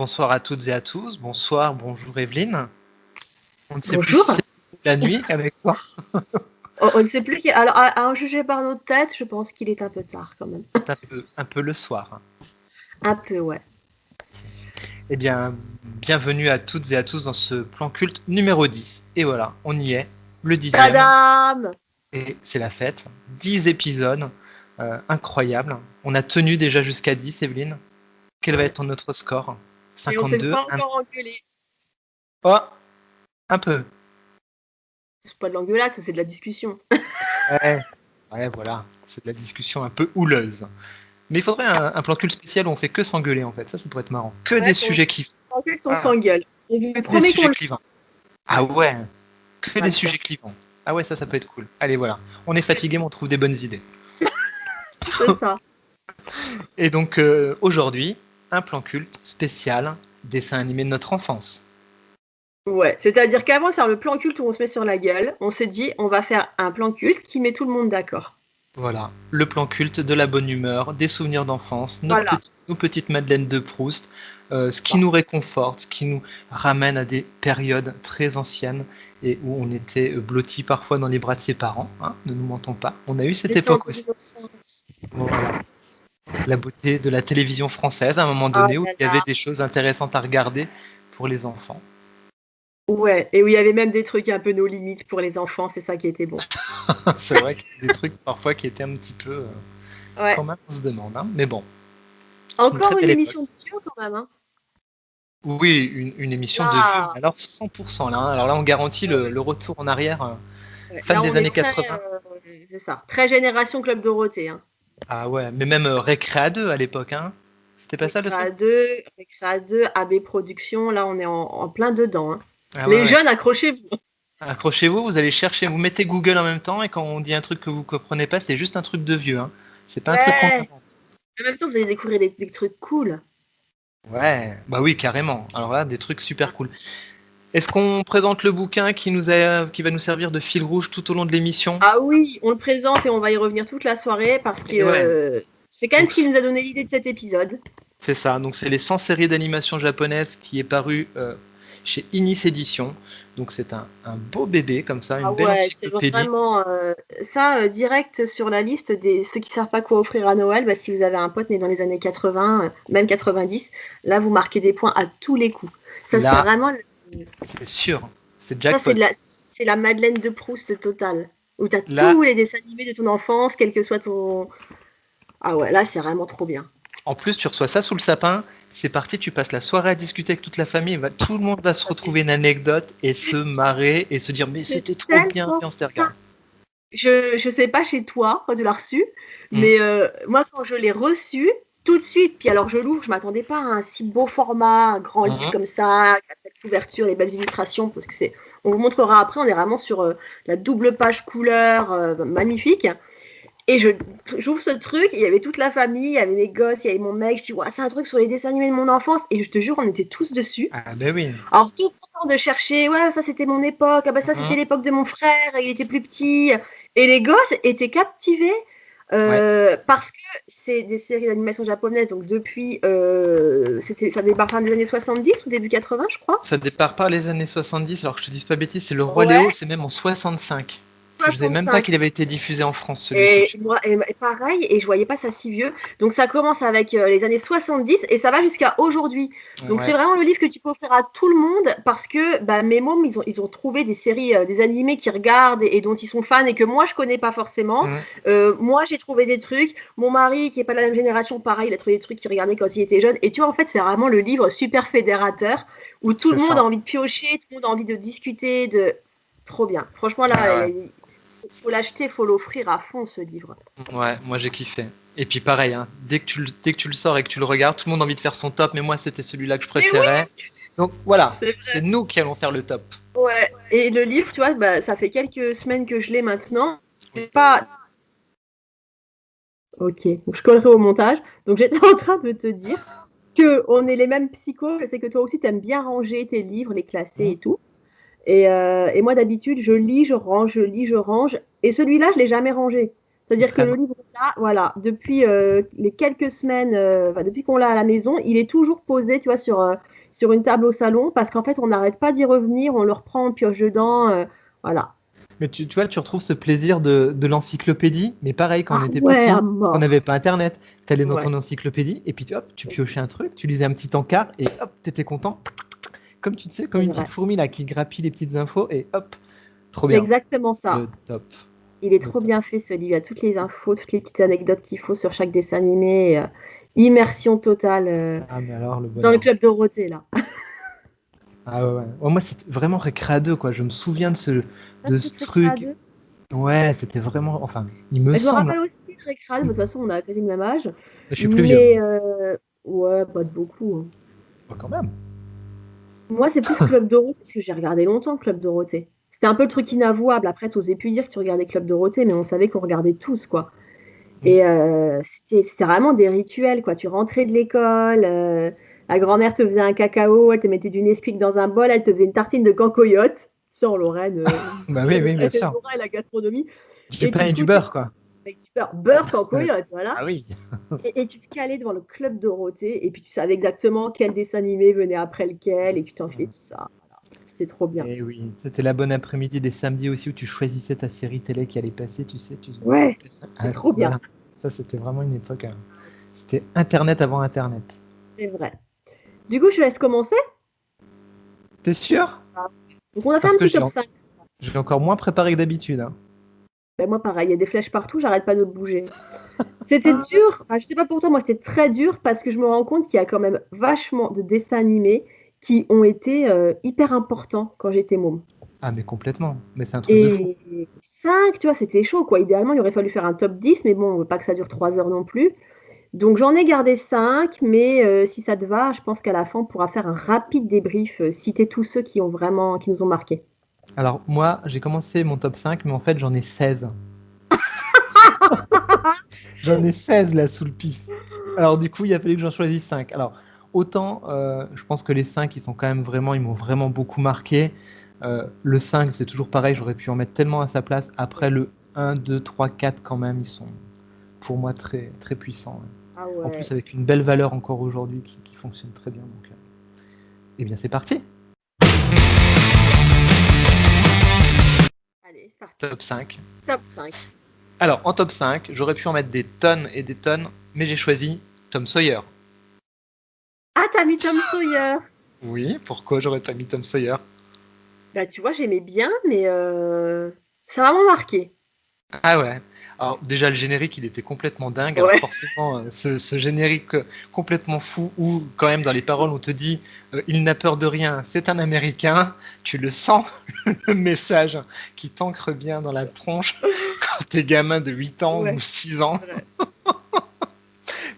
bonsoir à toutes et à tous. Bonsoir, bonjour Evelyne. On ne sait plus Bonjour. si c'est la nuit avec toi. On ne sait plus qui. Alors, à en juger par notre tête, je pense qu'il est un peu tard quand même. C'est un peu le soir. Un peu, ouais. Eh bien, bienvenue à toutes et à tous dans ce plan culte numéro 10. Et voilà, on y est, le 10e. Tadam! Et c'est la fête. 10 épisodes. Incroyable. On a tenu déjà jusqu'à 10, Evelyne. Quel va être notre score? Et on s'est 52. pas encore engueulé. Oh, un peu. C'est pas de l'engueulade, ça c'est de la discussion. Ouais, voilà. C'est de la discussion un peu houleuse. Mais il faudrait un plan culte spécial où on fait que s'engueuler en fait. Ça pourrait être marrant. Que des sujets clivants. En fait, on s'engueule. Le Des premier qu'on sujets le clivants. Ah ouais. Que des Ouais, sujets clivants. Ah ouais, ça peut être cool. Allez, voilà. On est fatigué, mais on trouve des bonnes idées. c'est ça. Et donc aujourd'hui, un plan culte spécial dessin animé de notre enfance. Ouais, c'est-à-dire qu'avant de faire le plan culte où on se met sur la gueule, on s'est dit on va faire un plan culte qui met tout le monde d'accord. Voilà, le plan culte de la bonne humeur, des souvenirs d'enfance, Voilà. nos petites Madeleines de Proust, ce qui nous réconforte, ce qui nous ramène à des périodes très anciennes et où on était blottis parfois dans les bras de ses parents, hein, ne nous mentons pas. On a eu cette époque aussi. Voilà. La beauté de la télévision française à un moment donné où il y avait des choses intéressantes à regarder pour les enfants. Ouais, et où il y avait même des trucs un peu nos limites pour les enfants, c'est ça qui était bon. C'est vrai qu'il y a des trucs parfois qui étaient un petit peu quand même on se demande, hein, mais bon. Encore une émission de vieux quand même, hein. Oui, une émission de vieux, alors 100% là. Hein. Alors là, on garantit le retour en arrière. Fan là, des années 80. C'est ça. Très génération Club Dorothée. Hein. Ah ouais, mais même Récréa 2 à l'époque. Hein. C'était pas ça le truc Récréa 2, AB Productions, là, on est en plein dedans. Hein. ah, Les jeunes, accrochez-vous. Accrochez-vous, vous allez chercher, vous mettez Google en même temps et quand on dit un truc que vous comprenez pas, c'est juste un truc de vieux. Hein. C'est pas un truc qu'on invente. En même temps, vous allez découvrir des trucs cool. Ouais, bah oui, carrément. Alors là, des trucs super cool. Est-ce qu'on présente le bouquin qui va nous servir de fil rouge tout au long de l'émission? Ah oui, on le présente et on va y revenir toute la soirée parce que c'est quand même ce qui nous a donné l'idée de cet épisode. C'est ça, donc c'est les 100 séries d'animation japonaises qui est paru chez Inis Éditions. Donc c'est un beau bébé comme ça, une belle encyclopédie. C'est vraiment ça, direct sur la liste des ceux qui ne savent pas quoi offrir à Noël. Bah, si vous avez un pote né dans les années 80, même 90, là vous marquez des points à tous les coups. Ça là, c'est vraiment. C'est sûr, c'est jackpot. C'est la Madeleine de Proust totale. Où tu as tous les dessins animés de ton enfance, quel que soit ton. Ah ouais, là c'est vraiment trop bien. En plus, tu reçois ça sous le sapin, c'est parti, tu passes la soirée à discuter avec toute la famille, tout le monde va se retrouver une anecdote et se marrer et se dire mais c'était trop bien, et on se regarde. Je sais pas chez toi quand tu l'as reçu, mais moi quand je l'ai reçu, tout de suite, puis alors je l'ouvre, je m'attendais pas à un si beau format, un grand livre comme ça, la belle couverture, les belles illustrations, parce que on vous montrera après, on est vraiment sur la double page couleur, magnifique. Et j'ouvre ce truc, il y avait toute la famille, il y avait mes gosses, il y avait mon mec, je dis, ouais, c'est un truc sur les dessins animés de mon enfance, et je te jure, on était tous dessus. Ah ben oui. Alors tout content de chercher, ouais, ça c'était mon époque, ah ben ça c'était l'époque de mon frère, il était plus petit, et les gosses étaient captivés parce que c'est des séries d'animation japonaises, donc depuis, ça débarque fin des années 70 ou début 80, je crois. Ça démarre par les années 70, alors que je te dise pas bêtise, c'est le Roi Léo, c'est même en 65. Je ne savais même pas qu'il avait été diffusé en France, celui-ci. Et pareil, et je voyais pas ça si vieux. Donc ça commence avec les années 70 et ça va jusqu'à aujourd'hui. Donc c'est vraiment le livre que tu peux offrir à tout le monde parce que mes mômes, ils ont trouvé des séries, des animés qu'ils regardent et dont ils sont fans et que moi je connais pas forcément. Moi j'ai trouvé des trucs. Mon mari, qui est pas de la même génération, pareil, il a trouvé des trucs qu'il regardait quand il était jeune. Et tu vois, en fait, c'est vraiment le livre super fédérateur où tout le monde a envie de piocher, tout le monde a envie de discuter, trop bien. Franchement, là, faut l'acheter, faut l'offrir à fond, ce livre. Ouais, moi j'ai kiffé. Et puis pareil, hein, dès que tu le sors et que tu le regardes, tout le monde a envie de faire son top, mais moi c'était celui-là que je préférais. Oui, donc voilà, c'est nous qui allons faire le top. Ouais, et le livre, tu vois, ça fait quelques semaines que je l'ai maintenant. Pas... Ok, donc je collerai au montage. Donc j'étais en train de te dire qu'on est les mêmes psychos. Je sais que toi aussi, tu aimes bien ranger tes livres, les classer et tout. Et moi, d'habitude, je lis, je range, je lis, je range. Et celui-là, je ne l'ai jamais rangé. C'est-à-dire que le livre, là, voilà, depuis les quelques semaines, depuis qu'on l'a à la maison, il est toujours posé, tu vois, sur sur une table au salon parce qu'en fait, on n'arrête pas d'y revenir, on le reprend, on pioche dedans, voilà. Mais tu vois, tu retrouves ce plaisir de l'encyclopédie, mais pareil, quand on Ah était ouais, à petit, on mort. n'avait pas Internet, tu allais dans Ouais. ton encyclopédie, et puis hop, tu piochais un truc, tu lisais un petit encart, et hop, t'étais content. Comme tu sais, comme C'est une vrai. petite fourmi là qui grappille les petites infos, et hop, trop C'est bien. exactement ça. Le top. Il est Le trop top. bien fait ce livre. Il y a toutes les infos, toutes les petites anecdotes qu'il faut sur chaque dessin animé. Immersion totale Ah, mais alors, le dans le bonheur. club Dorothée, là. Ah ouais, ouais. Ouais, moi, c'était vraiment Récréa 2, quoi. Je me souviens Ah, de c'était ce Récréa truc. 2. Ouais, c'était vraiment. Enfin, il me Mais je me semble. rappelle aussi de Récréa, de toute façon, on a quasi le même âge. Je suis plus vieux. Mais ouais, pas de beaucoup, hein. Ouais, quand même. Moi, c'est plus Club Dorothée, parce que j'ai regardé longtemps Club Dorothée. C'était un peu le truc inavouable. Après, t'osais plus dire que tu regardais Club Dorothée, mais on savait qu'on regardait tous, quoi. Mm. Et c'était vraiment des rituels, quoi. Tu rentrais de l'école, la grand-mère te faisait un cacao, elle te mettait du Nesquik dans un bol, elle te faisait une tartine de cancoyote. Tu sais, en Lorraine, Bah oui, oui, bien sûr. Laura et la gastronomie. Du Et pain du et du coup, beurre, quoi. avec du beurre cancoyote, voilà. Ah oui. Et tu te calais devant le club Dorothée, et puis tu savais exactement quel dessin animé venait après lequel, et tu t'enfilais tout ça. Voilà. C'était trop bien. Et oui, c'était la bonne après-midi des samedis aussi où tu choisissais ta série télé qui allait passer, tu sais. Ouais, Ah, c'était trop bien. voilà. Ça, c'était vraiment une époque. C'était Internet avant Internet. C'est vrai. Du coup, je te laisse commencer. T'es sûr? Donc, on a fait Parce un que petit top 5. j'ai encore moins préparé que d'habitude, hein. Ben, moi, pareil, il y a des flèches partout, j'arrête pas de bouger. C'était dur, enfin, je sais pas pour toi, moi c'était très dur parce que je me rends compte qu'il y a quand même vachement de dessins animés qui ont été hyper importants quand j'étais môme. Ah, mais complètement. Mais c'est un truc de fou. Et 5, tu vois, c'était chaud quoi. Idéalement, il aurait fallu faire un top 10, mais bon, on veut pas que ça dure 3 heures non plus. Donc j'en ai gardé 5, mais si ça te va, je pense qu'à la fin, on pourra faire un rapide débrief, citer tous ceux qui ont vraiment, qui nous ont marqués. Alors, moi, j'ai commencé mon top 5, mais en fait, j'en ai 16. J'en ai 16 là sous le pif. Alors, du coup, il a fallu que j'en choisisse 5. Alors, autant, je pense que les 5, ils sont quand même vraiment, ils m'ont vraiment beaucoup marqué. Le 5, c'est toujours pareil, j'aurais pu en mettre tellement à sa place. Après, le 1, 2, 3, 4, quand même, ils sont pour moi très, très puissants, ouais. Ah En plus, ouais. avec une belle valeur encore aujourd'hui qui fonctionne très bien. Donc, eh bien, c'est parti. Allez, c'est parti. Top 5. Top 5. Alors, en top 5, j'aurais pu en mettre des tonnes et des tonnes, mais j'ai choisi Tom Sawyer. Ah, t'as mis Tom Sawyer. Oui, pourquoi j'aurais pas mis Tom Sawyer? Bah, tu vois, j'aimais bien, mais ça m'a vraiment marqué. Ah ouais. Alors déjà le générique il était complètement dingue. Alors Ouais. forcément ce générique complètement fou où quand même dans les paroles on te dit il n'a peur de rien, c'est un Américain. Tu le sens le message qui t'ancre bien dans la tronche quand t'es gamin de 8 ans ou Ouais, 6 ans. c'est vrai.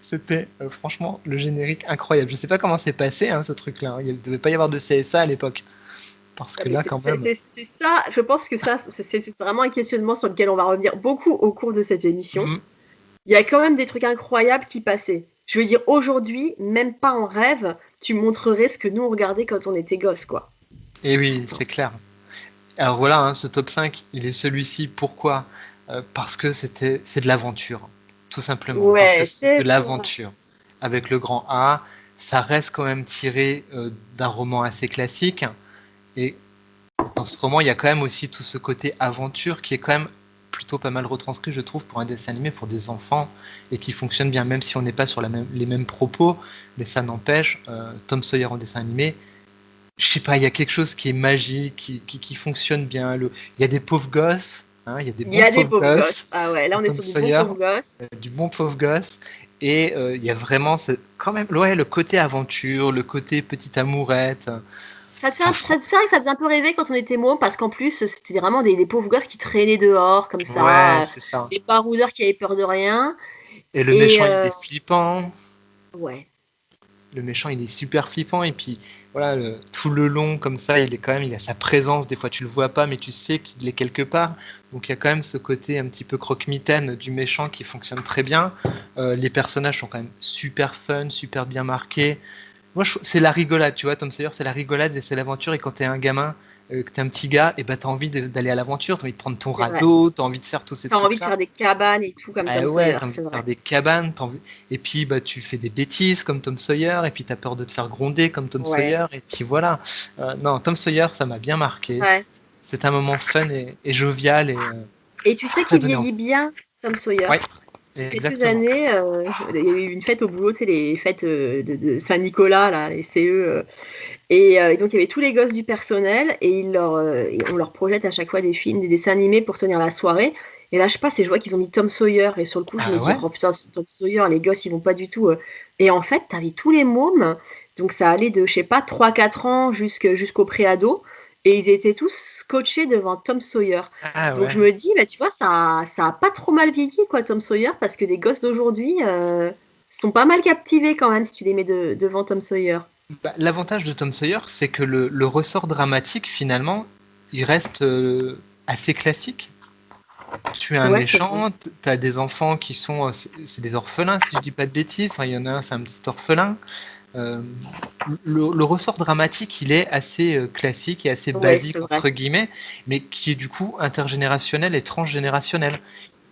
C'était franchement le générique incroyable. Je sais pas comment c'est passé ce truc-là. Il ne devait pas y avoir de CSA à l'époque parce Ah, que mais là quand même. c'est ça, je pense que ça, c'est vraiment un questionnement sur lequel on va revenir beaucoup au cours de cette émission. Mhm. Il y a quand même des trucs incroyables qui passaient. Je veux dire, aujourd'hui, même pas en rêve, tu montrerais ce que nous on regardait quand on était gosse, quoi. Et oui, c'est clair. Alors voilà, ce top 5, il est celui-ci. Pourquoi? Parce que c'est de l'aventure, tout simplement. Parce que Ouais, c'est de c'est ça. l'aventure. Avec le grand A, ça reste quand même tiré d'un roman assez classique. Et dans ce roman, il y a quand même aussi tout ce côté aventure qui est quand même plutôt pas mal retranscrit, je trouve, pour un dessin animé, pour des enfants, et qui fonctionne bien, même si on n'est pas sur les mêmes propos. Mais ça n'empêche, Tom Sawyer en dessin animé, je sais pas, il y a quelque chose qui est magique, qui fonctionne bien. Il y a des pauvres gosses, il y a des Il y bons a des pauvres pauvres gosses. gosses Ah ouais, là dans on est Tom sur du bon Sawyer, pauvre gosse. du bon pauvre gosse, et il y a vraiment quand même, ouais, le côté aventure, le côté petite amourette. Ça te fait Enfin, c'est vrai que ça faisait un peu rêver quand on était môme, parce qu'en plus, c'était vraiment des pauvres gosses qui traînaient dehors, comme ouais, ça, c'est ça. des baroudeurs qui avaient peur de rien. Et le Et méchant, il est flippant. ouais. Le méchant, il est super flippant. Et puis, voilà, tout le long, comme ça, il a sa présence. Des fois, tu le vois pas, mais tu sais qu'il est quelque part. Donc, il y a quand même ce côté un petit peu croque-mitaine du méchant qui fonctionne très bien. Les personnages sont quand même super fun, super bien marqués. Moi, c'est la rigolade, tu vois, Tom Sawyer, c'est la rigolade et c'est l'aventure. Et quand t'es un gamin, que t'es un petit gars, et bah t'as envie d'aller à l'aventure, t'as envie de prendre ton C'est vrai. radeau, t'as envie de faire tous ces T'as envie de trucs-là. faire des cabanes et tout comme Ah Tom ouais, Sawyer, t'as envie c'est de faire vrai. des cabanes, et puis bah tu fais des bêtises comme Tom Sawyer, et puis t'as peur de te faire gronder comme Tom Ouais. Sawyer, et puis voilà. Non, Tom Sawyer, ça m'a bien marqué. Ouais. C'est un moment fun et jovial et Et tu sais ça qu'il donnait vieillit envie. bien, Tom Sawyer. Ouais, Quelques exactement. années, il y a eu une fête au boulot, tu sais, les fêtes de Saint-Nicolas, là, les CE. Et donc, il y avait tous les gosses du personnel et on leur projette à chaque fois des films, des dessins animés pour tenir la soirée. Et là, je sais pas, je vois qu'ils ont mis Tom Sawyer. Et sur le coup, je me Ah dis, ouais? oh putain, c'est Tom Sawyer, les gosses, ils vont pas du tout. Et en fait, t'avais tous les mômes. Donc, ça allait de, je sais pas, 3-4 ans jusqu'au préado. Et ils étaient tous scotchés devant Tom Sawyer. Ah Donc, ouais. je me dis, bah, tu vois, ça a pas trop mal vieilli, quoi, Tom Sawyer, parce que les gosses d'aujourd'hui sont pas mal captivés quand même si tu les mets devant Tom Sawyer. Bah, l'avantage de Tom Sawyer, c'est que le ressort dramatique, finalement, il reste assez classique. Tu es un Ouais, c'est vrai. méchant, tu as des enfants qui sont. C'est des orphelins, si je dis pas de bêtises. Enfin, il y en a un, c'est un petit orphelin. Euh, le ressort dramatique, il est assez classique et assez Ouais, c'est basique, vrai. entre guillemets, mais qui est du coup intergénérationnel et transgénérationnel.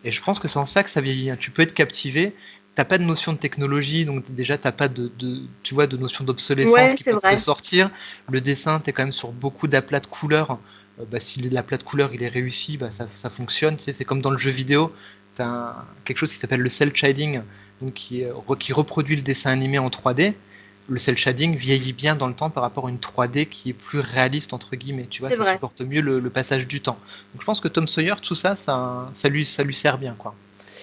Et je pense que c'est en ça que ça vieillit, hein. Tu peux être captivé, t'as pas de notion de technologie, donc déjà t'as pas tu vois, de notion d'obsolescence Ouais, qui c'est peuvent te vrai. sortir. Le dessin, t'es quand même sur beaucoup d'aplats de couleurs. Bah, si l'aplat de couleurs il est réussi, bah, ça fonctionne. Tu sais, c'est comme dans le jeu vidéo, t'as quelque chose qui s'appelle le cel shading, donc qui reproduit le dessin animé en 3D. Le cel shading vieillit bien dans le temps par rapport à une 3D qui est plus réaliste entre guillemets, tu vois, C'est ça vrai. supporte mieux le passage du temps. Donc je pense que Tom Sawyer, tout ça, ça lui sert bien, quoi.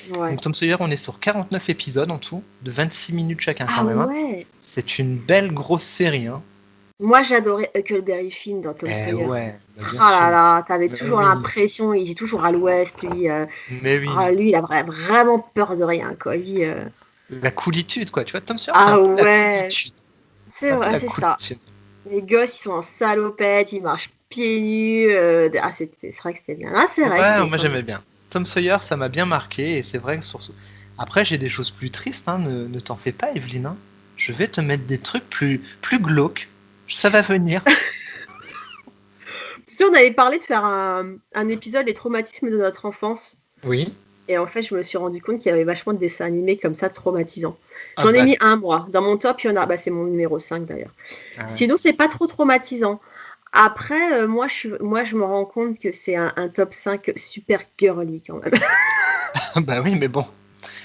Ouais. Donc Tom Sawyer, on est sur 49 épisodes en tout, de 26 minutes chacun quand Ah même, hein. ouais. C'est une belle grosse série, hein. Moi, j'adorais Huckleberry Finn dans Tom Eh Sawyer. ouais, bah bien Ah là sûr. là, t'avais Mais toujours oui, l'impression, il est toujours à l'ouest, lui. mais oui. Ah, lui, il a vraiment peur de rien, quoi. Lui. La coolitude, quoi. Tu vois, Tom Sawyer, c'est un Ah peu la ouais, coolitude. c'est C'est un peu vrai, la c'est ça. coolitude. Les gosses, ils sont en salopette, ils marchent pieds nus. Ah, c'est vrai que c'était bien. Ah, c'est vrai que Ouais, c'est moi sur les. j'aimais bien. Tom Sawyer, ça m'a bien marqué, et c'est vrai que sur ce. Après, j'ai des choses plus tristes, hein. Ne t'en fais pas, Evelyne, hein. Je vais te mettre des trucs plus glauques. Ça va venir. Tu sais, on avait parlé de faire un épisode des traumatismes de notre enfance. Oui. Et en fait, je me suis rendu compte qu'il y avait vachement de dessins animés comme ça traumatisants. Ah J'en ai bah, mis un, moi. Dans mon top, il y en a. Bah, c'est mon numéro 5 d'ailleurs. ah ouais. Sinon, c'est pas trop traumatisant. Après, moi, je me rends compte que c'est un top 5 super girly quand même. Bah oui, mais bon.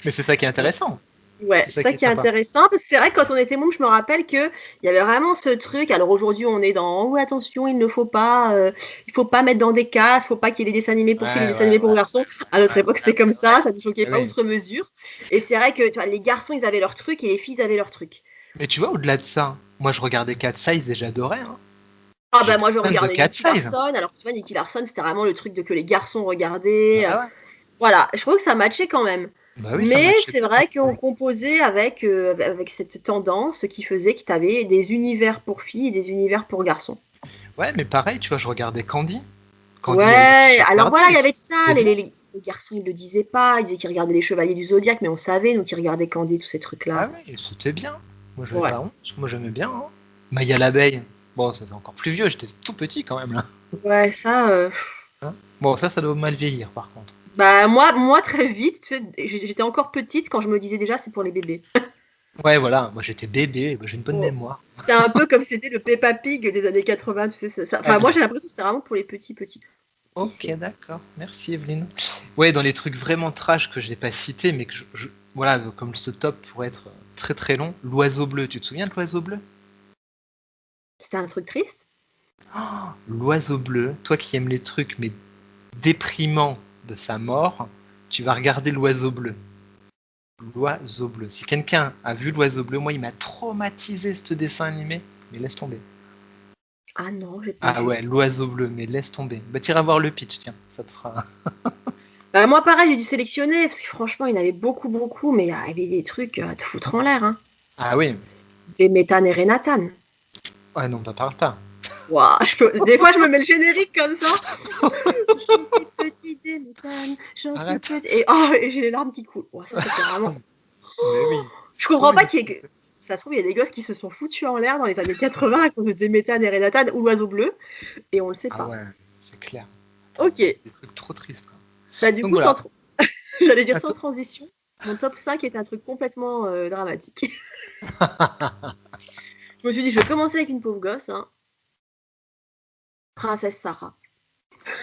Mais c'est ça qui est intéressant. Ouais, C'est c'est ça ça qui est qui est sympa. intéressant, parce que c'est vrai que quand on était môme, je me rappelle qu'il y avait vraiment ce truc. Alors aujourd'hui, on est dans oh, attention, il faut pas mettre dans des cases, il faut pas qu'il y ait des dessins animés pour filles, des Ouais, dessins ouais, animés pour ouais. garçons. À notre époque, c'était comme ça ne choquait pas Oui. outre mesure. Et c'est vrai que tu vois, les garçons, ils avaient leur truc et les filles avaient leur truc. Mais tu vois, au-delà de ça, moi je regardais Cat Size et j'adorais, hein. Ah bah J'étais moi, je fan de regardais Cat Nicky Size. Larson, alors que tu vois, Nicky Larson, c'était vraiment le truc que les garçons regardaient. Bah ouais. Voilà, je trouve que ça matchait quand même. Bah oui, ça Mais matchait c'est bien dans vrai la qu'on série. composait avec cette tendance qui faisait que tu avais des univers pour filles et des univers pour garçons. Ouais, mais pareil, tu vois, je regardais Candy. Candy la louche, Ouais, je alors regardais voilà, il y aussi. avait de ça. C'était bien. Les garçons, ils le disaient pas. Ils disaient qu'ils regardaient les Chevaliers du Zodiaque, mais on savait, nous, qu'ils regardaient Candy, tous ces trucs-là. Ah oui, c'était bien. Moi j'avais Ouais. pas honte. Moi j'aimais bien, hein. Maya l'abeille. Bon, ça c'est encore plus vieux, j'étais tout petit quand même là. Ouais, ça. Hein. Bon, ça doit mal vieillir par contre. Bah, moi, très vite, tu sais, j'étais encore petite quand je me disais déjà, c'est pour les bébés. Ouais, voilà, moi j'étais bébé, j'ai une bonne Oh. mémoire. C'est un peu comme c'était le Peppa Pig des années 80, tu sais. Enfin, moi, Ouais. j'ai l'impression que c'était vraiment pour les petits petits. Qui Ok, sait? d'accord. Merci Evelyne. Ouais, dans les trucs vraiment trash que j'ai pas cités, mais que voilà, comme ce top pourrait être très très long, l'oiseau bleu. Tu te souviens de l'oiseau bleu? C'était un truc triste? Oh, l'oiseau bleu, toi qui aimes les trucs mais déprimants de sa mort, tu vas regarder l'oiseau bleu. L'oiseau bleu. Si quelqu'un a vu l'oiseau bleu, moi il m'a traumatisé ce dessin animé, mais laisse tomber. Ah non, j'ai pas Ah vu. ouais, l'oiseau bleu, mais laisse tomber. Bah t'iras voir le pitch, tiens, ça te fera. Bah, moi, pareil, j'ai dû sélectionner, parce que franchement, il y en avait beaucoup, beaucoup, mais il y avait des trucs à te foutre en l'air, hein. Ah oui. Des Méthane et Renatan. Ah non, bah parle pas. Waouh, des fois, je me mets le générique comme ça. Gentil petit des Méthane, gentil Arrête. petit. Et, oh, et j'ai les larmes qui coulent. Ouah, ça, c'était vraiment. Mais oui. Je Oh, comprends il pas est qu'il y ait. français. Ça se trouve, il y a des gosses qui se sont foutus en l'air dans les années 80 à cause de Déméthane et Renatan ou l'oiseau bleu, et on le sait pas. Ah ouais, c'est clair. Ok. Des trucs trop tristes, quoi. Bah, du Donc coup, voilà. j'allais dire sans Attends. transition, mon top 5 est un truc complètement dramatique. Je me suis dit, je vais commencer avec une pauvre gosse, hein. Princesse Sarah.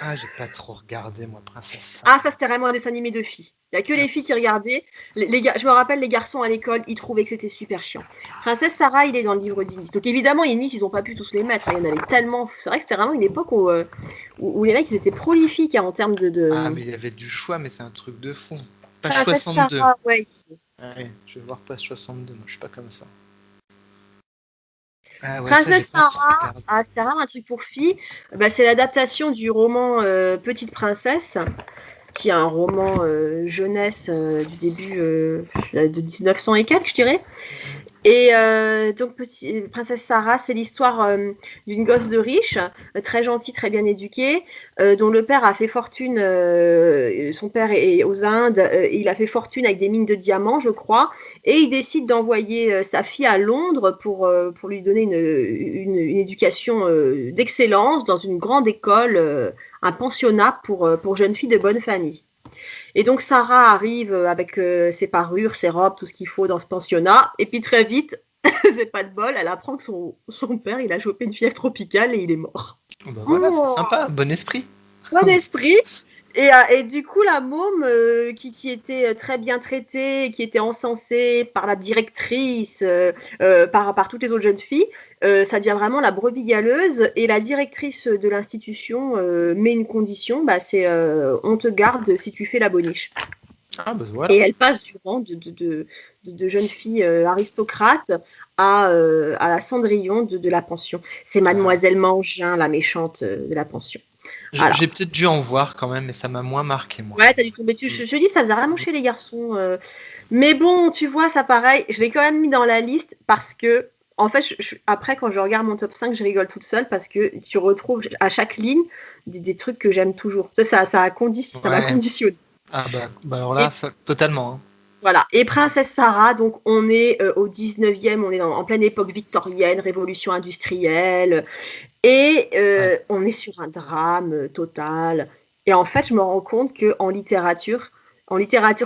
Ah, j'ai pas trop regardé, moi, Princesse Sarah. Ah, ça, c'était vraiment un dessin animé de filles. Il n'y a que les filles qui regardaient. Je me rappelle, les garçons à l'école, ils trouvaient que c'était super chiant. Princesse Sarah, il est dans le livre d'Innis. Donc évidemment, Innis, ils n'ont pas pu tous les mettre. Il y en avait tellement. C'est vrai que c'était vraiment une époque où les mecs, ils étaient prolifiques en termes de... Ah, mais il y avait du choix, mais c'est un truc de fou. Page Princesse 62. Sarah, ouais. Ouais, je vais voir page 62, moi, je suis pas comme ça. Ah ouais, Princesse ça, Sarah, c'était vraiment un truc pour filles. Bah, c'est l'adaptation du roman Petite Princesse, qui est un roman jeunesse du début de 1900 et quelques, je dirais. Et donc, Princesse Sarah, c'est l'histoire d'une gosse de riche, très gentille, très bien éduquée, dont le père a fait fortune, son père est aux Indes, il a fait fortune avec des mines de diamants, je crois, et il décide d'envoyer sa fille à Londres pour lui donner une éducation d'excellence dans une grande école, un pensionnat pour jeunes filles de bonne famille. Et donc Sarah arrive avec ses parures, ses robes, tout ce qu'il faut dans ce pensionnat. Et puis très vite, c'est pas de bol, elle apprend que son père, il a chopé une fièvre tropicale et il est mort. Bah voilà, c'est sympa, bon esprit. Bon esprit. Et du coup, la môme qui était très bien traitée, qui était encensée par la directrice, par toutes les autres jeunes filles, ça devient vraiment la brebis galeuse. Et la directrice de l'institution met une condition, bah, c'est on te garde si tu fais la boniche. Ah bah voilà. Et elle passe du rang de jeunes filles aristocrates à la Cendrillon de la pension. C'est Mademoiselle Mangin, la méchante de la pension. Voilà. J'ai peut-être dû en voir quand même, mais ça m'a moins marqué, moi. Ouais, t'as dû tomber dessus. Je dis, ça faisait vraiment chez les garçons. Mais bon, tu vois, ça pareil, je l'ai quand même mis dans la liste parce que, en fait, après, quand je regarde mon top 5, je rigole toute seule parce que tu retrouves à chaque ligne des trucs que j'aime toujours. Ça m'a conditionné. Ah bah alors là, ça, totalement. Hein. Voilà. Et Princesse Sarah, donc on est au 19e, on est en pleine époque victorienne, révolution industrielle. Et on est sur un drame total. Et en fait, je me rends compte qu'en littérature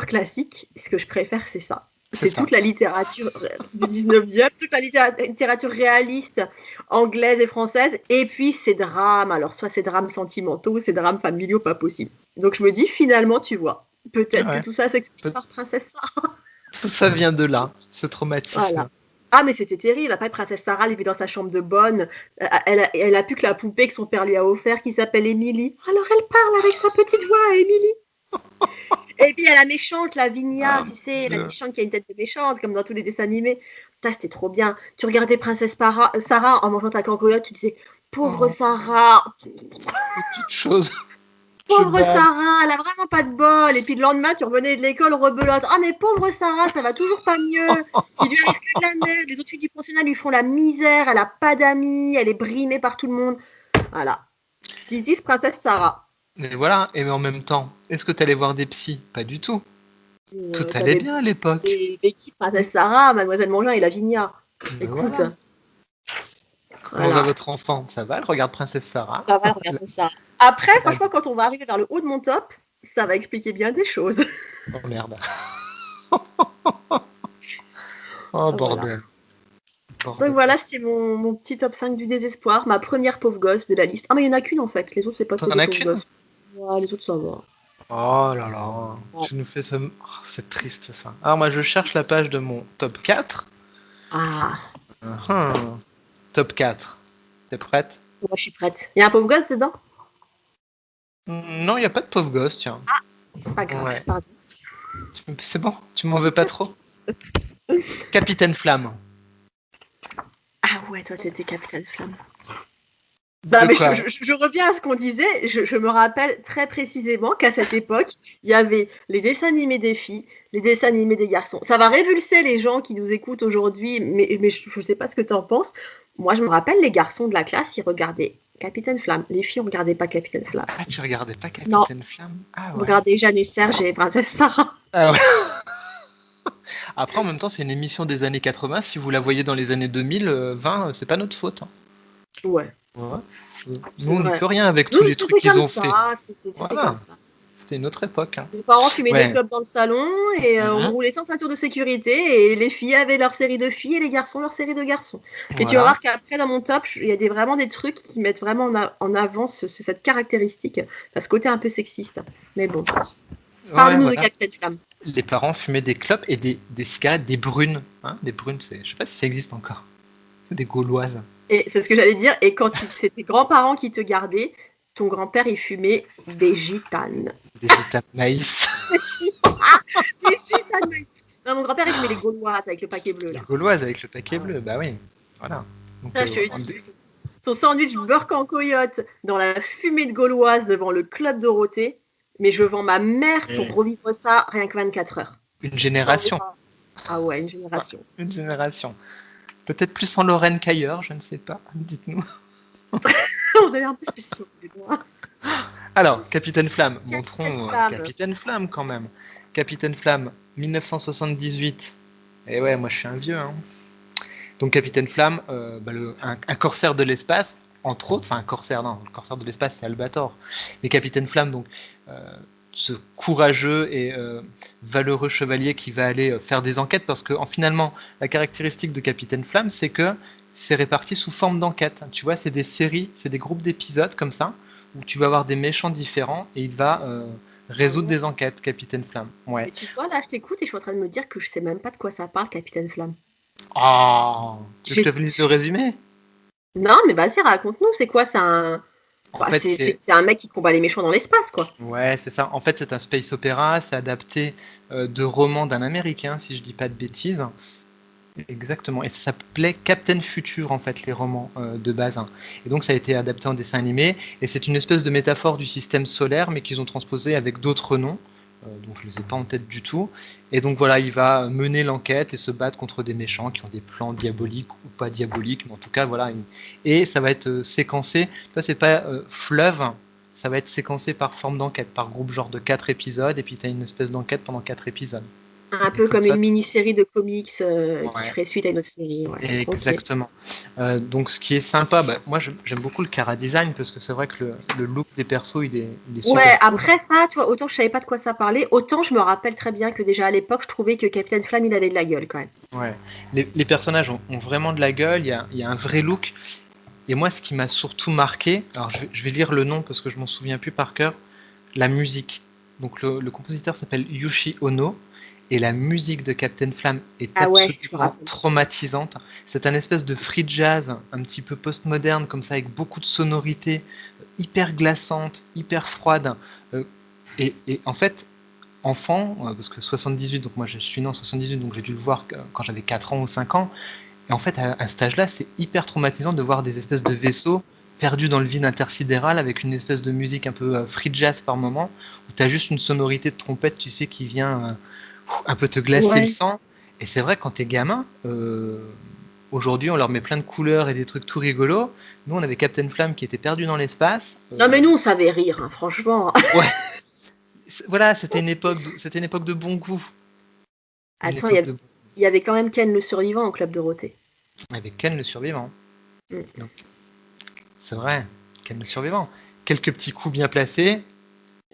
classique, ce que je préfère, c'est ça. C'est toute la littérature du 19e, toute la littérature réaliste anglaise et française, et puis ces drames. Alors, soit ces drames sentimentaux, ces drames familiaux, pas possible. Donc, je me dis, finalement, tu vois, peut-être que tout ça s'explique par Princesse Sarah. Tout ça vient de là, ce traumatisme. Voilà. Ah, mais c'était terrible. Après, Princesse Sarah, elle vit dans sa chambre de bonne. Elle a plus que la poupée que son père lui a offert qui s'appelle Émilie. Alors, elle parle avec sa petite voix, Émilie. Et puis, il y a la méchante, la Vigna, tu sais, la méchante qui a une tête de méchante, comme dans tous les dessins animés. Putain, c'était trop bien. Tu regardais Princesse Sarah en mangeant ta cancoyote, tu disais, pauvre Sarah. Petite chose. Pauvre Sarah, elle a vraiment pas de bol. Et puis le lendemain, tu revenais de l'école rebelote. Ah, mais pauvre Sarah, ça va toujours pas mieux. Il lui arrive que de la merde. Les autres filles du pensionnat lui font la misère. Elle a pas d'amis. Elle est brimée par tout le monde. Voilà. This is Princesse Sarah. Mais voilà, et en même temps, est-ce que tu allais voir des psys? Pas du tout. Tout allait bien à l'époque. Et qui Princesse Sarah, Mademoiselle Mangin et Lavinia. Écoute. Voilà. Comment va votre enfant? Ça va, elle regarde Princesse Sarah. Ça va, elle regarde ça. Après, franchement, quand on va arriver vers le haut de mon top, ça va expliquer bien des choses. Oh merde. Oh bordel. Donc voilà, c'était mon petit top 5 du désespoir, ma première pauvre gosse de la liste. Ah, mais il n'y en a qu'une en fait, les autres c'est pas trop des pauvres gosses. Ouais, les autres ça va. Oh là là, tu nous fais ça. Oh, c'est triste ça. Alors moi je cherche la page de mon top 4. Ah. Top 4. T'es prête? Moi je suis prête. Il y a un pauvre gosse dedans? Non, il n'y a pas de pauvre gosse, tiens. Ah, c'est pas grave, pardon. C'est bon, tu m'en veux pas trop? Capitaine Flamme. Ah ouais, toi t'étais Capitaine Flamme. Bah, mais je reviens à ce qu'on disait, je me rappelle très précisément qu'à cette époque, il y avait les dessins animés des filles, les dessins animés des garçons. Ça va révulser les gens qui nous écoutent aujourd'hui, mais je ne sais pas ce que tu en penses. Moi, je me rappelle, les garçons de la classe, ils regardaient Capitaine Flamme. Les filles, on ne regardait pas Capitaine Flamme. Ah, tu regardais pas Capitaine Flamme? Ah ouais. On regardait Jeanne et Serge et Princesse Sarah. Ah ouais. Après, en même temps, c'est une émission des années 80. Si vous la voyez dans les années 2020, c'est pas notre faute. Hein. Ouais. Ouais. C'est Nous, on n'y vrai. peut rien avec Nous, tous les trucs c'était qu'ils comme ont fait. ça. C'était comme Voilà. ça. C'était une autre époque. Hein. Les parents fumaient des Ouais. clopes dans le salon et on roulait sans ceinture de sécurité. Et les filles avaient leur série de filles et les garçons leur série de garçons. Et tu vas Voilà. voir qu'après, dans mon top, il y a vraiment des trucs qui mettent vraiment en avant cette caractéristique, ce côté un peu sexiste. Mais bon, parle-nous de Voilà. Capitaine Flamme. Les parents fumaient des clopes et des cigarettes, des brunes. Hein, des brunes, je sais pas si ça existe encore. Des gauloises. Et c'est ce que j'allais dire. Et quand c'est tes grands-parents qui te gardaient, ton grand-père, il fumait des gitanes. Des gitanes maïs. Des gitanes maïs. Non, mon grand-père, il fumait les gauloises avec le paquet bleu. Les Là. gauloises avec le paquet bleu, bah oui. Voilà. Donc, Ah, je te dis, ton sandwich beurre en coyote dans la fumée de gauloise devant le club Dorothée. Mais je vends ma mère pour revivre ça rien que 24 heures. Une génération. Ah ouais, une génération. Une génération. Peut-être plus en Lorraine qu'ailleurs, je ne sais pas. Dites-nous. On a l'air un peu spéciaux. Alors, Capitaine Flamme. Montrons Capitaine Flamme quand même. Capitaine Flamme, 1978. Et ouais, moi je suis un vieux. Hein. Donc Capitaine Flamme, un corsaire de l'espace, entre autres, enfin un corsaire, non, le corsaire de l'espace c'est Albator. Mais Capitaine Flamme, donc ce courageux et valeureux chevalier qui va aller faire des enquêtes, parce que finalement, la caractéristique de Capitaine Flamme, c'est que c'est réparti sous forme d'enquête. Tu vois, c'est des séries, c'est des groupes d'épisodes comme ça, où tu vas avoir des méchants différents et il va résoudre des enquêtes, Capitaine Flamme. Ouais. Et tu vois, là, je t'écoute et je suis en train de me dire que je sais même pas de quoi ça parle, Capitaine Flamme. Oh, tu veux que je te lise le résumé? Non, mais vas-y, raconte-nous, c'est quoi, c'est un... c'est un mec qui combat les méchants dans l'espace, quoi. Ouais, c'est ça. En fait, c'est un space opéra, c'est adapté de romans d'un Américain, si je dis pas de bêtises. Exactement. Et ça s'appelait Captain Future, en fait, les romans de base. Hein. Et donc, ça a été adapté en dessin animé. Et c'est une espèce de métaphore du système solaire, mais qu'ils ont transposé avec d'autres noms. Donc, je les ai pas en tête du tout. Et donc, voilà, il va mener l'enquête et se battre contre des méchants qui ont des plans diaboliques ou pas diaboliques. Mais en tout cas, voilà. Et ça va être séquencé. Ça, c'est pas fleuve. Ça va être séquencé par forme d'enquête, par groupe genre de 4 épisodes. Et puis, tu as une espèce d'enquête pendant 4 épisodes. Un peu comme une mini-série de comics qui ferait suite à une autre série. Ouais. Exactement. Okay. Donc, ce qui est sympa, moi j'aime beaucoup le Chara Design parce que c'est vrai que le look des persos, il est super. Ouais, après ça, toi, autant je savais pas de quoi ça parlait, autant je me rappelle très bien que déjà à l'époque, je trouvais que Capitaine Flamme, il avait de la gueule quand même. Ouais. Les personnages ont vraiment de la gueule, il y a un vrai look. Et moi, ce qui m'a surtout marqué, alors je vais lire le nom parce que je m'en souviens plus par cœur, la musique. Donc, le compositeur s'appelle Yushi Ono. Et la musique de Captain Flamme est absolument traumatisante. C'est un espèce de free jazz, un petit peu post-moderne, comme ça, avec beaucoup de sonorités, hyper glaçantes, hyper froides. Et en fait, enfant, parce que 78, donc moi je suis né en 78, donc j'ai dû le voir quand j'avais 4 ans ou 5 ans. Et en fait, à cet âge-là, c'est hyper traumatisant de voir des espèces de vaisseaux perdus dans le vide intersidéral avec une espèce de musique un peu free jazz par moment, où tu as juste une sonorité de trompette, tu sais, qui vient un peu te glacer le sang. Et c'est vrai, quand t'es gamin, aujourd'hui on leur met plein de couleurs et des trucs tout rigolos. Nous on avait Captain Flamme qui était perdu dans l'espace. Non mais nous on savait rire, hein, franchement. Ouais. Voilà, c'était une époque de bon goût. Attends, il y avait quand même Ken le survivant au Club Dorothée. Avec Ken le survivant. Donc, c'est vrai, Ken le survivant. Quelques petits coups bien placés.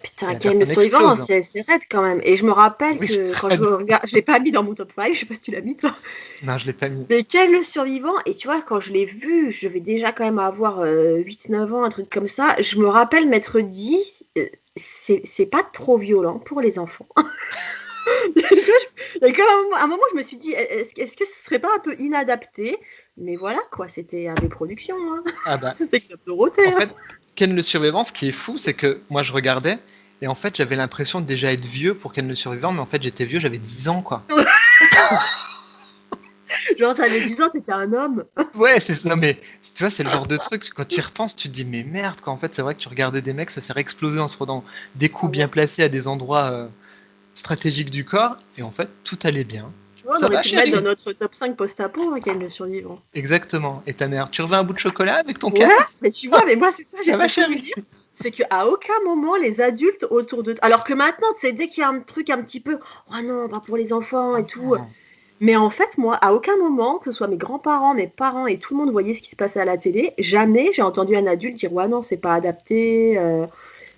Putain, Ken le survivant, c'est raide quand même. Et je me rappelle que quand je regarde, je l'ai pas mis dans mon top 5, je sais pas si tu l'as mis toi. Non, je l'ai pas mis. Mais Ken le survivant, et tu vois, quand je l'ai vu, je vais déjà quand même avoir 8-9 ans, un truc comme ça. Je me rappelle m'être dit, c'est pas trop violent pour les enfants. Il y a quand même un moment où je me suis dit, est-ce que ce serait pas un peu inadapté? Mais voilà, quoi, c'était avec production. Hein. Ah bah. C'était Club Dorothée. En fait, Ken le survivant, ce qui est fou, c'est que moi je regardais, et en fait j'avais l'impression de déjà être vieux pour Ken le survivant, mais en fait j'étais vieux, j'avais 10 ans, quoi. Genre, t'avais 10 ans, t'étais un homme. Ouais, non mais, tu vois, c'est le genre de truc, quand tu y repenses, tu te dis, mais merde, quoi. En fait, c'est vrai que tu regardais des mecs se faire exploser en se rendant des coups bien placés à des endroits stratégiques du corps, et en fait, tout allait bien. Tu vois, on aurait pu le mettre dans notre top 5 post-apo, Ken le survivant. Exactement. Et ta mère, tu veux un bout de chocolat avec ton Ken? Ouais, mais tu vois, mais moi, c'est ça, j'ai ça à dire. C'est qu'à aucun moment, les adultes autour de... Alors que maintenant, c'est dès qu'il y a un truc un petit peu... Oh non, pas pour les enfants et tout... Mais en fait, moi, à aucun moment, que ce soit mes grands-parents, mes parents et tout le monde voyait ce qui se passait à la télé, jamais j'ai entendu un adulte dire ouais non, c'est pas adapté,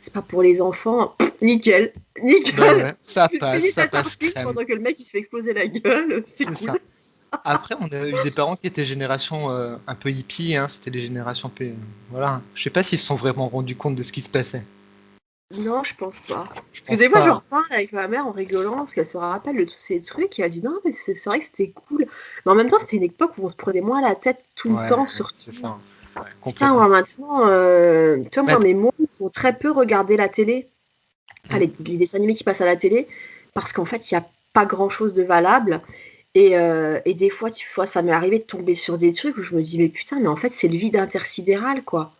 c'est pas pour les enfants. Pff, nickel, Bah nickel. ouais, ça Je finis passe cet article crème. pendant que le mec il se fait exploser la gueule, c'est C'est cool. ça. Après, on a eu des parents qui étaient génération un peu hippie, hein, c'était des générations un peu... Voilà. Je sais pas s'ils se sont vraiment rendus compte de ce qui se passait. Non, je pense pas. Je Parce que pense des fois, je pas. reparle avec ma mère en rigolant, parce qu'elle se rappelle de tous ces trucs, et elle dit non, mais c'est vrai que c'était cool. Mais en même temps, c'était une époque où on se prenait moins la tête tout le Ouais, temps sur c'est tout. ça. Ouais, Putain, complètement. moi maintenant, tu vois, Bah, moi, mes mômes, ils ont très peu regardé la télé, enfin, les dessins animés qui passent à la télé, parce qu'en fait, il n'y a pas grand-chose de valable. Et des fois, tu vois, ça m'est arrivé de tomber sur des trucs où je me dis, mais putain, mais en fait, c'est le vide intersidéral, quoi.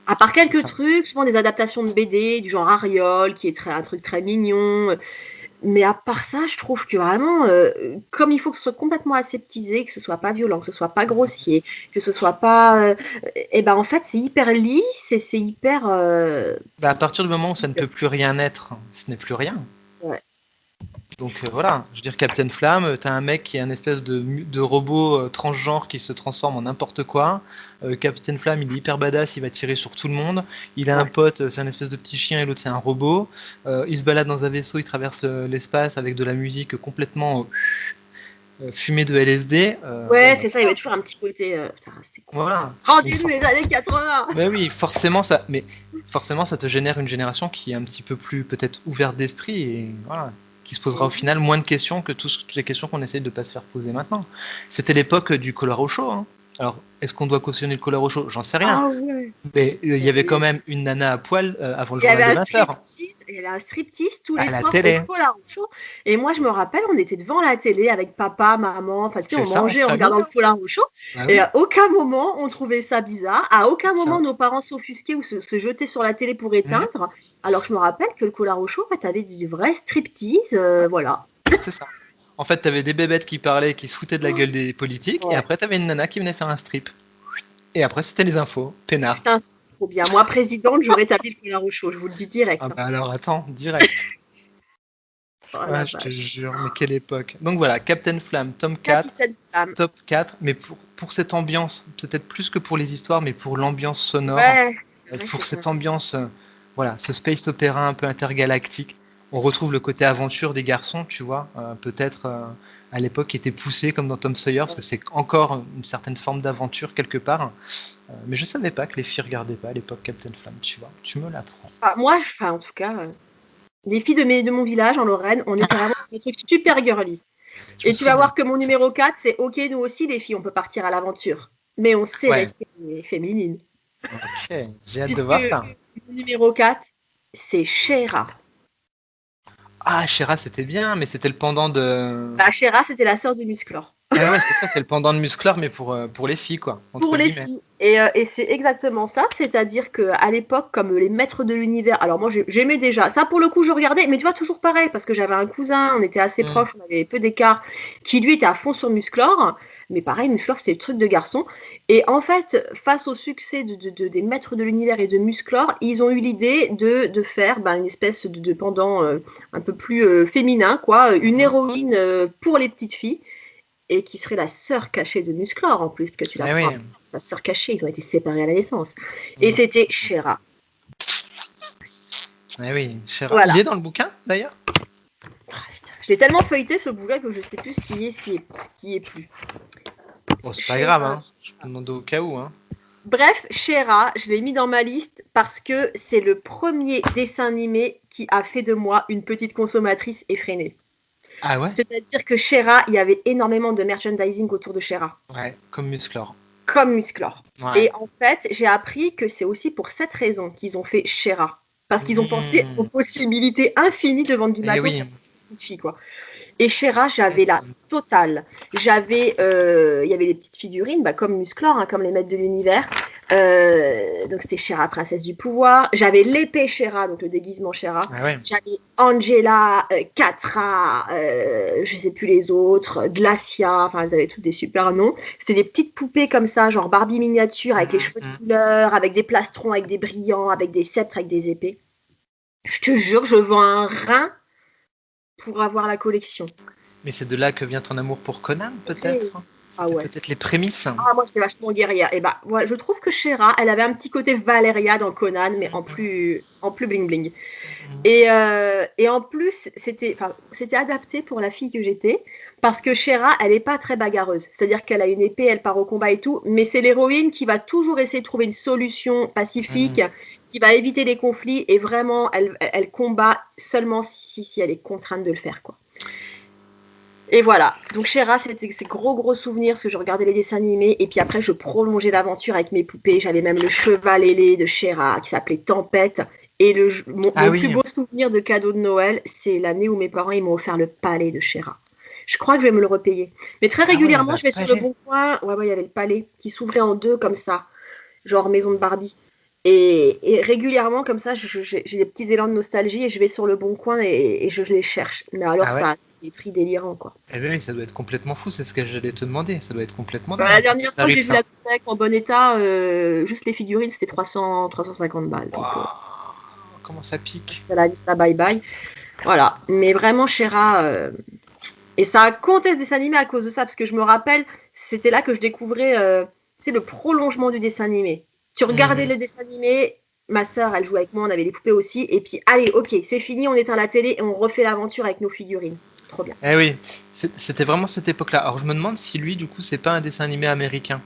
À part c'est quelques ça. trucs, souvent des adaptations de BD, du genre Ariol, qui est un truc très mignon. Mais à part ça, je trouve que vraiment, comme il faut que ce soit complètement aseptisé, que ce soit pas violent, que ce soit pas grossier, que ce soit pas. Et ben en fait, c'est hyper lisse et c'est hyper. Bah, à partir du moment où ça ne peut plus rien être, ce n'est plus rien. Ouais. Donc voilà, je veux dire Captain Flamme, t'as un mec qui est un espèce de robot transgenre qui se transforme en n'importe quoi. Captain Flamme, il est hyper badass, il va tirer sur tout le monde. Il a un Ouais. pote, c'est un espèce de petit chien et l'autre c'est un robot. Il se balade dans un vaisseau, il traverse l'espace avec de la musique complètement fumée de LSD. Bon, Ouais, bah, c'est ça, il y avait toujours un petit côté. Putain, c'était cool. voilà. Donc, Rendu de mes années 80. bah oui, forcément ça te génère une génération qui est un petit peu plus peut-être ouverte d'esprit et voilà, qui se posera au final moins de questions que toutes les questions qu'on essaye de pas se faire poser maintenant. C'était l'époque du collar au chaud, hein. Alors, est-ce qu'on doit cautionner le collar au chaud? J'en sais rien. Ah ouais. Mais il y avait quand même une nana à poil avant le Il y avait journal de un 20h striptease, il y avait un striptease tous à les la soirs au télé. Polar Show. Et moi, je me rappelle, on était devant la télé avec papa, maman, enfin, tu sais, C'est on ça, en mangeait en famille, regardant le hein. Polar Show. Bah Et oui, à aucun moment, on trouvait ça bizarre. À aucun c'est moment, ça. nos parents s'offusquaient ou se jetaient sur la télé pour Mhm. éteindre. Alors que je me rappelle que le Polar Show, tu avais du vrai striptease, Ouais, voilà. c'est ça. En fait, t'avais des bébêtes qui parlaient, qui se foutaient de la gueule des politiques, et Ouais. après t'avais une nana qui venait faire un strip. Et après, c'était les infos, peinard. Putain, c'est trop bien. Moi, présidente, j'aurais établi le Polar Show, je vous le dis Ah direct, hein. bah alors attends, direct. Oh Ah, la je te vache. jure, mais quelle époque. Donc voilà, Captain Flamme, tome 4, Capitaine Flamme. top 4, mais pour cette ambiance, peut-être plus que pour les histoires, mais pour l'ambiance sonore, Ouais, c'est vrai, pour c'était cette un... ambiance, voilà, ce space opéra un peu intergalactique. On retrouve le côté aventure des garçons, tu vois, peut-être à l'époque qui était poussé comme dans Tom Sawyer, parce que c'est encore une certaine forme d'aventure quelque part. Mais je savais pas que les filles regardaient pas à l'époque Captain Flamme, tu vois, tu me l'apprends. Enfin, moi, enfin, en tout cas, les filles de mon village en Lorraine, on était vraiment des trucs super girly. Je me Et tu vas souviens. voir que mon numéro 4, c'est OK, nous aussi, les filles, on peut partir à l'aventure. Mais on sait Ouais, rester féminine. ok, j'ai hâte de Puisque voir ça. mon numéro 4, c'est Shera. Ah, Shera, c'était bien, mais c'était le pendant de. Bah, Shera, c'était la sœur de Musclor. Ah ouais, c'est ça, c'est le pendant de Musclor, mais pour les filles, quoi, entre Pour les guillemets. filles. Et c'est exactement ça, c'est-à-dire qu'à l'époque, comme les maîtres de l'univers, alors moi j'aimais déjà, ça pour le coup je regardais, mais tu vois, toujours pareil, parce que j'avais un cousin, on était assez Mm. proches, on avait peu d'écart, qui lui était à fond sur Musclor, mais pareil, Musclor c'était le truc de garçon. Et en fait, face au succès des maîtres de l'univers et de Musclor, ils ont eu l'idée de faire une espèce de pendant un peu plus féminin, quoi, une héroïne pour les petites filles et qui serait la sœur cachée de Musclor en plus, parce que tu Eh l'apprends, oui. sa sœur cachée, ils ont été séparés à la naissance. Et Mm. c'était Shera. Eh oui, Shera. Il Voilà. est dans le bouquin, d'ailleurs? Ah, putain, je l'ai tellement feuilleté ce bouquin que je sais plus ce qui est plus. Bon, c'est pas grave, Shera. hein. Je peux demander au cas où, hein. Bref, Shera, je l'ai mis dans ma liste parce que c'est le premier dessin animé qui a fait de moi une petite consommatrice effrénée. Ah ouais? C'est-à-dire que Shera, il y avait énormément de merchandising autour de Shera. Ouais, comme Musclor. Comme Musclor. Ouais. Et en fait, j'ai appris que c'est aussi pour cette raison qu'ils ont fait Shera. Parce qu'ils ont pensé aux Mm. possibilités infinies de vendre du Eh matos oui. à une petite fille, quoi. Et Shera, j'avais la totale. J'avais, il y avait les petites figurines, comme Musclor, hein, comme les maîtres de l'univers. Donc c'était Shera, princesse du pouvoir. J'avais l'épée Shera, donc le déguisement Shera. Ah ouais. J'avais Angela, Catra, je sais plus les autres, Glacia, enfin elles avaient toutes des super noms. C'était des petites poupées comme ça, genre Barbie miniature, avec les cheveux de couleur, avec des plastrons, avec des brillants, avec des sceptres, avec des épées. Je te jure, je vends un rein pour avoir la collection. Mais c'est de là que vient ton amour pour Conan, peut-être? Ah C'était ouais. peut-être les prémices? Ah, moi, j'étais vachement guerrière. Et bah, ouais, je trouve que Shera, elle avait un petit côté Valeria dans Conan, mais en plus bling bling. Et en plus, c'était adapté pour la fille que j'étais, parce que Shera, elle n'est pas très bagarreuse. C'est-à-dire qu'elle a une épée, elle part au combat et tout, mais c'est l'héroïne qui va toujours essayer de trouver une solution pacifique, qui va éviter les conflits, et vraiment, elle combat seulement si elle est contrainte de le faire, quoi. Et voilà, donc Shera, c'était ces gros souvenirs, parce que je regardais les dessins animés, et puis après, je prolongeais l'aventure avec mes poupées. J'avais même le cheval ailé de Shera, qui s'appelait Tempête. Et mon plus beau souvenir de cadeau de Noël, c'est l'année où mes parents ils m'ont offert le palais de Shera. Je crois que je vais me le repayer. Mais très régulièrement, je vais sur le bon coin. Ouais, il y avait le palais qui s'ouvrait en deux comme ça, genre maison de Barbie. Et régulièrement, comme ça, j'ai des petits élans de nostalgie et je vais sur le bon coin et je les cherche. Mais alors, ça a des prix délirants, quoi. Eh bien oui, ça doit être complètement fou, c'est ce que j'allais te demander. Ça doit être complètement dingue. La dernière fois que j'ai vu la Kodak en bon état, juste les figurines, c'était 350 balles. Wow. Donc, comment ça pique. C'est la liste à bye-bye. Voilà. Mais vraiment, Shera... Et ça a compté ce dessin animé à cause de ça, parce que je me rappelle, c'était là que je découvrais le prolongement du dessin animé. Tu regardais le dessin animé, ma sœur, elle jouait avec moi, on avait des poupées aussi, et puis allez, ok, c'est fini, on éteint la télé et on refait l'aventure avec nos figurines. Trop bien. Eh oui, c'était vraiment cette époque-là. Alors je me demande si lui, du coup, c'est pas un dessin animé américain.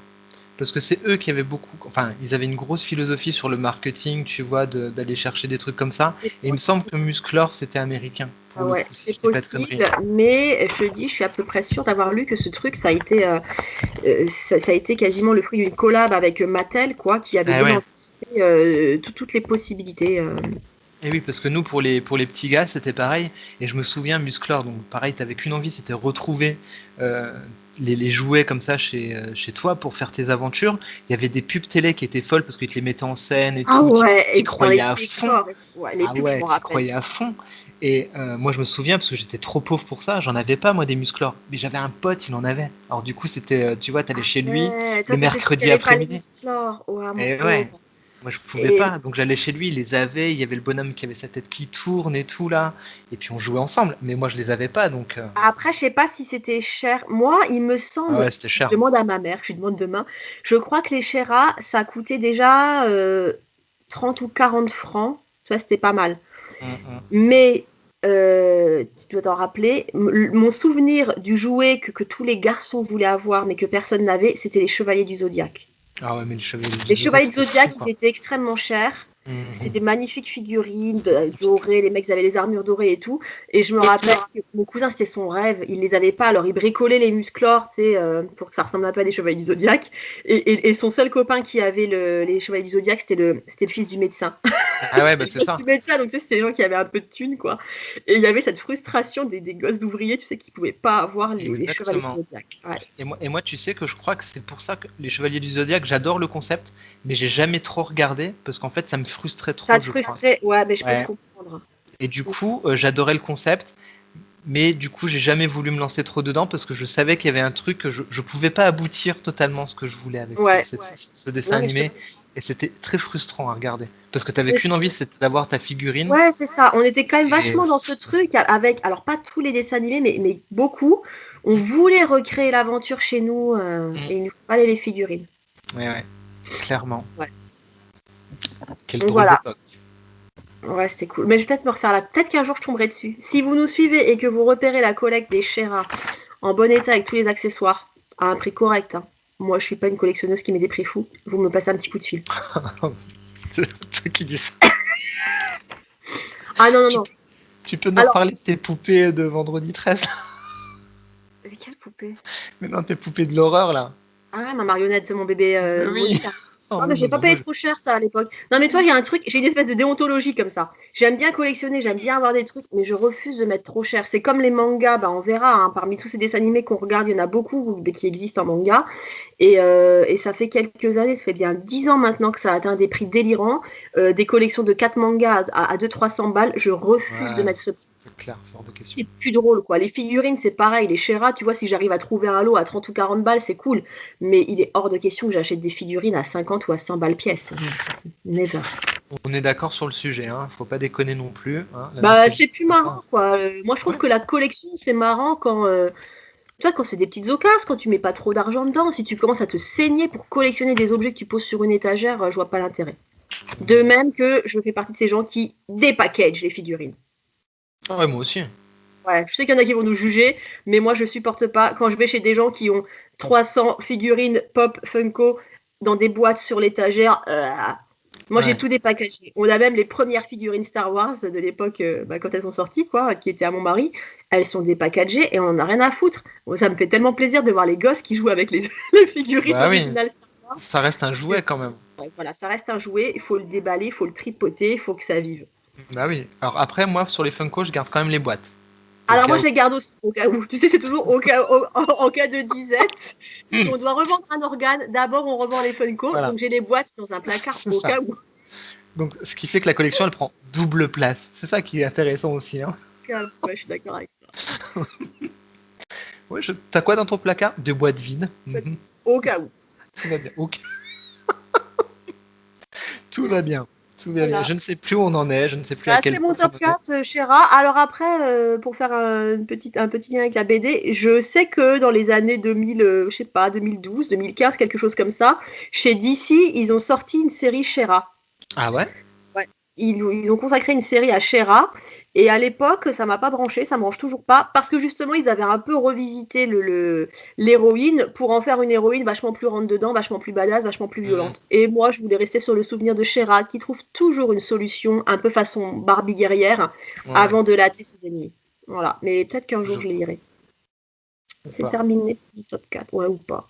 Parce que c'est eux qui avaient ils avaient une grosse philosophie sur le marketing, tu vois, d'aller chercher des trucs comme ça. Et il me semble que Musclor, c'était américain. Pour le coup, si c'est possible, mais je te dis, je suis à peu près sûre d'avoir lu que ce truc, ça a été quasiment le fruit d'une collab avec Mattel, quoi, qui avait anticipé toutes les possibilités. Et oui, parce que nous, pour les petits gars, c'était pareil. Et je me souviens, Musclor, donc pareil, t'avais qu'une envie, c'était retrouver les jouets comme ça chez toi pour faire tes aventures. Il y avait des pubs télé qui étaient folles parce qu'ils te les mettaient en scène et tout. Tu croyais à fond. Tu croyais à fond. Et moi, je me souviens, parce que j'étais trop pauvre pour ça, j'en avais pas, moi, des Musclor. Mais j'avais un pote, il en avait. Alors du coup, c'était, tu vois, t'allais chez lui le mercredi après-midi. Et ouais. Moi, je pouvais pas, donc j'allais chez lui, il les avait, il y avait le bonhomme qui avait sa tête qui tourne et tout, là, et puis on jouait ensemble, mais moi, je les avais pas, donc... Après, je sais pas si c'était cher. Moi, il me semble, c'était cher. Je demande à ma mère, je lui demande demain, je crois que les Shera, ça coûtait déjà 30 ou 40 francs, tu vois, c'était pas mal. Mais, tu dois t'en rappeler, mon souvenir du jouet que tous les garçons voulaient avoir, mais que personne n'avait, c'était les Chevaliers du Zodiaque. Ah ouais, mais les Chevaliers du Zodiaque, ils étaient extrêmement chers. C'était des magnifiques figurines dorées, les mecs avaient les armures dorées et tout. Et je me rappelle que mon cousin, c'était son rêve, il les avait pas, alors il bricolait les Musclor, tu sais, pour que ça ressemble un peu à des Chevaliers du Zodiaque. Et son seul copain qui avait les Chevaliers du Zodiaque, c'était le fils du médecin. Ah ouais, bah c'est ça. Du médecin, donc tu sais, c'était des gens qui avaient un peu de thunes, quoi. Et il y avait cette frustration des gosses d'ouvriers, tu sais, qui pouvaient pas avoir les Chevaliers du Zodiaque. Ouais. Et moi, tu sais que je crois que c'est pour ça que les Chevaliers du Zodiaque, j'adore le concept, mais j'ai jamais trop regardé, parce qu'en fait, ça me frustrait trop. Ça te frustrait, ouais, mais je peux te comprendre. Et du coup, j'adorais le concept, mais du coup, j'ai jamais voulu me lancer trop dedans, parce que je savais qu'il y avait un truc que je pouvais pas aboutir totalement ce que je voulais avec ce dessin animé. Et c'était très frustrant à regarder. Parce que tu n'avais qu'une envie, c'était d'avoir ta figurine. Ouais, c'est ça. On était quand même vachement dans ce truc avec, alors pas tous les dessins animés, mais beaucoup. On voulait recréer l'aventure chez nous et il nous fallait les figurines. Ouais, clairement. Ouais. Quelle drôle d'époque. Ouais, c'était cool. Mais je vais peut-être me refaire peut-être qu'un jour je tomberai dessus. Si vous nous suivez et que vous repérez la collecte des Shera en bon état avec tous les accessoires, à un prix correct, hein. Moi, je suis pas une collectionneuse qui met des prix fous. Vous me passez un petit coup de fil. C'est toi qui dis ça. Ah non. Tu peux nous parler de tes poupées de vendredi 13 Mais quelle poupée? Mais non, tes poupées de l'horreur, là. Ah, ma marionnette de mon bébé. Oui. Non, mais j'ai pas payé trop cher ça à l'époque. Non, mais toi, il y a un truc, j'ai une espèce de déontologie comme ça. J'aime bien collectionner, j'aime bien avoir des trucs, mais je refuse de mettre trop cher. C'est comme les mangas, on verra, hein, parmi tous ces dessins animés qu'on regarde, il y en a beaucoup qui existent en manga. Et ça fait quelques années, ça fait bien 10 ans maintenant que ça a atteint des prix délirants. Des collections de 4 mangas à 200-300 balles, je refuse de mettre ce prix. C'est clair, c'est hors de question. C'est plus drôle, quoi. Les figurines, c'est pareil. Les Shera, tu vois, si j'arrive à trouver un lot à 30 ou 40 balles, c'est cool. Mais il est hors de question que j'achète des figurines à 50 ou à 100 balles pièce. Never. On est d'accord sur le sujet, hein. Faut pas déconner non plus. Hein. Bah, c'est plus marrant, quoi. Moi, je trouve que la collection, c'est marrant quand, tu vois, quand c'est des petites occasions, quand tu mets pas trop d'argent dedans. Si tu commences à te saigner pour collectionner des objets que tu poses sur une étagère, je vois pas l'intérêt. De même que je fais partie de ces gens qui dépackagent les figurines. Ouais, moi aussi. Ouais, je sais qu'il y en a qui vont nous juger, mais moi, je supporte pas quand je vais chez des gens qui ont 300 figurines Pop Funko dans des boîtes sur l'étagère. Moi, j'ai tout dépackagé. On a même les premières figurines Star Wars de l'époque, quand elles sont sorties, quoi, qui étaient à mon mari. Elles sont dépackagées et on en a rien à foutre. Ça me fait tellement plaisir de voir les gosses qui jouent avec les figurines originales Star Wars. Ça reste un jouet quand même. Ouais, voilà, ça reste un jouet. Il faut le déballer, il faut le tripoter, il faut que ça vive. Bah oui. Alors après, moi, sur les Funko, je garde quand même les boîtes. Alors moi, je les garde aussi, au cas où. Tu sais, c'est toujours en cas de disette. Si on doit revendre un organe, d'abord, on revend les Funko. Voilà. Donc, j'ai les boîtes dans un placard au cas où. Donc, ce qui fait que la collection, elle prend double place. C'est ça qui est intéressant aussi. Hein. Ouais, je suis d'accord avec ça. Ouais, t'as quoi dans ton placard? Des boîtes vides. Au cas où. Tout va bien. Okay. Tout va bien. Voilà. Je ne sais plus où on en est, je ne sais plus à quel point. C'est mon top 4, Shera. Alors après, pour faire un petit lien avec la BD, je sais que dans les années 2000, je sais pas, 2012, 2015, quelque chose comme ça, chez DC, ils ont sorti une série Shera. Ah ouais? Ouais. Ils ont consacré une série à Shera. Et à l'époque, ça m'a pas branché, ça me branche toujours pas, parce que justement, ils avaient un peu revisité l'héroïne pour en faire une héroïne vachement plus rentre-dedans, vachement plus badass, vachement plus violente. Et moi, je voulais rester sur le souvenir de Shera, qui trouve toujours une solution, un peu façon Barbie guerrière, avant de latter ses ennemis. Voilà, mais peut-être qu'un jour, je les lirai. C'est terminé pour le top 4, ouais ou pas.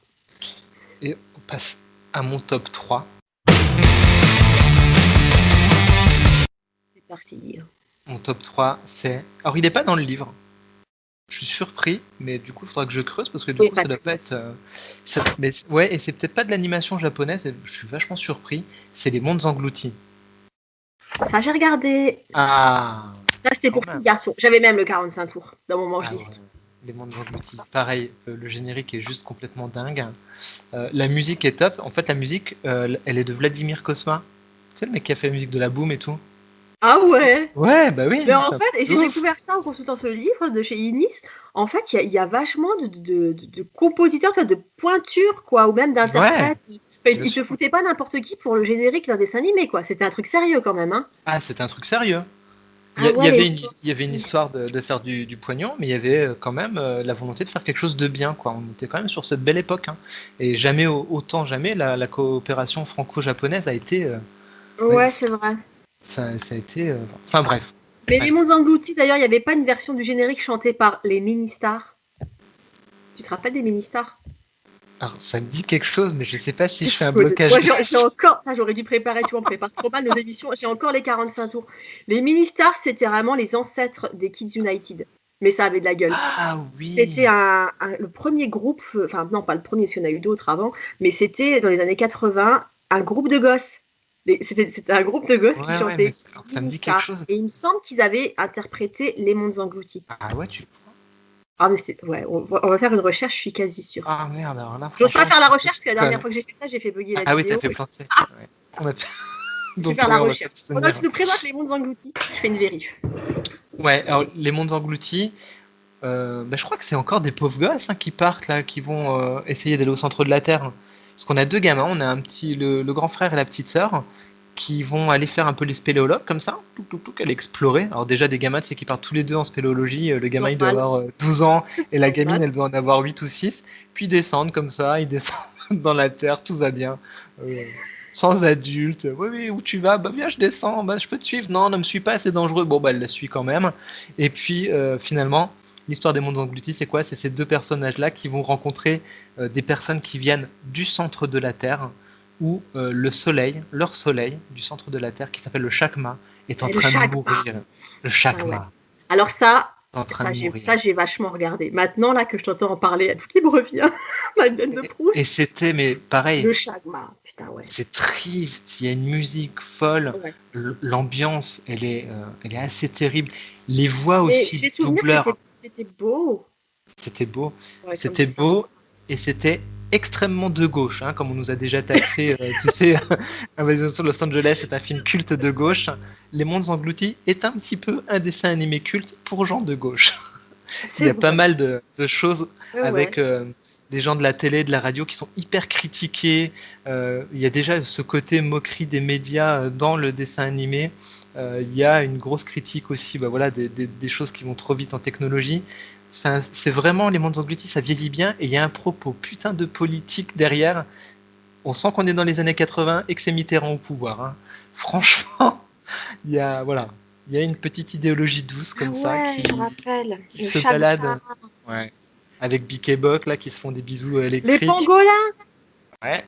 Et on passe à mon top 3. C'est parti. Mon top 3, c'est... Alors, il n'est pas dans le livre. Je suis surpris, mais du coup, il faudra que je creuse, parce que du coup, ça doit pas être... Mais, ouais, et c'est peut-être pas de l'animation japonaise, et je suis vachement surpris. C'est Les Mondes Engloutis. Ça, j'ai regardé. Ah. Ça, c'était pour petits garçons. J'avais même le 45 tours dans mon manche-disque. Ouais. Les Mondes Engloutis. Pareil, le générique est juste complètement dingue. La musique est top. En fait, la musique, elle est de Vladimir Cosma. Tu sais, le mec qui a fait la musique de la Boom et tout. Ah ouais. Ouais, bah oui. Mais en fait, j'ai découvert ça en consultant ce livre de chez Inis. En fait, il y a vachement de compositeurs, de pointures, quoi, ou même d'interprètes. Ouais, ils te foutaient pas n'importe qui pour le générique d'un dessin animé, quoi. C'était un truc sérieux quand même. Hein. Ah, c'était un truc sérieux. Il y avait une histoire de faire du poignon, mais il y avait quand même la volonté de faire quelque chose de bien, quoi. On était quand même sur cette belle époque. Hein. Et jamais, la coopération franco-japonaise a été... ouais, c'est vrai. Ça a été... Enfin bref. Mais Les Mondes Engloutis, d'ailleurs, il n'y avait pas une version du générique chantée par les Ministars. Tu te rappelles des Ministars? Alors, ça me dit quelque chose, mais je sais pas si je fais un blocage. Moi, j'ai encore... j'aurais dû préparer, tu vois, on prépare trop mal nos émissions. J'ai encore les 45 tours. Les Ministars, c'était vraiment les ancêtres des Kids United. Mais ça avait de la gueule. Ah oui. C'était le premier groupe, enfin non, pas le premier, parce qu'il y en a eu d'autres avant, mais c'était dans les années 80, un groupe de gosses. C'était un groupe de gosses qui chantaient. Alors, ça me dit quelque chose. Et il me semble qu'ils avaient interprété Les Mondes Engloutis. Ah ouais, tu crois? Ah, mais ouais, on va faire une recherche, je suis quasi sûre. Ah merde, alors là. Je n'ose pas faire la recherche, parce que la dernière fois que j'ai fait ça, j'ai fait bugger la vidéo. Ah oui, t'as fait planter. Ouais. Donc, je vais faire la recherche. Pendant que tu nous présentes Les Mondes Engloutis, je fais une vérif. Ouais, alors Les Mondes Engloutis, je crois que c'est encore des pauvres gosses qui partent là, qui vont essayer d'aller au centre de la Terre. Parce qu'on a deux gamins, on a le grand frère et la petite sœur, qui vont aller faire un peu les spéléologues comme ça, aller explorer. Alors déjà des gamins, tu sais, qui partent tous les deux en spéléologie, le gamin il doit avoir 12 ans et la gamine elle doit en avoir 8 ou 6, puis ils descendent comme ça, ils descendent dans la terre, tout va bien, sans adultes. Oui, où tu vas? Bah viens, je descends, bah je peux te suivre. Non, ne me suis pas, c'est dangereux. Bon bah elle la suit quand même. Et puis finalement, l'histoire des Mondes Engloutis, c'est quoi? C'est ces deux personnages-là qui vont rencontrer des personnes qui viennent du centre de la Terre, où le soleil, leur soleil du centre de la Terre, qui s'appelle le Chakma, est en train de mourir. Le Chakma. Ah ouais. Alors ça j'ai vachement regardé. Maintenant, là, que je t'entends en parler, tout qui me revient, Madeleine de Proust. Et c'était, mais pareil. Le Chakma, putain, ouais. C'est triste, il y a une musique folle, l'ambiance, elle est assez terrible. Les voix aussi, les doubleurs. C'était beau. C'était beau. Ouais, c'était beau, et c'était extrêmement de gauche, hein, comme on nous a déjà taxé, tu sais, Invasion sur Los Angeles est un film culte de gauche. Les Mondes Engloutis est un petit peu un dessin animé culte pour gens de gauche. Il y C'est a pas vrai. mal de choses Ouais, avec ouais. des gens de la télé, de la radio qui sont hyper critiqués. Il y a déjà ce côté moquerie des médias dans le dessin animé. Il y a une grosse critique aussi voilà, des choses qui vont trop vite en technologie. C'est vraiment les Mondes Engloutis, ça vieillit bien et il y a un propos putain de politique derrière. On sent qu'on est dans les années 80 et que c'est Mitterrand au pouvoir, hein. Franchement, voilà, il y a une petite idéologie douce Ah comme ça ouais, je me rappelle. qui Le se chat balade, blanc. ouais, avec Bic et Boc là qui se font des bisous Les électriques. pangolins! Ouais,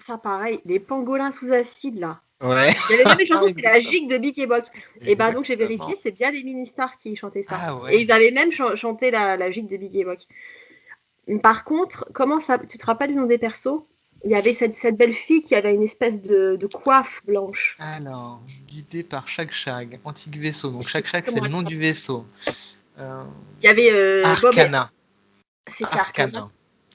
Ça, pareil, les pangolins sous acide, là. ouais, Il y avait même une chanson, c'était la exactement. gigue de Bic et Boc. Et bah donc j'ai Exactement. vérifié, c'est bien les mini-stars qui chantaient ça. Ah Et ouais. ils avaient même chanté la gigue de Bic et Boc. Par contre, comment ça, tu te rappelles le nom des persos? Il y avait cette belle fille qui avait une espèce de coiffe blanche. Alors, guidé par Shag Shag, antique vaisseau. Donc Je sais Shag plus Shag, c'est comment le elle nom du s'appelle. vaisseau. Euh, Il y avait Bob et... Arcana. C'était Arcana.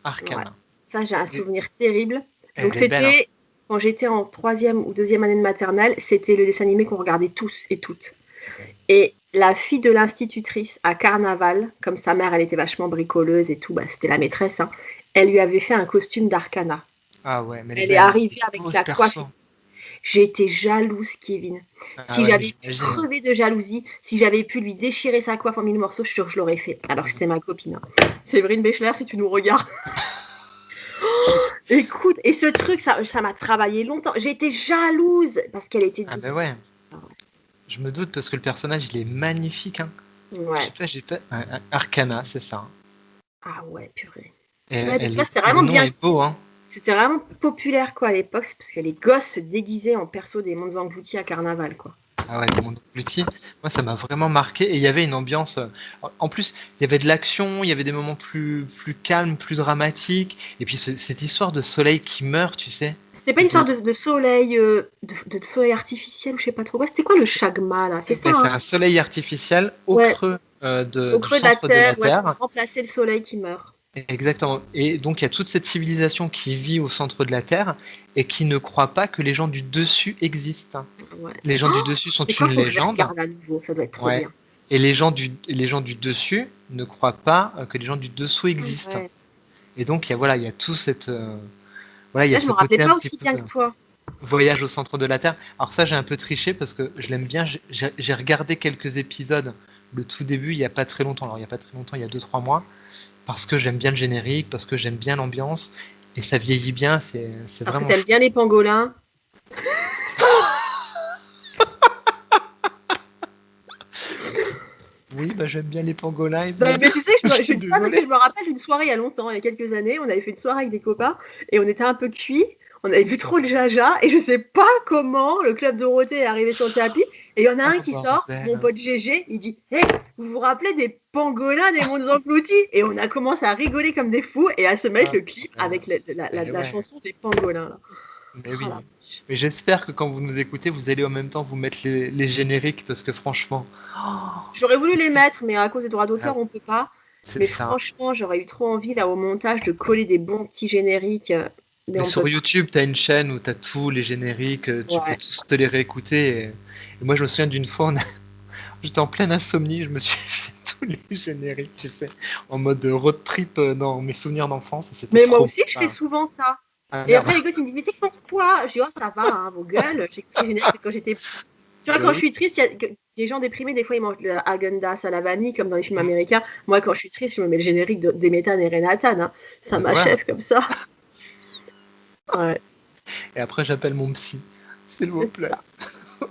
Arcana. Ouais. Arcana. Ça, j'ai un Et- souvenir terrible. Donc Elle est belle, hein. c'était, quand j'étais en 3e ou 2e année de maternelle, c'était le dessin animé qu'on regardait tous et toutes. Et la fille de l'institutrice à Carnaval, comme sa mère, elle était vachement bricoleuse et tout, bah, c'était la maîtresse, hein, elle lui avait fait un costume d'Arcana. Ah ouais, mais elle est Elle est belle, hein. arrivée avec Beau ce la coiffe. perso. J'ai été jalouse, Kevin. Ah Si ouais, mais j'avais pu j'imagine. crever de jalousie, si j'avais pu lui déchirer sa coiffe en 1000 morceaux, je suis sûre que je l'aurais fait. Alors que c'était ma copine, hein. Séverine Béchler, si tu nous regardes. Écoute, et ce truc, ça m'a travaillé longtemps. J'étais jalouse parce qu'elle était Ah ben douce. ouais. Je me doute parce que le personnage il est magnifique, hein. Ouais. J'ai pas. Arcana, c'est ça, hein. Ah ouais, purée. Et Ouais, tu vois, c'était le vraiment nom bien. est beau, hein. C'était vraiment populaire quoi à l'époque, c'est parce que les gosses se déguisaient en perso des mondes engloutis à Carnaval quoi. Ah ouais, le monde englouti. Moi, ça m'a vraiment marqué. Et il y avait une ambiance. En plus, il y avait de l'action, il y avait des moments plus calmes, plus dramatiques. Et puis cette histoire de soleil qui meurt, tu sais. C'était pas une sorte de soleil, de soleil artificiel ou je sais pas trop quoi. C'était quoi le Chagma là? C'est ça, Ben, c'est hein? un soleil artificiel au Ouais, creux au du creux de la centre de la Terre, ouais, pour Terre. remplacer le soleil qui meurt. Exactement. Et donc, il y a toute cette civilisation qui vit au centre de la Terre et qui ne croit pas que les gens du dessus existent. Ouais. Les gens du dessus sont C'est quoi? une Faut que je les légende. regarde à nouveau, ça doit être trop Ouais. bien. Et les gens du dessus ne croient pas que les gens du dessous existent. Ouais. Et donc, il y a tout cette. Voilà, il y a Là, je ce me rappelais côté un pas petit aussi peu bien que toi. voyage au centre de la Terre. Alors, ça, j'ai un peu triché parce que je l'aime bien. J'ai regardé quelques épisodes, le tout début, il n'y a pas très longtemps. Alors, il n'y a pas très longtemps, il y a 2-3 mois. Parce que j'aime bien le générique, parce que j'aime bien l'ambiance. Et ça vieillit bien, c'est Parce que vraiment t'aimes chouette. bien les pangolins. Oui, bah, j'aime bien les pangolins. Bah, mais tu sais, Je je suis dis ça parce que désolé. je me rappelle d'une soirée il y a longtemps, il y a quelques années, on avait fait une soirée avec des copains et on était un peu cuits, on avait vu trop de jaja et je sais pas comment le club Dorothée est arrivé sur le tapis et il y en a un Oh, qui sort, mon bordel. pote GG, il dit hey, vous vous rappelez des pangolins des mondes engloutis? Et on a commencé à rigoler comme des fous et à se mettre Ah, le clip bordel. avec Mais la ouais, chanson des pangolins. Là. mais Oh, la oui. vache. Mais j'espère que quand vous nous écoutez, vous allez en même temps vous mettre les génériques parce que franchement, J'aurais voulu les mettre, mais à cause des droits ah, d'auteur, on peut pas. c'est Mais ça. franchement, j'aurais eu trop envie là au montage de coller des bons petits génériques, mais Mais on peut sur pas. YouTube, tu as une chaîne où tu as tous les génériques, tu peux Ouais. tous te les réécouter. Et moi, je me souviens d'une fois, j'étais en pleine insomnie, je me suis fait tous les génériques, tu sais, en mode road trip dans mes souvenirs d'enfance, et c'était Mais moi trop aussi, je fais bien. souvent ça. Ah Et merde. après, les gosses, ils me disent, mais t'écoutes quoi? Je dis, oh, ça va, hein, vos gueules. J'écoute les génériques quand j'étais. Tu vois, Bah quand je oui. suis triste, des gens déprimés, des fois, ils mangent de la Häagen-Dazs à la vanille, comme dans les films Mm. américains. Moi, quand je suis triste, je me mets le générique d'Emethan et Renatan. Hein. Ça Bah voilà. m'achève comme ça. Ouais, Et après, j'appelle mon psy, s'il vous c'est plaît. ça.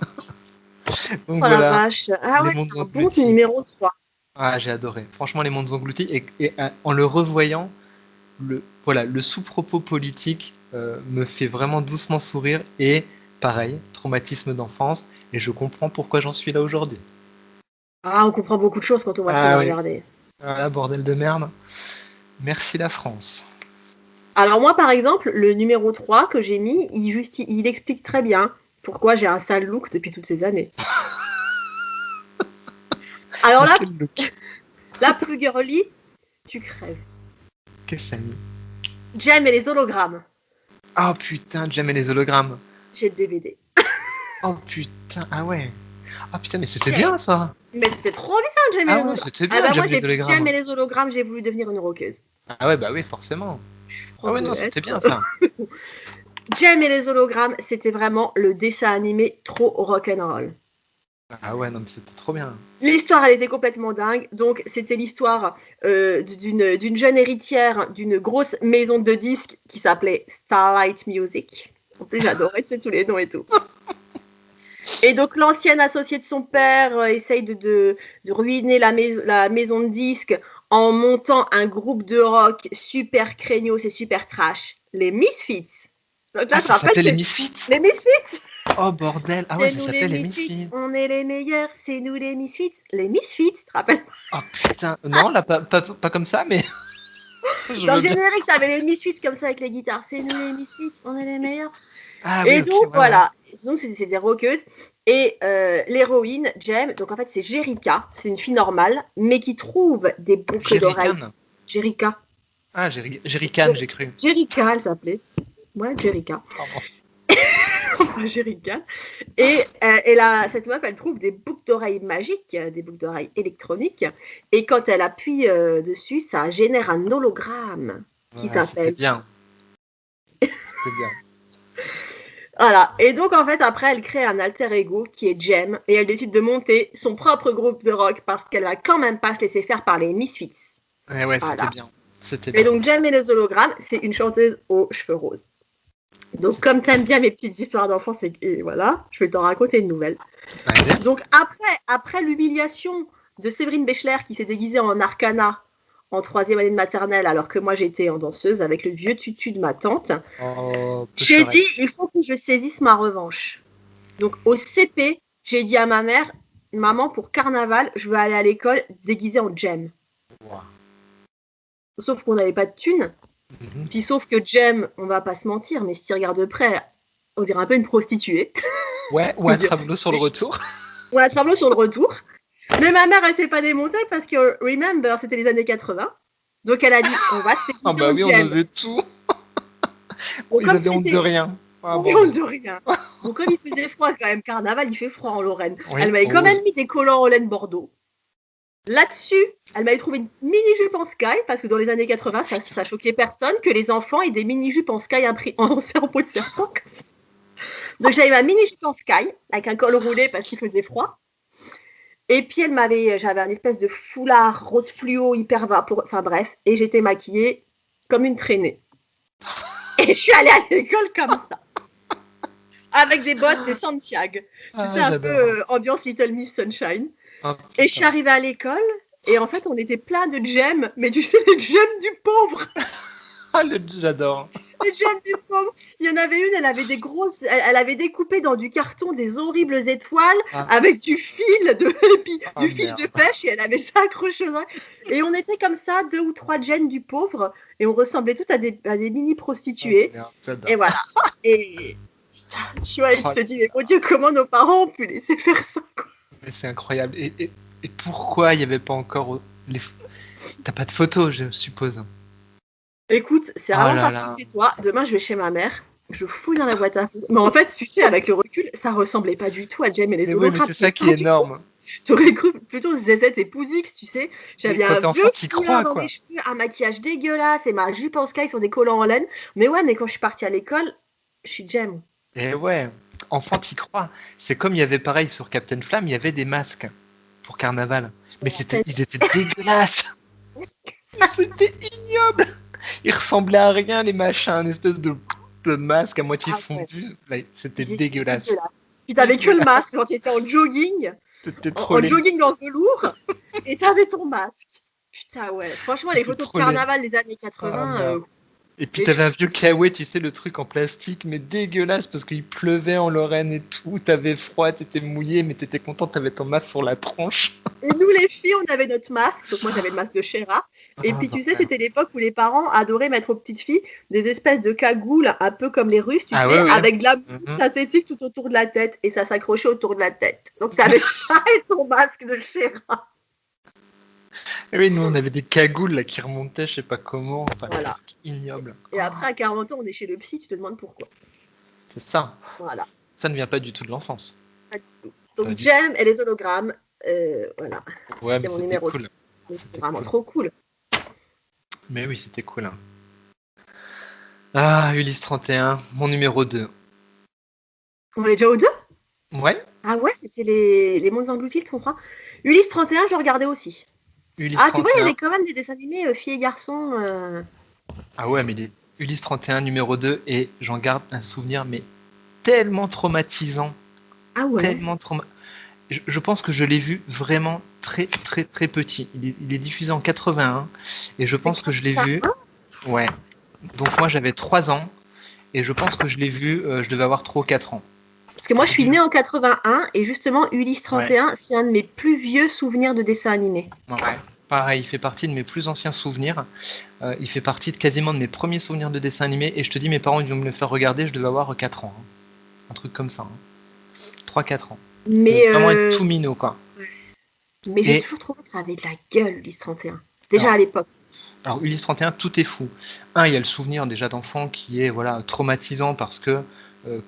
Donc Oh la voilà, vache. Ah les ouais, mondes c'est un bon engloutis. numéro 3. Ah, j'ai adoré. Franchement, les mondes engloutis. Et en le revoyant, voilà, le sous-propos politique me fait vraiment doucement sourire. Et pareil, traumatisme d'enfance. Et je comprends pourquoi j'en suis là aujourd'hui. Ah, on comprend beaucoup de choses quand on voit ce qu'on Ah a oui. regardé. Voilà, bordel de merde. Merci la France. Alors moi, par exemple, le numéro 3 que j'ai mis, il explique très bien pourquoi j'ai un sale look depuis toutes ces années. Alors Mais là, quel look. la plus girly, tu crèves. Quelle famille. Jem et les hologrammes. Oh putain, Jem et les hologrammes. J'ai le DVD. Oh putain, ah ouais. Ah putain, mais c'était Jem. bien ça. Mais c'était trop bien, Jem et les Ah ouais, hologrammes. c'était Ah bien, bah Jem moi, et les j'ai vu Jem hologrammes. et les hologrammes, j'ai voulu devenir une rockeuse. Ah ouais, bah oui, forcément. Ah ouais, non, c'était bien ça. Jem et les hologrammes, c'était vraiment le dessin animé trop rock'n'roll. Ah ouais, non, mais c'était trop bien. L'histoire, elle était complètement dingue. Donc, c'était l'histoire d'une jeune héritière d'une grosse maison de disques qui s'appelait Starlight Music. En plus, j'adorais, tous les noms et tout. Et donc, l'ancienne associée de son père essaye de ruiner la maison de disques en montant un groupe de rock super craignos et super trash, les Misfits. Donc là, ça s'appelait les Misfits. Les Misfits. Oh bordel, ah ouais, c'est ça nous s'appelait les Misfits, Misfits. on est les meilleurs, c'est nous les Misfits. Les Misfits, tu te rappelles? Oh putain, non, là, pas comme ça, mais... Dans le générique, t'avais les Misfits comme ça avec les guitares. C'est nous les Misfits, on est les meilleurs. Ah et oui, donc, ouais, voilà. Ouais. Donc, c'est des rockeuses. Et l'héroïne, Jem, donc en fait, c'est Jerica. C'est une fille normale, mais qui trouve des boucles d'oreilles. Jerica. Ah, Jerrycan, j'ai cru. Jerica, elle s'appelait. Ouais, Jerica. Jerica. Et cette meuf, elle trouve des boucles d'oreilles magiques, des boucles d'oreilles électroniques. Et quand elle appuie dessus, ça génère un hologramme qui s'appelle. C'était bien. C'était bien. Voilà. Et donc, en fait, après, elle crée un alter ego qui est Jem. Et elle décide de monter son propre groupe de rock parce qu'elle va quand même pas se laisser faire par les Misfits. Ouais, voilà. C'était bien. Et donc, Jem et les hologrammes, c'est une chanteuse aux cheveux roses. Donc, comme t'aimes bien mes petites histoires d'enfance, et voilà, je vais t'en raconter une nouvelle. Ouais. Donc, après l'humiliation de Séverine Béchler qui s'est déguisée en Arcana en 3e année de maternelle, alors que moi j'étais en danseuse avec le vieux tutu de ma tante, j'ai dit il faut que je saisisse ma revanche. Donc, au CP, j'ai dit à ma mère, maman, pour carnaval, je veux aller à l'école déguisée en Jem. Wow. Sauf qu'on n'avait pas de thunes. Puis sauf que Jem, on va pas se mentir, mais si tu regardes de près, on dirait un peu une prostituée. Ouais, ou un travelot sur le retour. Ou un travelot sur le retour. Mais ma mère, elle s'est pas démontée parce que, remember, c'était les années 80. Donc elle a dit, on va se déguiser ah bah oui, Jem. on osait tout. Ils avaient honte de rien. Honte de rien. Bon, comme il faisait froid quand même, carnaval, il fait froid en Lorraine. Oui, elle m'avait quand même mis des collants en laine Bordeaux. Là-dessus, elle m'avait trouvé une mini-jupe en sky, parce que dans les années 80, ça choquait personne que les enfants aient des mini-jupes en sky en peau de serpent. Donc j'avais ma mini-jupe en sky, avec un col roulé parce qu'il faisait froid. Et puis j'avais un espèce de foulard rose fluo hyper vaporeux, enfin bref, et j'étais maquillée comme une traînée. Et je suis allée à l'école comme ça. Avec des bottes, des Santiago. C'est un peu ambiance Little Miss Sunshine. Et je suis arrivée à l'école, et en fait, on était plein de Jem, mais tu sais, les Jem du pauvre. Ah, j'adore. Les Jem du pauvre. Il y en avait une, elle avait découpé dans du carton des horribles étoiles avec du fil de pêche, et elle avait ça accroché. Et on était comme ça, 2 ou 3 Jem du pauvre, et on ressemblait toutes à des mini prostituées. Et voilà. Et tu vois, je te dis, mais mon Dieu, comment nos parents ont pu laisser faire ça, quoi. Mais c'est incroyable. Et pourquoi il n'y avait pas encore les... T'as pas de photos, je suppose. Écoute, c'est vraiment parce que c'est toi. Demain, je vais chez ma mère. Je fouille dans la boîte à photos. Mais en fait, tu sais, avec le recul, ça ressemblait pas du tout à Jem et les hologrammes. Oui, mais c'est ça qui est énorme. T'aurais cru plutôt ZZ et Pouzix, tu sais. J'avais un vieux foulard dans les cheveux, un maquillage dégueulasse et ma jupe en sky sur des collants en laine. Mais ouais, mais quand je suis partie à l'école, je suis Jem. Et ouais, enfant, t'y crois. C'est comme il y avait pareil sur Captain Flamme, il y avait des masques pour carnaval. Mais ils étaient dégueulasses. C'était ignoble. Ils ressemblaient à rien, les machins, une espèce de masque à moitié fondu. Ouais. C'était dégueulasse. Puis t'avais que le masque quand t'étais en jogging. En jogging dans velours. Et t'avais ton masque. Putain, ouais. Franchement, les photos de carnaval des années 80... Et puis t'avais un vieux kawaii, tu sais, le truc en plastique, mais dégueulasse parce qu'il pleuvait en Lorraine et tout. T'avais froid, t'étais mouillé, mais t'étais content, t'avais ton masque sur la tronche. Et nous, les filles, on avait notre masque. Donc moi, j'avais le masque de Chéra. Et puis, tu sais, c'était l'époque où les parents adoraient mettre aux petites filles des espèces de cagoules, un peu comme les Russes, tu sais, avec de la mousse synthétique tout autour de la tête. Et ça s'accrochait autour de la tête. Donc, t'avais ça et ton masque de Chéra. Et oui, nous, on avait des cagoules là, qui remontaient, je sais pas comment. Enfin, des Voilà. trucs ignobles. Et après, à 40 ans, on est chez le psy, tu te demandes pourquoi. C'est ça. Voilà. Ça ne vient pas du tout de l'enfance. Pas du tout. Pas Donc, du Jem et les hologrammes, voilà. Ouais, mais C'est mon c'était numéro 2. cool. Mais c'est C'était vraiment cool. trop cool. Mais oui, c'était cool. Hein. Ah, Ulysse 31, mon numéro 2. On est déjà aux 2? Ouais, Ah ouais, c'était les mondes engloutis, tu comprends? Ulysse 31, je regardais aussi. Ulysse Ah, tu vois, il y 31. avait quand même des dessins animés filles et garçons. Ah ouais, mais Ulysse 31, numéro 2, et j'en garde un souvenir, mais tellement traumatisant. Ah ouais. Tellement traumatisant. Je pense que je l'ai vu vraiment très, très, très petit. Il est diffusé en 81, et je C'est pense que je l'ai vu. 81? Ouais. Donc moi, j'avais 3 ans, et je pense que je l'ai vu, je devais avoir 3 ou 4 ans. Parce que moi, je J'ai suis dû. née en 81 et justement, Ulysse Ouais. 31, c'est un de mes plus vieux souvenirs de dessins animés. Ouais. Pareil, il fait partie de mes plus anciens souvenirs. Il fait partie de quasiment de mes premiers souvenirs de dessin animé. Et je te dis, mes parents ils vont me le faire regarder, je devais avoir 4 ans. Hein. Un truc comme ça. Hein. 3-4 ans. Je devais Mais, vraiment être tout minot, quoi. mais j'ai Et toujours trouvé que ça avait de la gueule, Ulysse 31. Déjà alors, à l'époque. alors, Ulysse 31, tout est fou. Il y a le souvenir déjà d'enfant qui est voilà, traumatisant parce que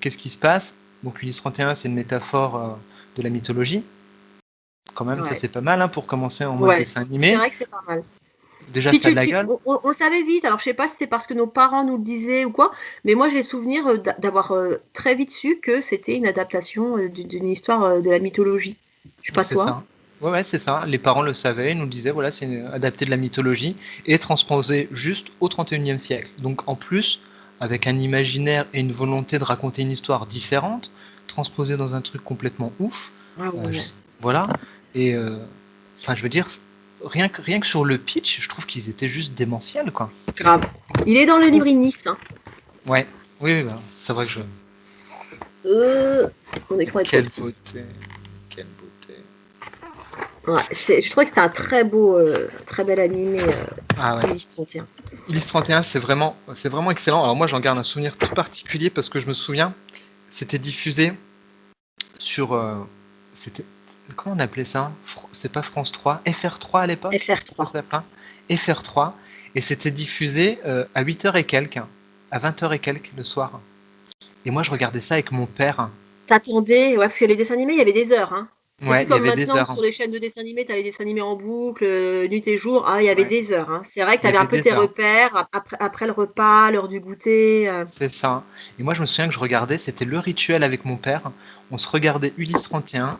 qu'est-ce qui se passe? Donc Ulysse 31, c'est une métaphore de la mythologie. Quand même, ça Ouais. c'est pas mal hein, pour commencer en mode Ouais. dessin C'est animé. vrai que c'est pas mal. Déjà, Puis ça a de la gueule. on le savait vite. Alors, je sais pas si c'est parce que nos parents nous le disaient ou quoi, mais moi, j'ai souvenir d'avoir très vite su que c'était une adaptation d'une histoire de la mythologie. Je sais pas C'est toi. ça. Ouais, ouais, c'est ça. Les parents le savaient, ils nous le disaient, voilà, adapté de la mythologie et transposé juste au 31e siècle. Donc en plus, avec un imaginaire et une volonté de raconter une histoire différente, transposée dans un truc complètement ouf. Ah je ouais. sais- voilà. Et enfin, je veux dire, rien que sur le pitch, je trouve qu'ils étaient juste démentiels, quoi. Grave. Il est dans le livre Nice. Hein. Ouais. Oui, oui, bah, c'est vrai que je. Mon écran est trop Quelle petit. beauté. Quelle beauté. Ouais, je trouvais que c'était un très beau, très bel animé, Ah ouais. Ulysse 31. Ulysse 31, c'est vraiment excellent. Alors moi, j'en garde un souvenir tout particulier parce que je me souviens, c'était diffusé sur, c'était, comment on appelait ça? C'est pas France 3, FR3 à l'époque, ça FR3. s'appelait FR3, et c'était diffusé à 8h et quelques, à 20h et quelques le soir. Et moi, je regardais ça avec mon père. T'attendais, ouais, parce que les dessins animés, il y avait des heures. Hein. C'est Ouais, plus il y comme avait des maintenant où heures. sur les chaînes de dessins animés, t'as les dessins animés en boucle, nuit et jour. Ah, il y avait Ouais, des heures. Hein. C'est vrai que il y t'avais un avait peu tes des heures. repères après le repas, l'heure du goûter. C'est ça. Et moi, je me souviens que je regardais, c'était le rituel avec mon père. On se regardait Ulysse 31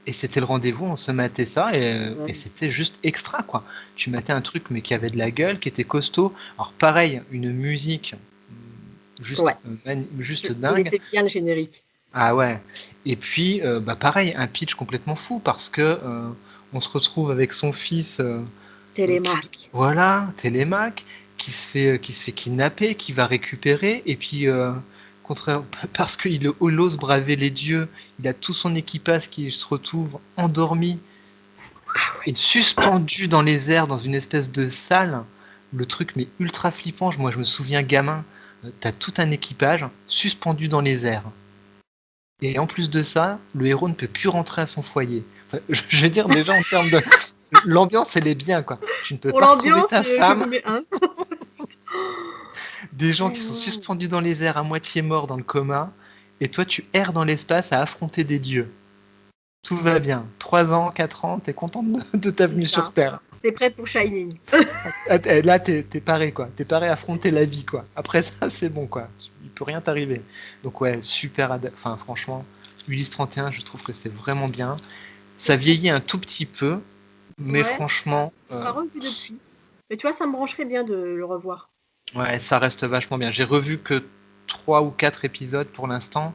et c'était le rendez-vous, on se matait ça et Ouais. c'était juste extra, quoi. Tu matais un truc, mais qui avait de la gueule, qui était costaud. Alors, pareil, une musique Ouais. juste Il dingue. était bien le générique. Ah ouais. Et puis, bah pareil, un pitch complètement fou parce que on se retrouve avec son fils. Télémac. Voilà, Télémaque, qui se fait kidnapper, qui va récupérer, et puis, contraire, parce qu'il ose braver les dieux, il a tout son équipage qui se retrouve endormi Ah ouais. et suspendu dans les airs dans une espèce de salle. Le truc, mais ultra flippant. Moi, je me souviens, gamin, t'as tout un équipage suspendu dans les airs. Et en plus de ça, le héros ne peut plus rentrer à son foyer. Enfin, je veux dire, déjà, en termes de. L'ambiance, elle est bien, quoi. Tu ne peux Pour pas retrouver l'ambiance, ta je femme. lui mets un. Des gens qui sont Oh. suspendus dans les airs à moitié morts dans le coma, et toi tu erres dans l'espace à affronter des dieux. Tout va bien. 3 ans, 4 ans, t'es content de ta C'est venue sur ça. Terre. T'es prête pour Shining. Là, t'es paré, quoi. T'es paré à affronter la vie, quoi. Après ça, c'est bon, quoi. Il peut rien t'arriver. Donc ouais, super. Enfin, franchement, Ulysse 31, je trouve que c'est vraiment bien. Ça vieillit un tout petit peu, mais Ouais, franchement, pas revu depuis. Mais tu vois, ça me brancherait bien de le revoir. ouais, ça reste vachement bien. J'ai revu que 3 ou 4 épisodes pour l'instant,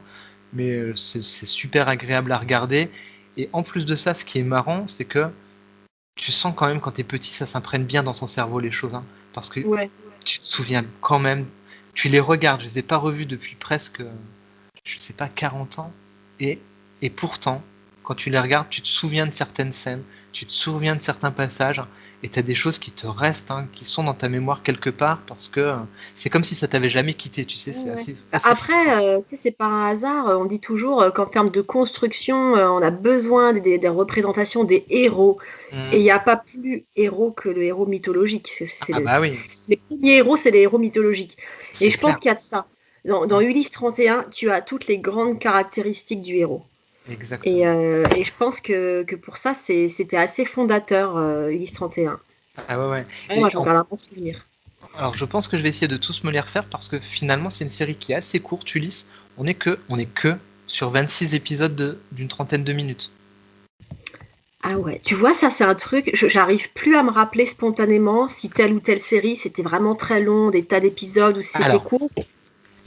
mais c'est super agréable à regarder. Et en plus de ça, ce qui est marrant, c'est que tu sens quand même quand t'es petit, ça s'imprègne bien dans ton cerveau les choses, hein, parce que Ouais. tu te souviens quand même, tu les regardes, je les ai pas revus depuis presque, je sais pas, 40 ans, et, et pourtant, quand tu les regardes, tu te souviens de certaines scènes, tu te souviens de certains passages, et tu as des choses qui te restent, hein, qui sont dans ta mémoire quelque part, parce que c'est comme si ça t'avait jamais quitté, tu sais, c'est Ouais. assez fou, quoi. Après, tu sais, c'est pas un hasard. On dit toujours qu'en termes de construction, on a besoin des représentations des héros. Et il Mm. n'y a pas plus héros que le héros mythologique. Ah bah oui, Les premiers héros, c'est les héros mythologiques. Et c'est je pense clair. qu'il y a de ça. Dans Mm. Ulysse 31, tu as toutes les grandes caractéristiques du héros. Exactement. Et je pense que pour ça, c'était assez fondateur, Ulysse 31. Ah ouais, ouais. Ouais, moi, Et j'en garde un bon souvenir. alors je pense que je vais essayer de tous me les refaire parce que finalement c'est une série qui est assez courte, Ulysse. On est que sur 26 épisodes d'une trentaine de minutes. Ah ouais, tu vois, ça c'est un truc, j'arrive plus à me rappeler spontanément si telle ou telle série c'était vraiment très long, des tas d'épisodes ou si c'était Alors, court.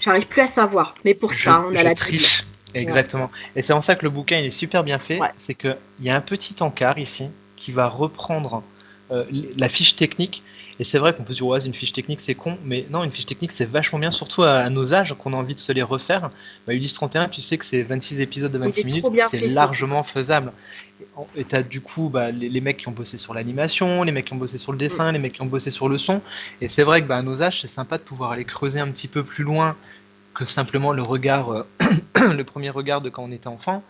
J'arrive plus à savoir. Mais pour ça, on a je la Bible. triche. Ouais, Exactement. Et c'est en ça que le bouquin il est super bien fait. ouais. C'est qu'il y a un petit encart ici qui va reprendre la fiche technique. Et c'est vrai qu'on peut dire, ouais, une fiche technique c'est con. Mais non, une fiche technique c'est vachement bien, surtout à nos âges qu'on a envie de se les refaire. Bah, Ulysse 31, tu sais que c'est 26 épisodes de Il 26 est trop minutes. bien C'est fait, ce truc. largement faisable. Et t'as du coup bah, les mecs qui ont bossé sur l'animation, les mecs qui ont bossé sur le Mm. dessin, les mecs qui ont bossé sur le son. Et c'est vrai que bah, à nos âges, c'est sympa de pouvoir aller creuser un petit peu plus loin que simplement le regard, le premier regard de quand on était enfant.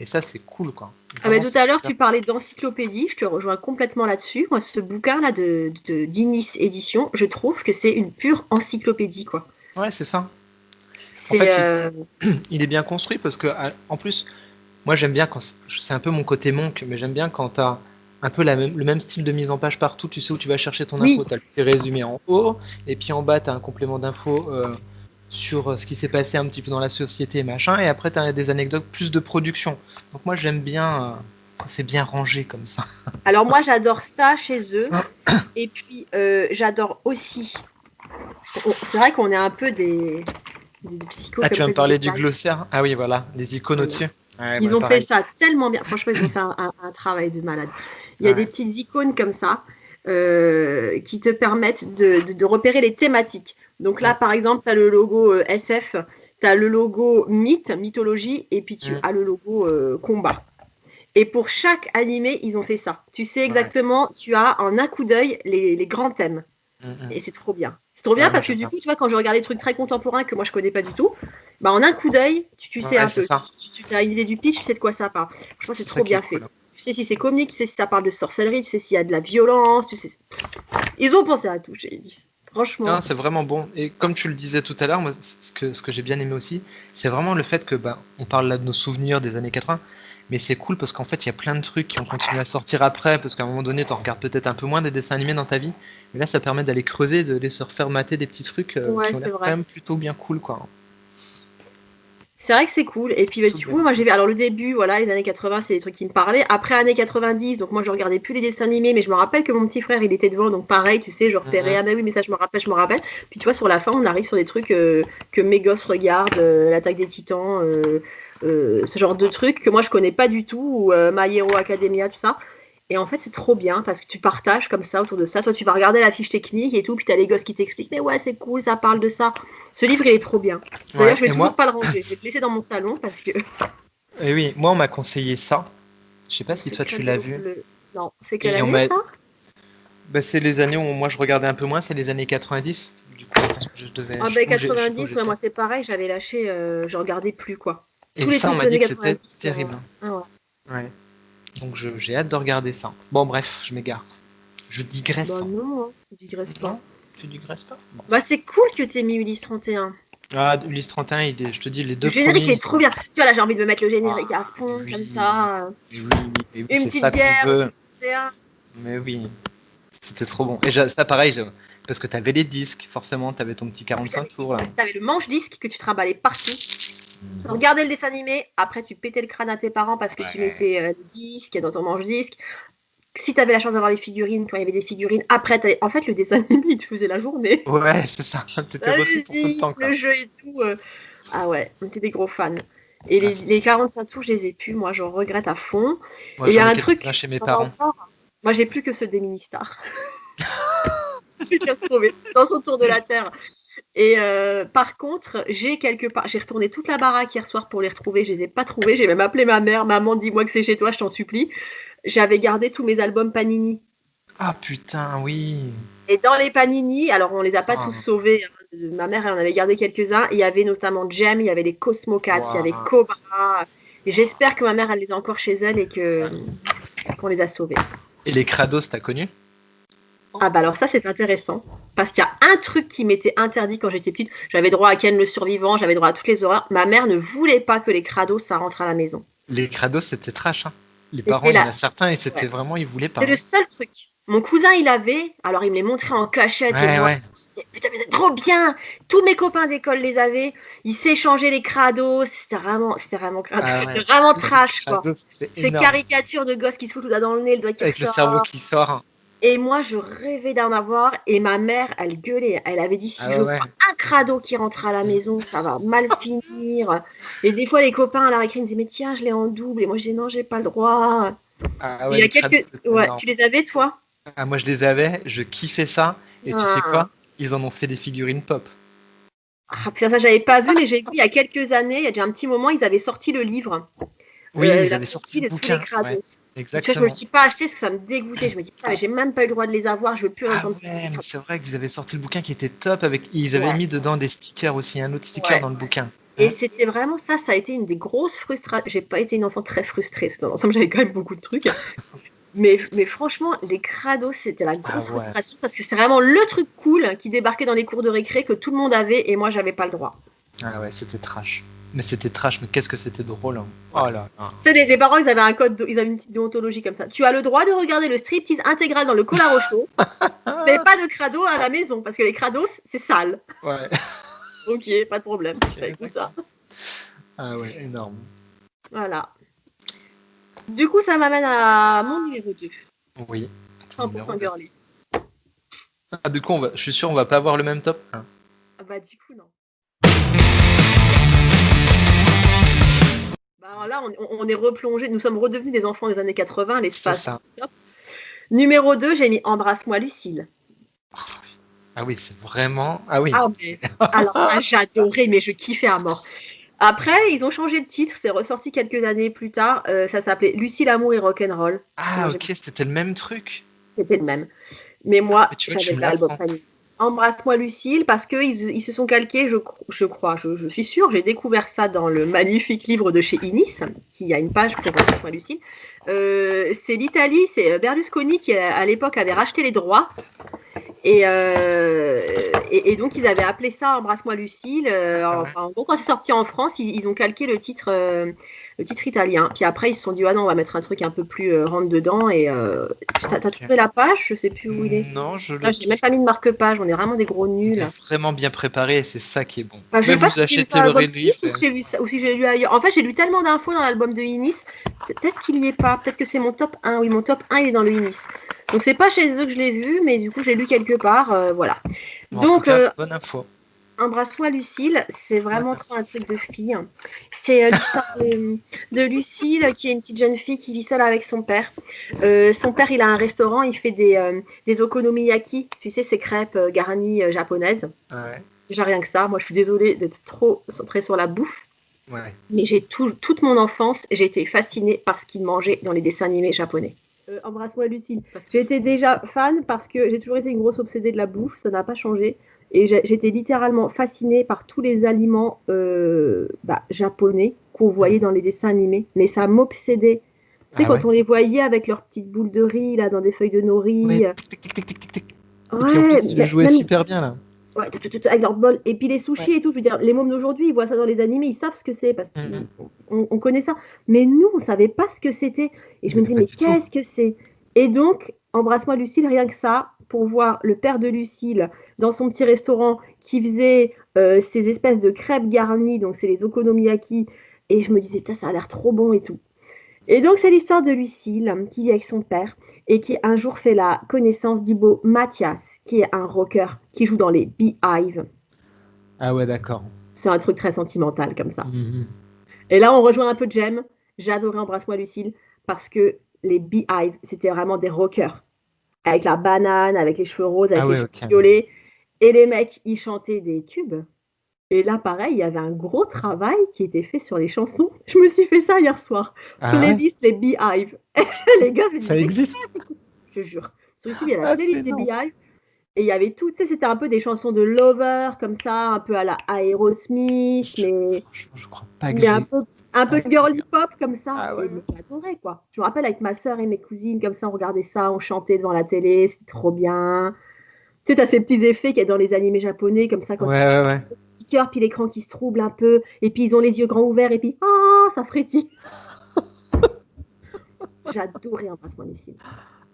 Et ça, c'est cool, quoi. Ah bah, Vraiment, tout c'est à l'heure, super. tu parlais d'encyclopédie, je te rejoins complètement là-dessus. Moi, ce bouquin-là d'Inis Édition, je trouve que c'est une pure encyclopédie, quoi. Ouais, c'est ça. En C'est fait, il est bien construit parce que, en plus, moi, j'aime bien quand c'est un peu mon côté monk, mais j'aime bien quand t'as un peu le même style de mise en page partout. Tu sais où tu vas chercher ton info. oui, T'as le petit résumé en haut, et puis en bas, t'as un complément d'info sur ce qui s'est passé un petit peu dans la société et machin. Et après, t'as des anecdotes plus de production. Donc moi, j'aime bien quand c'est bien rangé comme ça. alors moi, j'adore ça chez eux. Et puis, j'adore aussi. C'est vrai qu'on est un peu des psychos Ah, comme tu vas ça me du parler du détail. glossaire? Ah oui, voilà, les icônes Ouais. au-dessus. Ouais, Ils bah, ont fait pareil. ça tellement bien. Franchement, ils ont fait un travail de malade. Il y a des Ouais. petites icônes comme ça qui te permettent de repérer les thématiques. Donc là, Mm, par exemple, tu as le logo SF, tu as le logo mythologie, et puis tu mm, as le logo combat. Et pour chaque animé, ils ont fait ça. Tu sais ouais. exactement, tu as en un coup d'œil les grands thèmes. Mm, mm. Et c'est trop bien. C'est trop bien Ouais, moi parce que j'aime du bien. coup, tu vois, quand je regarde des trucs très contemporains que moi je connais pas du tout, bah en un coup d'œil, tu sais Ouais, un c'est peu. ça. Tu as une idée du pitch, tu sais de quoi ça parle. Je pense que c'est C'est ça trop qui est bien fait. cool. Tu sais si c'est comique, tu sais si ça parle de sorcellerie, tu sais s'il y a de la violence, tu sais. Ils ont pensé à tout chez Elise. Non, Franchement. c'est vraiment bon. Et comme tu le disais tout à l'heure, moi, ce que j'ai bien aimé aussi, c'est vraiment le fait que, bah, on parle là de nos souvenirs des années 80, mais c'est cool parce qu'en fait, il y a plein de trucs qui ont continué à sortir après, parce qu'à un moment donné, t'en regardes peut-être un peu moins des dessins animés dans ta vie, mais là, ça permet d'aller creuser, de les se refaire mater des petits trucs Ouais, qui ont c'est l'air quand vrai. même plutôt bien cool, quoi. C'est vrai que c'est cool. Et puis, bah, Plutôt du bien coup, moi, j'ai cool. vu. Alors, le début, voilà, les années 80, c'est des trucs qui me parlaient. Après, années 90, donc moi, je regardais plus les dessins animés, mais je me rappelle que mon petit frère, il était devant. Donc, pareil, tu sais, je repérais. Mhm. Ah, bah oui, mais ça, je me rappelle, je me rappelle. Puis, tu vois, sur la fin, on arrive sur des trucs que mes gosses regardent, l'attaque des titans, ce genre de trucs que moi, je connais pas du tout, ou My Hero Academia, tout ça. Et en fait, c'est trop bien parce que tu partages comme ça autour de ça. Toi, tu vas regarder la fiche technique et tout, puis t'as les gosses qui t'expliquent, mais ouais, c'est cool, ça parle de ça. Ce livre, il est trop bien. D'ailleurs, Ouais, je vais et toujours moi, pas le ranger. Je vais le laisser dans mon salon parce que et oui, moi, on m'a conseillé ça. Je sais pas le si toi secret tu de l'as l'eau vu. bleue. Non, c'est quelle Et on année m'a, ça? bah, c'est les années où moi je regardais un peu moins, c'est les années 90. Du coup, je pense que Ah ben je sais pas où 90, ouais, j'étais. moi c'est pareil, j'avais lâché, je regardais plus quoi. Tous Et les ça, on trucs des m'a dit années que c'était 90. terrible. Ah ouais. Ouais. Donc j'ai hâte de regarder ça. Bon, bref, je m'égare. Je digresse. Bah non, hein, je digresse Non? pas. Tu digresses pas? Bon, Bah c'est c'est cool que t'aies mis Ulysse 31. ah, Ulysse 31, je te dis, les Le deux générique premiers, est ils trop sont. bien. Tu vois là, j'ai envie de me mettre le générique à Ah, fond, comme oui. ça. Oui, oui, Une c'est petite ça qu'on bière, veut. Ulysse 31. Mais oui, c'était trop bon. Et ça, pareil, parce que t'avais les disques, forcément, t'avais ton petit Et puis 45 tours là. t'avais le manche-disque que tu trimballais partout. Tu Mhm. regardais le dessin animé, après tu pétais le crâne à tes parents parce que tu Ouais. mettais le disque dans ton manche-disque. Si tu avais la chance d'avoir les figurines, quand il y avait des figurines, après, en fait, le dessin animé, il te faisait la journée. Ouais, c'est ça. T'étais La refait pour tout le temps, musique, quoi. le jeu et tout. Ah ouais, on était des gros fans. Et Ah, les 45 tours, je les ai plus. Moi, j'en regrette à fond. moi, Et il y j'en a ai un quelques-uns truc chez mes qu'on a parents. encore. Moi, j'ai plus que ceux des mini-stars. Je vais les retrouver dans son tour de la Terre. Et par contre, j'ai retourné toute la baraque hier soir pour les retrouver. Je les ai pas trouvés. J'ai même appelé ma mère. Maman, dis-moi que c'est chez toi, je t'en supplie. J'avais gardé tous mes albums Panini. Ah putain, oui. Et dans les Panini, alors on les a pas Ah, tous sauvés. Hein. Ma mère, elle en avait gardé quelques-uns. Il y avait notamment Jem, il y avait les Cosmo Cats, il y avait waouh. Cobra. Et j'espère que ma mère, elle les a encore chez elle et qu'on les a sauvés. Et les Kratos, t'as connu? Ah bah alors ça c'est intéressant parce qu'il y a un truc qui m'était interdit quand j'étais petite. J'avais droit à Ken le survivant, j'avais droit à toutes les horreurs. Ma mère ne voulait pas que les crados ça rentre à la maison. Les Kratos, c'était trash, hein. Les parents, C'était il y en là. a certains et c'était Ouais. vraiment, ils voulaient pas. C'est le Hein. seul truc. Mon cousin il avait, alors il me les montrait en cachette et Ouais, moi ouais. putain mais c'est trop bien. Tous mes copains d'école les avaient. Ils s'échangeaient les crados. Ah C'était ouais. vraiment Les trash quoi. Kratos, c'était Ces énorme. caricatures de gosses qui se foutent tout dans le nez, le doigt qui Avec le cerveau ressort. qui sort. Et moi, je rêvais d'en avoir. Et ma mère, elle gueulait. Elle avait dit, si Ah je ouais. vois un crado qui rentre à la maison, ça va mal finir. Et des fois, les copains à la récré me disaient, mais tiens, je l'ai en double. Et moi, je disais, non, j'ai pas le droit. Ah Et ouais, il y a les Kratos, quelques... c'était Ouais, énorme. tu les avais, toi? Ah, moi, je les avais, je kiffais ça. Et tu sais Ah, quoi? Ils en ont fait des figurines pop. ah, putain, ça, j'avais pas vu, mais j'ai vu il y a quelques années, il y a déjà un petit moment, ils avaient sorti le livre. Oui, ils La avaient sorti sortie le de tous les bouquin. Ouais, crados. Et tu vois, je me le exactement. suis pas acheté parce que ça me dégoûtait. Je me dis, putain, mais j'ai même pas eu le droit de les avoir, je veux plus Ah entendre parler ouais, des mais crados. c'est vrai qu'ils avaient sorti le bouquin qui était top avec. Ils avaient Ouais, mis dedans des stickers aussi, un autre sticker ouais. dans le bouquin. Et Hein. c'était vraiment ça, ça a été une des grosses frustrations. J'ai pas été une enfant très frustrée, parce que dans l'ensemble, j'avais quand même beaucoup de trucs. Mais franchement, les crados, c'était la Ah grosse ouais. frustration parce que c'est vraiment le truc cool qui débarquait dans les cours de récré que tout le monde avait et moi, j'avais pas le droit. Ah ouais, c'était trash. Mais c'était trash, mais qu'est-ce que c'était drôle. Hein. Ouais. Oh là là. Tu sais, les parents, ils avaient un code, ils avaient une petite déontologie comme ça. Tu as le droit de regarder le striptease intégral dans le collard au chaud, mais pas de crados à la maison parce que les crados, c'est sale. Ouais. Ok, pas de problème. Ok, Bah, écoute ça. d'accord. Ah ouais, énorme. Voilà. Du coup, ça m'amène à mon numéro 2. Oui. Ton numéro 100% deux. girly. Ah, du coup, je suis sûr, on va pas avoir le même top 1. Ah bah du coup, non. Bah, alors là, on est replongé, nous sommes redevenus des enfants des années 80, C'est l'espace. ça. Top. Numéro 2, j'ai mis Embrasse-moi Lucille. Ah oui, c'est vraiment. Ah oui. Ah mais alors ça, j'adorais, mais je kiffais à mort. Après, ils ont changé de titre, c'est ressorti quelques années plus tard. Ça s'appelait Lucille, amour et rock'n'roll. Ah ok, c'était le même truc. C'était le même. Mais moi, Mais tu vois, tu j'avais me l'album l'apprends. Panini. Embrasse-moi Lucille, parce qu'ils se sont calqués, je crois, je suis sûre, j'ai découvert ça dans le magnifique livre de chez Inis, qui a une page pour Embrasse-moi Lucille. C'est l'Italie, c'est Berlusconi qui à l'époque avait racheté les droits. Et donc ils avaient appelé ça Embrasse-moi Lucille. Donc quand c'est sorti en France, ils ont calqué le titre italien. Puis après ils se sont dit ah non on va mettre un truc un peu plus rentre dedans. Et t'as Ok. trouvé la page? Je sais plus où il est. Non, je Ah, l'ai j'ai même toujours. pas mis de marque-page. On est vraiment des gros On est nuls. vraiment bien préparé et c'est ça qui est bon. Enfin, je Mais sais pas vous si j'ai lu achetez dans le l'album Inis relief. ou si j'ai lu ailleurs. En fait j'ai lu tellement d'infos dans l'album de Inis. Peut-être qu'il y est pas. Peut-être que c'est mon top 1. Oui mon top 1 il est dans le Inis. Donc c'est pas chez eux que je l'ai vu, mais du coup j'ai lu quelque part. Voilà. Mais en tout Donc cas, bonne info. Embrasse-moi Lucille, c'est vraiment Bonne trop un truc de fille. C'est l'histoire de Lucille, qui est une petite jeune fille qui vit seule avec son père. Son père, il a un restaurant, il fait des okonomiyaki, tu sais, ces crêpes garnies japonaises. Ouais. Déjà rien que ça, moi je suis désolée d'être trop centrée sur la bouffe, Ouais. mais toute mon enfance, j'ai été fascinée par ce qu'il mangeait dans les dessins animés japonais. Embrasse-moi Lucille. J'étais déjà fan parce que j'ai toujours été une grosse obsédée de la bouffe, ça n'a pas changé. Et j'étais littéralement fascinée par tous les aliments japonais qu'on voyait dans les dessins animés. Mais ça m'obsédait. Tu sais, Ah ouais. quand on les voyait avec leurs petites boules de riz, là, dans des feuilles de Ouais. nori. Tic, tic, tic, tic, tic, tic. Et puis en Ouais, plus, il le jouait même super bien là. ouais, avec leur bol. Et puis les Ouais. sushis et tout, je veux dire, les mômes d'aujourd'hui, ils voient ça dans les animés, ils savent ce que c'est parce Mhm. qu'on connaît ça. Mais nous, on savait pas ce que c'était. Et je me Mais disais, pas mais du tout. qu'est-ce que c'est? Et donc, Embrasse-moi Lucille, rien que ça, pour voir le père de Lucille dans son petit restaurant qui faisait ces espèces de crêpes garnies, donc c'est les okonomiyaki. Et je me disais, putain, ça a l'air trop bon et tout. Et donc, c'est l'histoire de Lucille qui vit avec son père et qui un jour fait la connaissance du beau Mathias, qui est un rocker qui joue dans les Beehive. Ah ouais, d'accord. C'est un truc très sentimental comme ça. Mhm. Et là, on rejoint un peu Jem. J'adorais Embrasse-moi Lucille parce que les Beehive, c'était vraiment des rockers. Avec la banane, avec les cheveux roses, Ah avec les ouais, cheveux ok. violets. Et les mecs, ils chantaient des tubes. Et là, pareil, il y avait un gros travail qui était fait sur les chansons. Je me suis fait ça hier soir. Ah ouais? Playlist les Beehive. Les gars, je me Ça disais, existe? je te jure. Sur YouTube, il y a la Ah, c'est playlist des énorme. Beehive. Et il y avait tout, tu sais, c'était un peu des chansons de Lover, comme ça, un peu à la Aerosmith, Franchement, je crois pas que mais j'ai. un peu Ah, c'est girly bien. pop, comme ça. Ah ouais, Et ouais. mais j'adorais, quoi. Je me rappelle avec ma sœur et mes cousines, comme ça, on regardait ça, on chantait devant la télé, c'était trop bien. Tu sais, t'as ces petits effets qu'il y a dans les animés japonais, comme ça, Ouais, quand ils ouais, ouais. petit cœur, puis l'écran qui se trouble un peu, et puis ils ont les yeux grands ouverts, et puis ah, ça frétille. J'adorais Un Passement du film.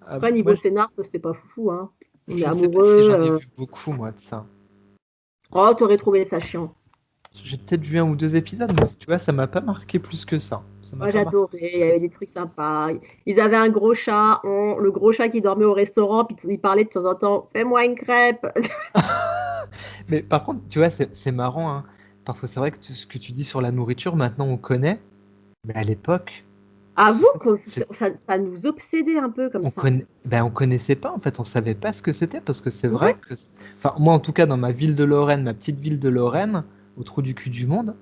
Ah, Après, moi, niveau scénar, ça, c'était pas foufou, hein. On est je sais pas si amoureux. j'en ai vu beaucoup, moi, de ça. Oh, t'aurais trouvé ça chiant. J'ai peut-être vu un ou deux épisodes, mais tu vois, ça m'a pas marqué plus que ça. Ça m'a Moi, pas marqué j'adorais. plus Il y que avait ça. des trucs sympas. Ils avaient un gros chat, le gros chat qui dormait au restaurant, puis il parlait de temps en temps, fais-moi une crêpe. Mais par contre, tu vois, c'est marrant, hein, parce que c'est vrai que ce que tu dis sur la nourriture, maintenant on connaît, mais à l'époque, tout Avoue ça, que ça nous obsédait un peu comme ça. ben, on connaissait pas, en fait, on savait pas ce que c'était, parce que c'est vrai Ouais. que, enfin, moi en tout cas, dans ma ville de Lorraine, ma petite ville de Lorraine, au trou du cul du monde,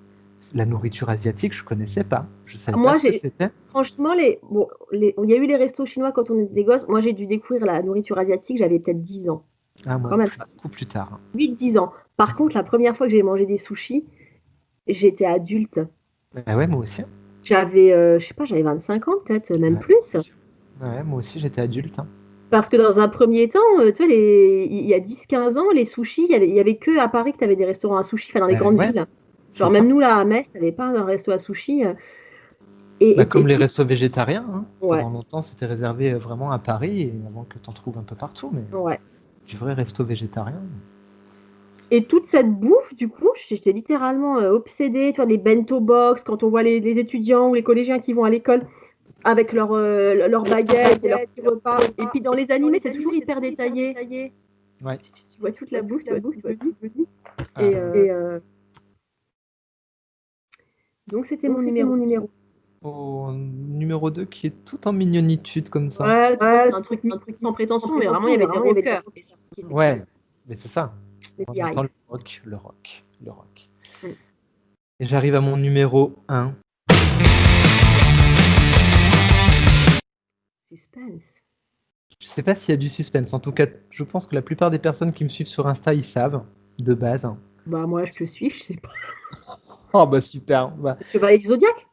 la nourriture asiatique, je connaissais pas. Je savais pas Moi, ce que c'était. franchement, il y a eu les restos chinois quand on était des gosses. Moi, j'ai dû découvrir la nourriture asiatique, j'avais peut-être 10 ans. Ah, moi, Quand même pas. beaucoup plus tard, hein. 8-10 ans. Par contre, la première fois que j'ai mangé des sushis, j'étais adulte. Ah ouais, moi aussi. J'avais, je sais pas, j'avais 25 ans peut-être, même Ouais, plus. ouais, moi aussi, j'étais adulte, hein. Parce que dans un premier temps, tu vois, il y a 10-15 ans, les sushis, il y avait que à Paris que tu avais des restaurants à sushis, enfin dans les Ben grandes ouais, villes. c'est Genre même ça. nous là à Metz, t'avais pas un resto à sushis. Et, Bah, et, comme et les tout, restos végétariens, hein. ouais, Pendant longtemps, c'était réservé vraiment à Paris, et avant que tu en trouves un peu partout, mais ouais. du vrai resto végétarien. Et toute cette bouffe, du coup, j'étais littéralement obsédée. Tu vois, les bento box, quand on voit les étudiants ou les collégiens qui vont à l'école avec leur baguette et leur petit repas. Et puis dans les animés, c'est toujours hyper détaillé. Ouais. Tu vois toute la bouffe, tu vois ce que je veux dire. Ah Et ouais. donc c'était mon numéro. Au numéro 2 qui est tout en mignonitude comme ça. Ouais, tu vois, c'est un truc sans prétention, mais vraiment, il y avait des rockers. Et c'est ce qui était Ouais, cool. mais c'est ça. Les On Beehive. entend le rock, le rock, le rock. Mm. Et j'arrive à mon numéro 1. Suspense. Je sais pas s'il y a du suspense. En tout cas, je pense que la plupart des personnes qui me suivent sur Insta, ils savent, de base. Bah, moi, je te suis, je sais pas. Oh bah super. Bah, Chevalier du Zodiac?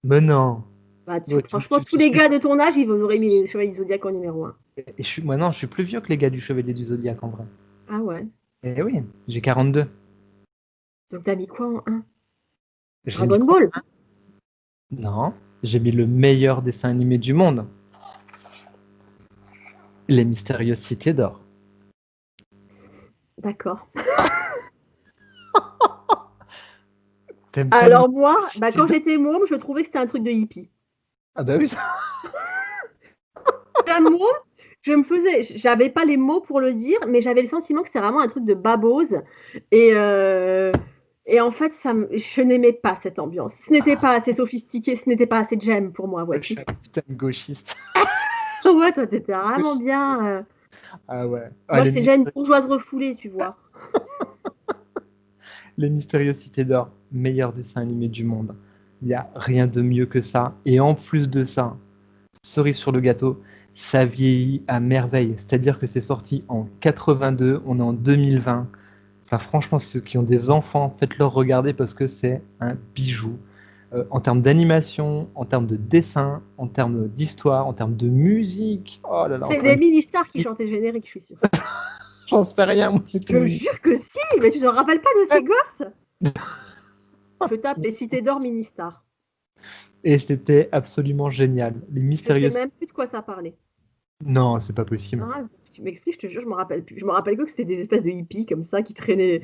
mais non. Bah, Ouais, franchement, tous les suis. gars de ton âge, ils vous auraient mis les Chevaliers du Zodiac en numéro un. Et moi non, je suis plus vieux que les gars du Chevalier du Zodiaque en vrai. Ah ouais. Eh oui, j'ai 42. Donc, t'as mis quoi en un? J'ai mis Dragon quoi? Ball? Non, j'ai mis le meilleur dessin animé du monde. Les Mystérieuses Cités d'Or. D'accord. T'aimes pas les Alors, moi, Mystérieuses bah, Cités quand d'Or? j'étais môme, je trouvais que c'était un truc de hippie. Ah bah oui. La môme, j'avais pas les mots pour le dire, mais j'avais le sentiment que c'était vraiment un truc de babose. Et, euh, et en fait, je n'aimais pas cette ambiance. Ce n'était pas assez sophistiqué, ce n'était pas assez j'aime pour moi, Je suis vois-tu. un putain de gauchiste. Ouais, toi, t'étais vraiment bien. Ah ouais. Ah, Moi, j'étais déjà une bourgeoise refoulée, tu vois. Les Mystérieuses Cités d'Or, meilleur dessin animé du monde. Il n'y a rien de mieux que ça. Et en plus de ça, cerise sur le gâteau, ça vieillit à merveille. C'est-à-dire que c'est sorti en 82, on est en 2020. Enfin, franchement, ceux qui ont des enfants, faites-leur regarder parce que c'est un bijou. En termes d'animation, en termes de dessin, en termes d'histoire, en termes de musique. Oh là là, C'est encore les une mini-stars qui fois. chantaient le générique, je suis sûre. J'en sais rien, moi, Je te jure que si, mais tu te rappelles pas de ces gosses? Je tape les cités d'or mini-stars. Et c'était absolument génial. Les Je sais mystérieuses. même plus de quoi ça parlait. Non, c'est pas possible. Ah, tu m'expliques, je te jure, je me rappelle plus. Je me rappelle que c'était des espèces de hippies comme ça qui traînaient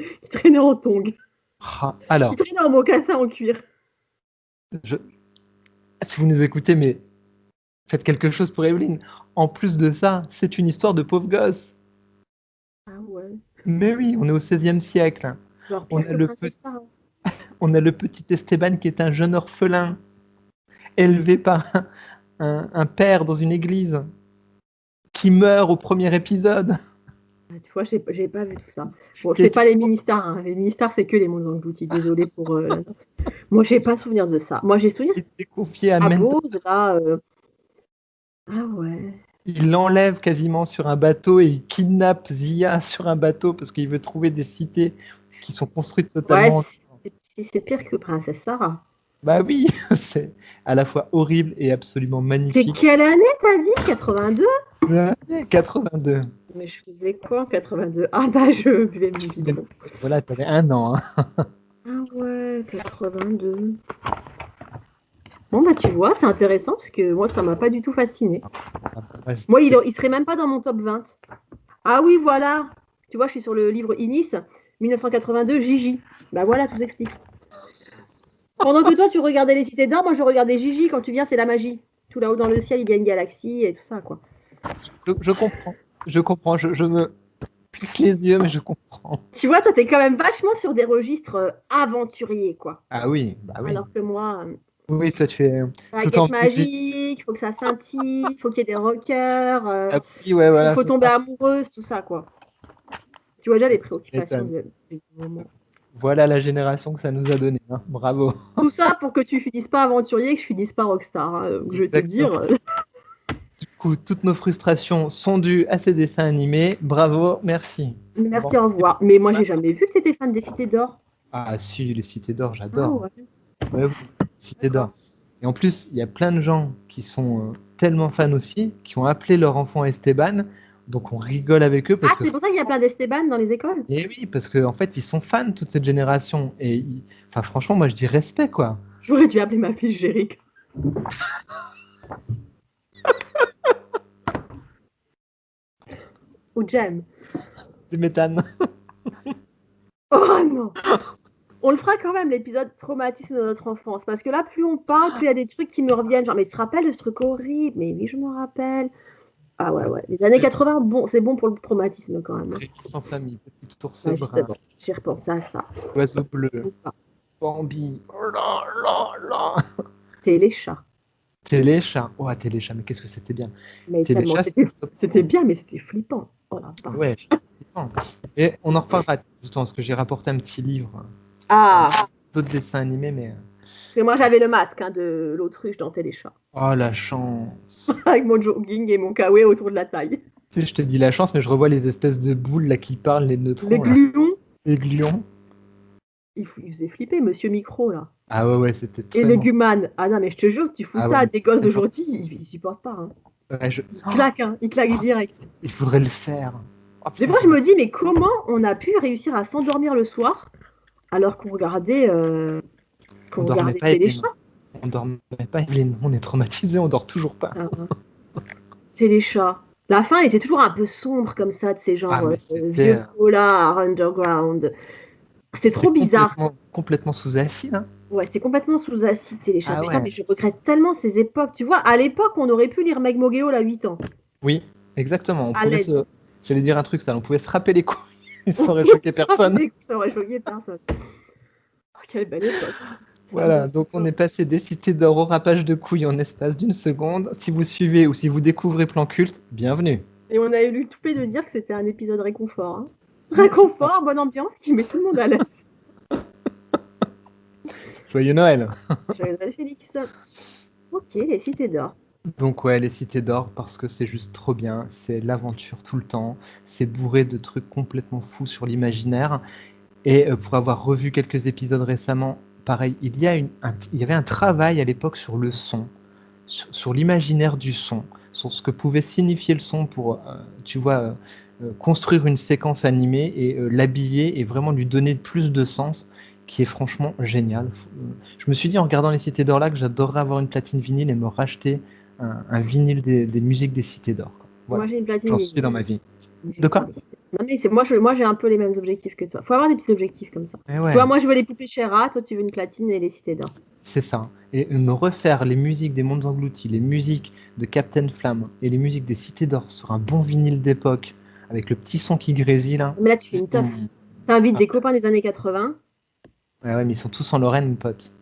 en tongs, Ah, qui alors, traînaient en mocassin en cuir. je... si vous nous écoutez, mais faites quelque chose pour Evelyne. En plus de ça, c'est une histoire de pauvre gosse. Ah ouais. Mais oui, on est au XVIe siècle. Genre On pire a que le, Princesse Sarah. on a le petit Esteban qui est un jeune orphelin, élevé par un père dans une église, qui meurt au premier épisode. vois, j'ai pas vu tout ça. Bon, c'est pas les mini-stars, hein. Les mini-stars, c'est que les mondes engloutis. Désolée pour. Moi, j'ai pas souvenir de ça. Moi, j'ai souvenir Il était confié à à Mentos. Bose, là. Ah ouais. Il l'enlève quasiment sur un bateau et il kidnappe Zia sur un bateau parce qu'il veut trouver des cités qui sont construites Ouais, totalement. c'est pire que Princesse Sarah. Bah oui, c'est à la fois horrible et absolument C'est magnifique. quelle année, t'as dit? 82? 82. Mais je faisais quoi en 82? Ah bah, je buvais mon biberon. Voilà, t'avais 1 an. Hein. Ah ouais, 82. Bon bah tu vois, c'est intéressant parce que moi ça m'a pas du tout fasciné. Moi il serait même pas dans mon top 20. Ah oui voilà, tu vois je suis sur le livre Inis, 1982, Gigi. Bah voilà, tout s'explique. Pendant que toi tu regardais les cités d'or, moi je regardais Gigi, quand tu viens c'est la magie. Tout là-haut dans le ciel il y a une galaxie et tout ça quoi. Je comprends, je me plisse les yeux mais je comprends. Tu vois, toi t'es quand même vachement sur des registres aventuriers quoi. Ah oui, bah oui. Alors que moi... Oui, toi tu es tout en baguette magique, il faut que ça scintille, il faut qu'il y ait des rockers, oui, ouais, voilà, il faut tomber amoureuse, tout ça, quoi. Tu vois déjà les préoccupations du moment. Voilà la génération que ça nous a donné. Hein. Bravo. Tout ça pour que tu finisses pas aventurier et que je finisse pas rockstar. Hein. Donc, je vais te dire. Du coup, toutes nos frustrations sont dues à ces dessins animés. Bravo, merci. Merci, au revoir. Mais moi, j'ai jamais vu que tu étais fan des Cités d'Or. Ah si, les Cités d'Or, Ah j'adore. ouais. Ouais, Cités d'Or. Et en plus, il y a plein de gens qui sont tellement fans aussi, qui ont appelé leur enfant Esteban. Donc on rigole avec eux. Parce c'est pour ça qu'il y a plein d'Esteban dans les écoles. Et oui, parce qu'en fait, ils sont fans, toute cette génération. Et enfin, franchement, moi, je dis respect, quoi. J'aurais dû appeler ma fille Jéric. Ou Jem. Du méthane. Oh non. On le fera quand même, l'épisode traumatisme de notre enfance. Parce que là, plus on parle, plus il y a des trucs qui me reviennent. Genre, mais tu te rappelles de ce truc horrible? Mais oui, je me rappelle. Ah ouais. Les années 80, bon, c'est bon pour le traumatisme quand même. Rémi sans famille, petit ours Ouais, brun, j'ai repensé à ça. oiseau bleu, Bambi. Oh là là là. Téléchat. Téléchat. Oh, Téléchat, mais qu'est-ce que c'était bien. Mais Téléchat, c'était bien, mais c'était flippant. Oh là là. Ouais, flippant. Et on en reparlera justement, parce que j'ai rapporté un petit livre. D'autres dessins animés, mais. Parce que moi, j'avais le masque de l'autruche dans Téléchat. Oh, la chance. Avec mon jogging et mon kawaii autour de la taille. Tu sais, je te dis la chance, mais je revois les espèces de boules là qui parlent, les neutrons. Les gluons. Les gluons. Il faisait flipper, Monsieur Micro, là. Ah ouais, c'était très. Et Légumane. Ah non, mais je te jure, tu fous ça à des gosses d'aujourd'hui, ils supportent pas. Hein. Ouais, Ils claquent direct. Il faudrait le faire. Des fois, je me dis, mais comment on a pu réussir à s'endormir le soir alors qu'on regardait, Téléchat? On dormait pas, Evelyne. On est traumatisés, on dort toujours pas. Téléchat. La fin, elle était toujours un peu sombre comme ça, de ces genres vieux polars, underground. C'était trop bizarre. Complètement sous acide. Hein. Ouais, c'était complètement sous acide, Téléchat. Putain, mais je regrette tellement ces époques. Tu vois, à l'époque, on aurait pu lire Meg Mogeo à 8 ans. Oui, exactement. J'allais dire un truc, ça. On pouvait se râper les couilles. Ça aurait choqué personne. Ça aurait choqué personne. Oh, quelle belle époque. Voilà, donc on est passé des Cités d'Or au rapage de couilles en espace d'une seconde. Si vous suivez ou si vous découvrez Plan Culte, bienvenue. Et on a eu le toupet de dire que c'était un épisode réconfort. Hein. Réconfort, bonne ambiance, qui met tout le monde à l'aise. Joyeux Noël. Joyeux Noël, Félix. Ok, les Cités d'Or. Donc ouais, les Cités d'Or, parce que c'est juste trop bien. C'est l'aventure tout le temps. C'est bourré de trucs complètement fous sur l'imaginaire. Et pour avoir revu quelques épisodes récemment, pareil, il y avait un travail à l'époque sur le son, sur l'imaginaire du son, sur ce que pouvait signifier le son pour, tu vois, construire une séquence animée et l'habiller et vraiment lui donner plus de sens, qui est franchement génial. Je me suis dit en regardant les Cités d'Or là que j'adorerais avoir une platine vinyle et me racheter un vinyle des musiques des Cités d'Or. Voilà. Moi j'ai une platine J'en vinyle. suis dans ma vie. De quoi? Non mais moi j'ai un peu les mêmes objectifs que toi. Faut avoir des petits objectifs comme ça. Ouais. Tu vois, moi je veux les poupées Chéra, toi tu veux une platine et les Cités d'Or. C'est ça. Et me refaire les musiques des Mondes Engloutis, les musiques de Captain Flamme et les musiques des Cités d'Or sur un bon vinyle d'époque, avec le petit son qui grésille là. Mais là tu fais une teuf. T'invites des copains des années 80. Ouais, mais ils sont tous en Lorraine, pote.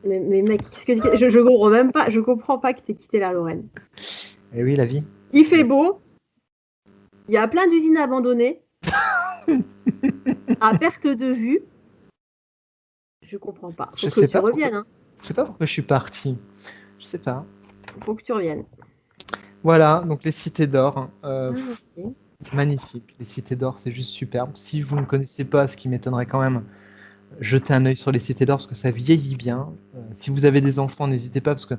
Mais mec, je comprends même pas, je comprends pas que t'aies quitté la Lorraine. Eh oui, la vie. Il fait beau. Il y a plein d'usines abandonnées. À perte de vue. Je comprends pas. Je Faut sais que tu pas reviennes. pourquoi. Je sais pas pourquoi je suis parti. Je sais pas. Faut que tu reviennes. Voilà, donc les cités d'or. Ok. Magnifique. Les cités d'or, c'est juste superbe. Si vous ne connaissez pas, ce qui m'étonnerait quand même, jetez un œil sur les cités d'or parce que ça vieillit bien. Si vous avez des enfants, n'hésitez pas parce que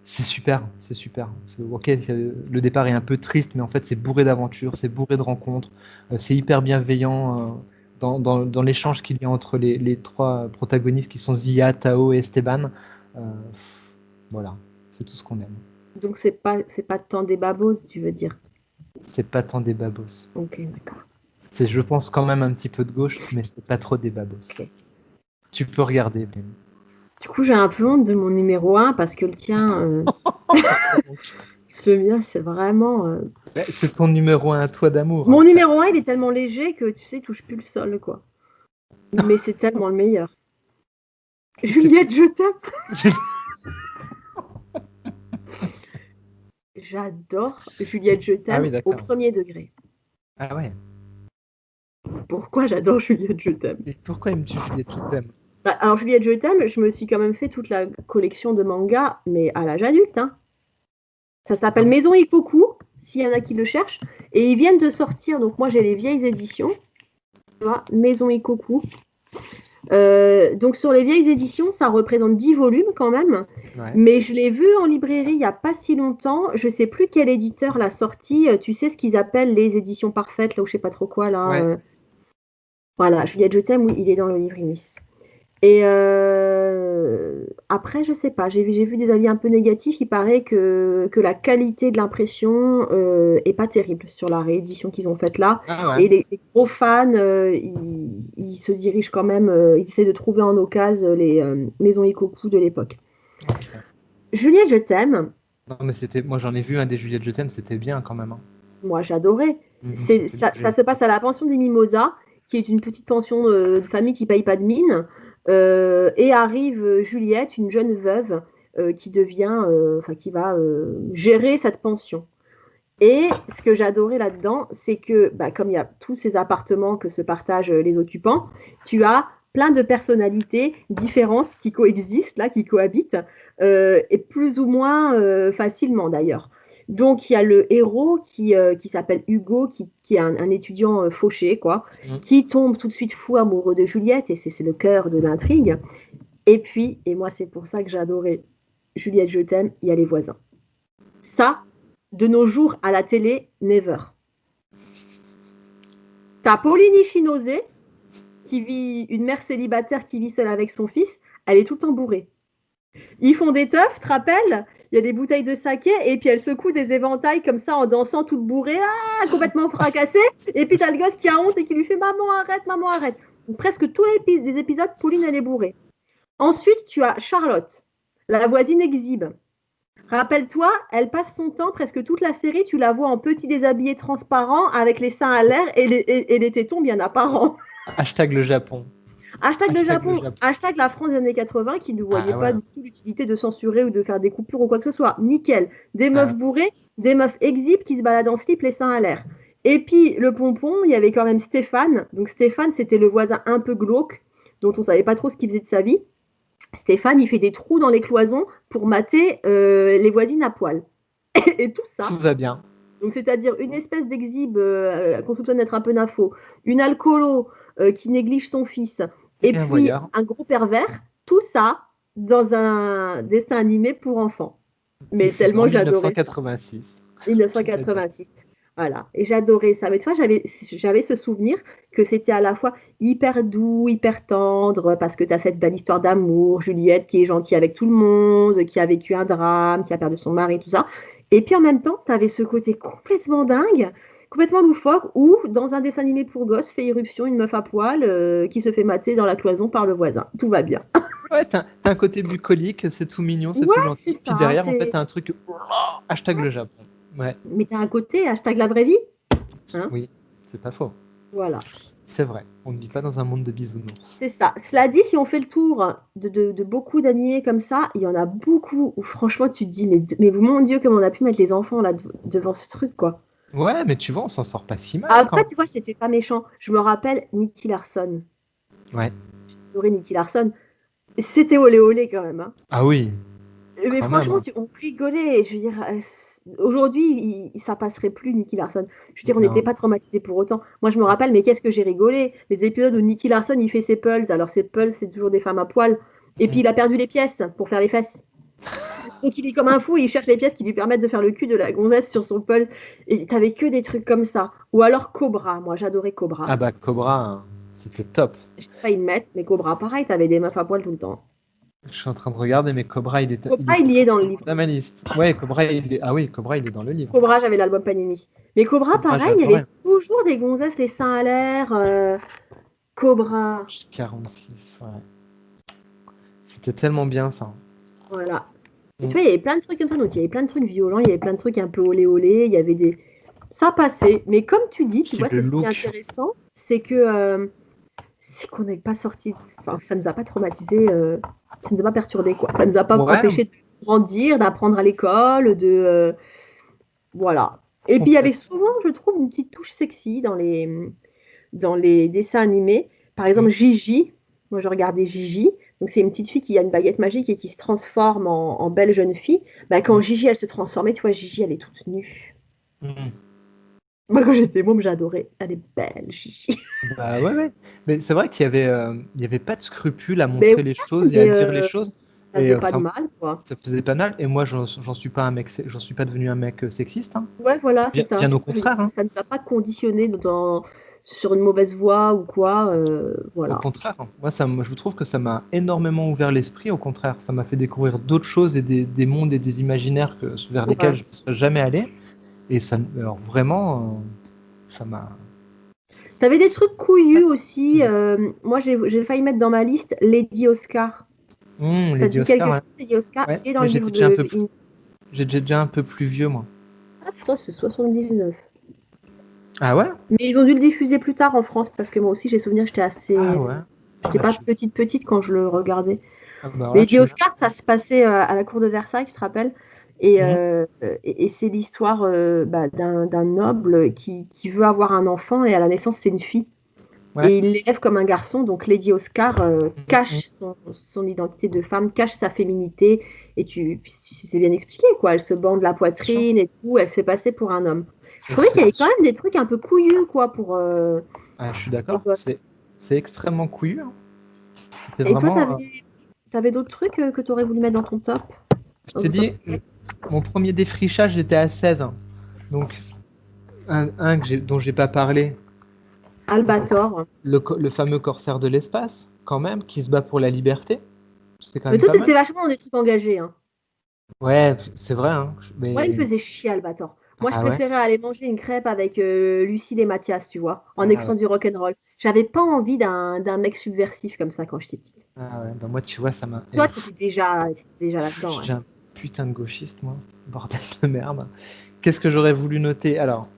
c'est super, c'est super. Ok, le départ est un peu triste, mais en fait, c'est bourré d'aventures, c'est bourré de rencontres, c'est hyper bienveillant dans l'échange qu'il y a entre les trois protagonistes qui sont Zia, Tao et Esteban. Voilà, c'est tout ce qu'on aime. Donc c'est pas tant des babos, tu veux dire. C'est pas tant des babos. Ok, d'accord. C'est, je pense, quand même un petit peu de gauche, mais c'est pas trop des babos. Ok. Tu peux regarder, Blin. Du coup, j'ai un peu honte de mon numéro 1 parce que le tien, le mien, c'est vraiment. C'est ton numéro 1 à toi d'amour. Mon numéro 1, il est tellement léger que tu sais, il touche plus le sol, quoi. Mais c'est tellement le meilleur. Juliette, je t'aime. J'adore Juliette, je t'aime oui, au d'accord. premier degré. Ah ouais. Pourquoi j'adore Juliette, je t'aime? Et pourquoi aimes-tu Juliette, je t'aime? Bah, alors, Juliette, je t'aime, je me suis quand même fait toute la collection de mangas, mais à l'âge adulte. Hein. Ça s'appelle Maison Ikoku, s'il y en a qui le cherchent. Et ils viennent de sortir, donc moi j'ai les vieilles éditions. Tu vois, Maison Ikoku. Donc sur les vieilles éditions, ça représente 10 volumes quand même. Ouais. Mais je l'ai vu en librairie il n'y a pas si longtemps. Je ne sais plus quel éditeur l'a sorti. Tu sais ce qu'ils appellent les éditions parfaites, là, ou je ne sais pas trop quoi. Là, Ouais. Voilà, Juliette Je t'aime, oui, il est dans le livre Inis. Et après, je sais pas, j'ai vu des avis un peu négatifs. Il paraît que la qualité de l'impression est pas terrible sur la réédition qu'ils ont faite là. Ah ouais. Et les gros fans, ils se dirigent quand même, ils essaient de trouver en occasion les maisons Ikoku de l'époque. Okay. Juliette, je t'aime. Non, mais moi j'en ai vu un des Juliette Je t'aime, c'était bien quand même. Hein. Moi, j'adorais. Ça se passe à la pension des Mimosas, qui est une petite pension de famille qui paye pas de mine. Et arrive Juliette, une jeune veuve, qui va gérer cette pension. Et ce que j'adorais là-dedans, c'est que, comme il y a tous ces appartements que se partagent les occupants, tu as plein de personnalités différentes qui coexistent, là, qui cohabitent, et plus ou moins facilement d'ailleurs. Donc il y a le héros qui s'appelle Hugo, qui est un étudiant fauché, quoi, qui tombe tout de suite fou amoureux de Juliette, et c'est le cœur de l'intrigue. Et puis, et moi c'est pour ça que j'adorais Juliette, je t'aime, il y a les voisins. Ça, de nos jours à la télé, never. T'as Pauline Ishinose, une mère célibataire qui vit seule avec son fils, elle est tout le temps bourrée. Ils font des teufs, tu te rappelles? Il y a des bouteilles de saké et puis elle secoue des éventails comme ça en dansant toute bourrée, complètement fracassée. Et puis t'as le gosse qui a honte et qui lui fait maman arrête, maman arrête. Donc, presque tous les épisodes, Pauline elle est bourrée. Ensuite tu as Charlotte, la voisine exhibe. Rappelle-toi, elle passe son temps, presque toute la série, tu la vois en petit déshabillé transparent avec les seins à l'air et les tétons bien apparents. Hashtag le Japon. Hashtag le Japon. Hashtag la France des années 80 qui ne voyait pas du tout l'utilité de censurer ou de faire des coupures ou quoi que ce soit. Nickel. Des meufs bourrées, des meufs exhibes qui se baladent en slip les seins à l'air. Et puis le pompon, il y avait quand même Stéphane. Donc Stéphane, c'était le voisin un peu glauque, dont on ne savait pas trop ce qu'il faisait de sa vie. Stéphane, il fait des trous dans les cloisons pour mater les voisines à poil. Et tout ça. Tout va bien. Donc, c'est-à-dire une espèce d'exhibe qu'on soupçonne d'être un peu nympho, une alcoolo qui néglige son fils, et puis voyeur. Un gros pervers, tout ça dans un dessin animé pour enfants. Mais tellement j'adorais. 1986. 1986. Voilà, et j'adorais ça. Mais tu vois, j'avais ce souvenir que c'était à la fois hyper doux, hyper tendre, parce que tu as cette belle histoire d'amour, Juliette qui est gentille avec tout le monde, qui a vécu un drame, qui a perdu son mari, tout ça. Et puis en même temps, tu avais ce côté complètement dingue, complètement loufoque, où dans un dessin animé pour gosses, fait irruption une meuf à poil qui se fait mater dans la cloison par le voisin. Tout va bien. Ouais, t'as un côté bucolique, c'est tout mignon, c'est tout gentil. Ça, puis derrière, en fait, t'as un truc hashtag le Japon. Ouais. Mais t'as un côté hashtag la vraie vie. Hein, oui, c'est pas faux. Voilà. C'est vrai, on ne vit pas dans un monde de bisounours. C'est ça. Cela dit, si on fait le tour de beaucoup d'animés comme ça, il y en a beaucoup où franchement tu te dis, mais mon Dieu, comment on a pu mettre les enfants là devant ce truc, quoi. Ouais, mais tu vois, on s'en sort pas si mal Après, quand tu vois, c'était pas méchant. Je me rappelle Nicky Larson. Ouais. J'adorais Nicky Larson. C'était olé olé quand même. Hein. Ah oui, Mais quand même, franchement, hein. on rigolait. Je veux dire, aujourd'hui, ça passerait plus Nicky Larson. Je veux dire, on n'était Non. pas traumatisés pour autant. Moi, je me rappelle, mais qu'est-ce que j'ai rigolé. Les épisodes où Nicky Larson, il fait ses pulls. Alors, ses pulls, c'est toujours des femmes à poil. Et puis, Mm. il a perdu les pièces pour faire les fesses. Donc, il est comme un fou. Il cherche les pièces qui lui permettent de faire le cul de la gonzesse sur son pull. Et t'avais que des trucs comme ça. Ou alors Cobra. Moi, j'adorais Cobra. Ah bah Cobra, hein, c'était top. J'ai failli le mettre, mais Cobra, pareil, t'avais des meufs à poil tout le temps. Je suis en train de regarder, mais Cobra, il Cobra, était il y est très dans le haut livre. dans ma liste. Ouais, Cobra, ah oui, Cobra, il est dans le livre. Cobra, j'avais l'album Panini. Mais Cobra, Cobra, pareil, il y j'adorais. avait toujours des gonzesses les seins à l'air. Cobra, 46, ouais. C'était tellement bien ça. voilà. Et tu Mm. vois, il y avait plein de trucs comme ça. Donc, il y avait plein de trucs violents, il y avait plein de trucs un peu olé olé. Il y avait des. Ça passait. Mais comme tu dis, tu Puis vois, le c'est ce qui est look. intéressant, c'est qu'on n'est pas sorti. Enfin, ça nous a pas traumatisé, ça nous a pas perturbé, quoi. Ça nous a pas Ouais, empêché de grandir, d'apprendre à l'école, de. Voilà. Et puis, il y avait complètement. souvent, je trouve, une petite touche sexy dans les dessins animés. Par exemple, Mm. Gigi. Moi, je regardais Gigi. Donc, c'est une petite fille qui a une baguette magique et qui se transforme en belle jeune fille. Bah, quand Mm. Gigi, elle se transformait, tu vois, Gigi, elle est toute nue. Mm. Moi, quand j'étais môme, j'adorais. Elle est belle, Gigi. Bah ouais, ouais. Mais c'est vrai qu'il y avait pas de scrupule à Mais montrer les ouais, choses et à mais dire les choses. ça Et faisait pas de enfin, mal, quoi. ça faisait pas mal. Et moi, j'en suis pas un mec, j'en suis pas devenu un mec sexiste, hein. Ouais, voilà, c'est Bien, ça. bien au Je veux dire, contraire, hein. ça ne nous a pas conditionné sur une mauvaise voie ou quoi. Au Voilà. contraire, hein. Moi, je trouve que ça m'a énormément ouvert l'esprit. Au contraire, ça m'a fait découvrir d'autres choses et des mondes et des imaginaires vers lesquels Ouais. je ne serais jamais allé. Et ça, alors vraiment, ça m'a. T'avais des trucs Pas couillus aussi. traumatisé. Moi, j'ai failli mettre dans ma liste Lady Oscar. Ça te Lady dit quelque Oscar, chose, ouais. Lady Oscar? Ouais, Il est dans mais le livre de j'étais déjà un peu plus vieux, moi. Ah putain, c'est 79. Ah ouais? Mais ils ont dû le diffuser plus tard en France parce que moi aussi j'ai souvenir Ah ouais. Ah j'étais bah pas tu, petite quand je le regardais. ah bah alors là, Lady tu Oscar, ça se passait à la cour de Versailles, tu te rappelles? Et, Mhm. c'est l'histoire d'un noble qui veut avoir un enfant et à la naissance c'est une fille. Ouais. Et il l'élève comme un garçon. Donc Lady Oscar Mhm. cache son identité de femme, cache sa féminité. Et c'est bien expliqué, quoi. Elle se bande la Bien sûr. poitrine et tout. Elle se fait passer pour un homme. Je Donc trouvais qu'il y avait quand même des trucs un peu couillus, quoi, ah, je suis pour les d'accord. gosses. C'est extrêmement couillu, hein. C'était Et toi, vraiment. t'avais d'autres trucs que tu aurais voulu mettre dans ton top? Je Dans t'ai ton top dit, mon premier défrichage, j'étais à 16 ans. Donc, dont j'ai pas parlé, Albator. le fameux corsaire de l'espace, quand même, qui se bat pour la liberté. C'est quand Mais même toi, pas mal. t'étais vachement dans des trucs engagés, hein. Ouais, c'est vrai, hein. Moi, il me Mais. faisait chier Albator. Moi, je Ah ouais? préférais aller manger une crêpe avec Lucille et Mathias, tu vois, en Ah ouais. écoutant du rock'n'roll. J'avais pas envie d'un mec subversif comme ça quand j'étais petite. Ah ouais. Bah moi, tu vois, ça m'a. Toi, t'étais déjà Je là-dedans, ouais. suis un putain de gauchiste, moi. Bordel de merde. Qu'est-ce que j'aurais voulu noter? Alors,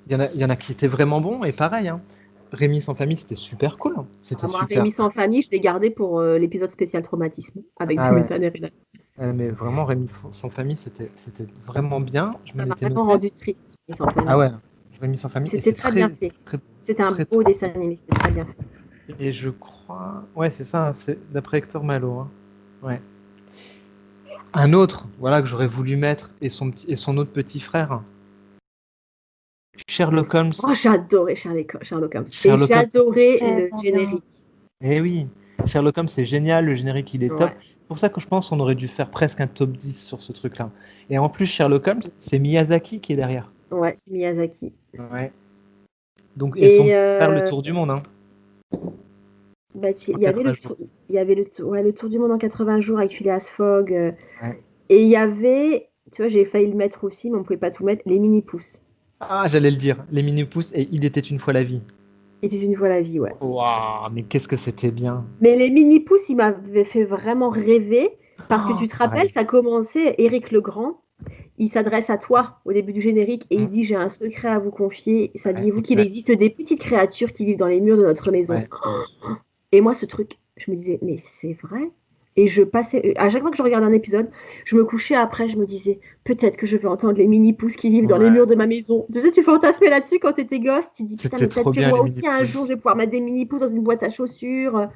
il y en a qui étaient vraiment bons, et pareil, hein. Rémi sans famille, c'était super cool, hein. C'était Ah, moi, super. Rémi sans famille, je l'ai gardé pour l'épisode spécial traumatisme avec Ah ouais. Damien et Renan. Mais vraiment, Rémi sans famille, c'était vraiment bien. Je me Ça m'a l'étais vraiment noté. rendu triste, Rémi sans Ah famille. ouais, Rémi sans famille, et C'était très bien fait. très, C'était un très, beau dessin animé, c'était très bien fait. et je crois, ouais, c'est ça, hein, c'est d'après Hector Malo, hein. Ouais. Un autre, voilà, que j'aurais voulu mettre, et son autre petit frère, hein. Sherlock Holmes. Oh, j'adorais Sherlock Holmes. Et Sherlock Holmes, c'est j'adorais le tellement bien. générique. Eh oui, Sherlock Holmes, c'est génial, le générique, il est top. Ouais. C'est pour ça que je pense qu'on aurait dû faire presque un top 10 sur ce truc-là. Et en plus, Sherlock Holmes, c'est Miyazaki qui est derrière. Ouais, c'est Miyazaki. Ouais. Donc, et son Et petit frère, le tour du monde, hein, il en y avait 80 jours. le tour du monde en 80 jours avec Phileas Fogg. Ouais. Et il y avait, tu vois, j'ai failli le mettre aussi, mais on ne pouvait pas tout mettre, les mini-pousses. Ah, j'allais le dire, les mini-pousses et Il était une fois la vie. C'était une fois la vie, ouais. Waouh, mais qu'est-ce que c'était bien. Mais les mini-pousses, ils m'avaient fait vraiment rêver parce que Oh, tu te rappelles, pareil. ça commençait, Éric Legrand, il s'adresse à toi au début du générique et il Mm. dit: J'ai un secret à vous confier. Ouais, Saviez-vous qu'il exact. existe des petites créatures qui vivent dans les murs de notre maison? Ouais. Et moi, ce truc, je me disais: Mais c'est vrai? Et je passais, à chaque fois que je regardais un épisode, je me couchais après, je me disais, peut-être que je vais entendre les mini-pousses qui vivent dans les Ouais. murs de ma maison. Tu sais, tu fantasmais là-dessus quand t'étais gosse, tu dis, putain, C'était mais peut-être trop que bien moi les aussi, un jour, je mini-pousses. vais pouvoir mettre des mini-pousses dans une boîte à chaussures.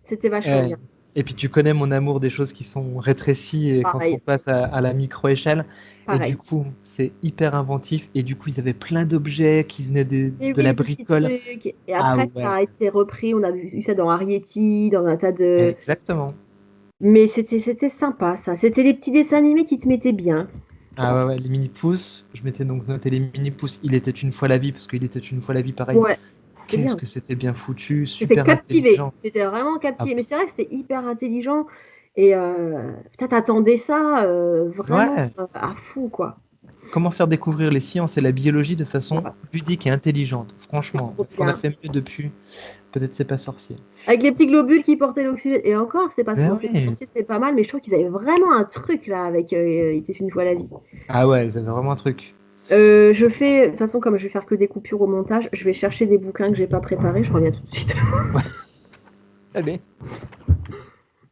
C'était vachement Ouais. bien. Et puis tu connais mon amour des choses qui sont rétrécies et quand on Pareil, passe à la micro-échelle. Et du pareil. coup, c'est hyper inventif. Et du coup, ils avaient plein d'objets qui venaient Et de oui, la des tout petits bricole. trucs. Et Ah après, ça ouais, a été repris. On a vu ça dans Arrietty, dans un tas de. exactement. Mais c'était sympa, ça. C'était des petits dessins animés qui te mettaient bien. Ah ouais, ouais, les mini-pousses. Je m'étais donc noté les mini-pousses. Il était une fois la vie, parce qu'il était une fois la vie, pareil. Ouais, c'était Qu'est-ce bien. que c'était bien foutu, C'était super captivé. intelligent. C'était vraiment Ah, captivé. Mais c'est vrai que c'était hyper intelligent. Et putain, t'attendais ça vraiment ouais, à fou, quoi. comment faire découvrir les sciences et la biologie de façon Ouais, ludique et intelligente. c'est Franchement, trop est-ce qu'on a bien. fait mieux depuis? Peut-être c'est pas sorcier. Avec les petits globules qui portaient l'oxygène. Et encore, c'est parce Ben qu'on s'est pas oui. sorcier, c'était pas mal. Mais je trouve qu'ils avaient vraiment un truc là avec Il était une fois la vie. Ah ouais, ils avaient vraiment un truc. Je fais, de toute façon, comme je vais faire que des coupures au montage, je vais chercher des bouquins que j'ai pas préparés. Je reviens tout de suite. Ouais. Allez,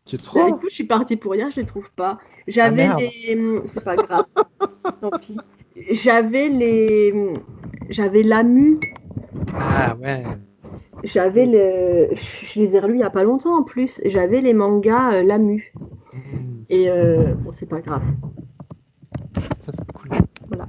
tu Bah, trouves? écoute, je suis partie pour rien, je les trouve pas. Ah J'avais merde. les. C'est pas grave, tant pis. J'avais les. J'avais l'AMU. Ah ouais. J'avais le. Je les ai relus il y a pas longtemps en plus. J'avais les mangas l'AMU. Hmm, Et bon, c'est pas grave. ça c'est cool. Voilà.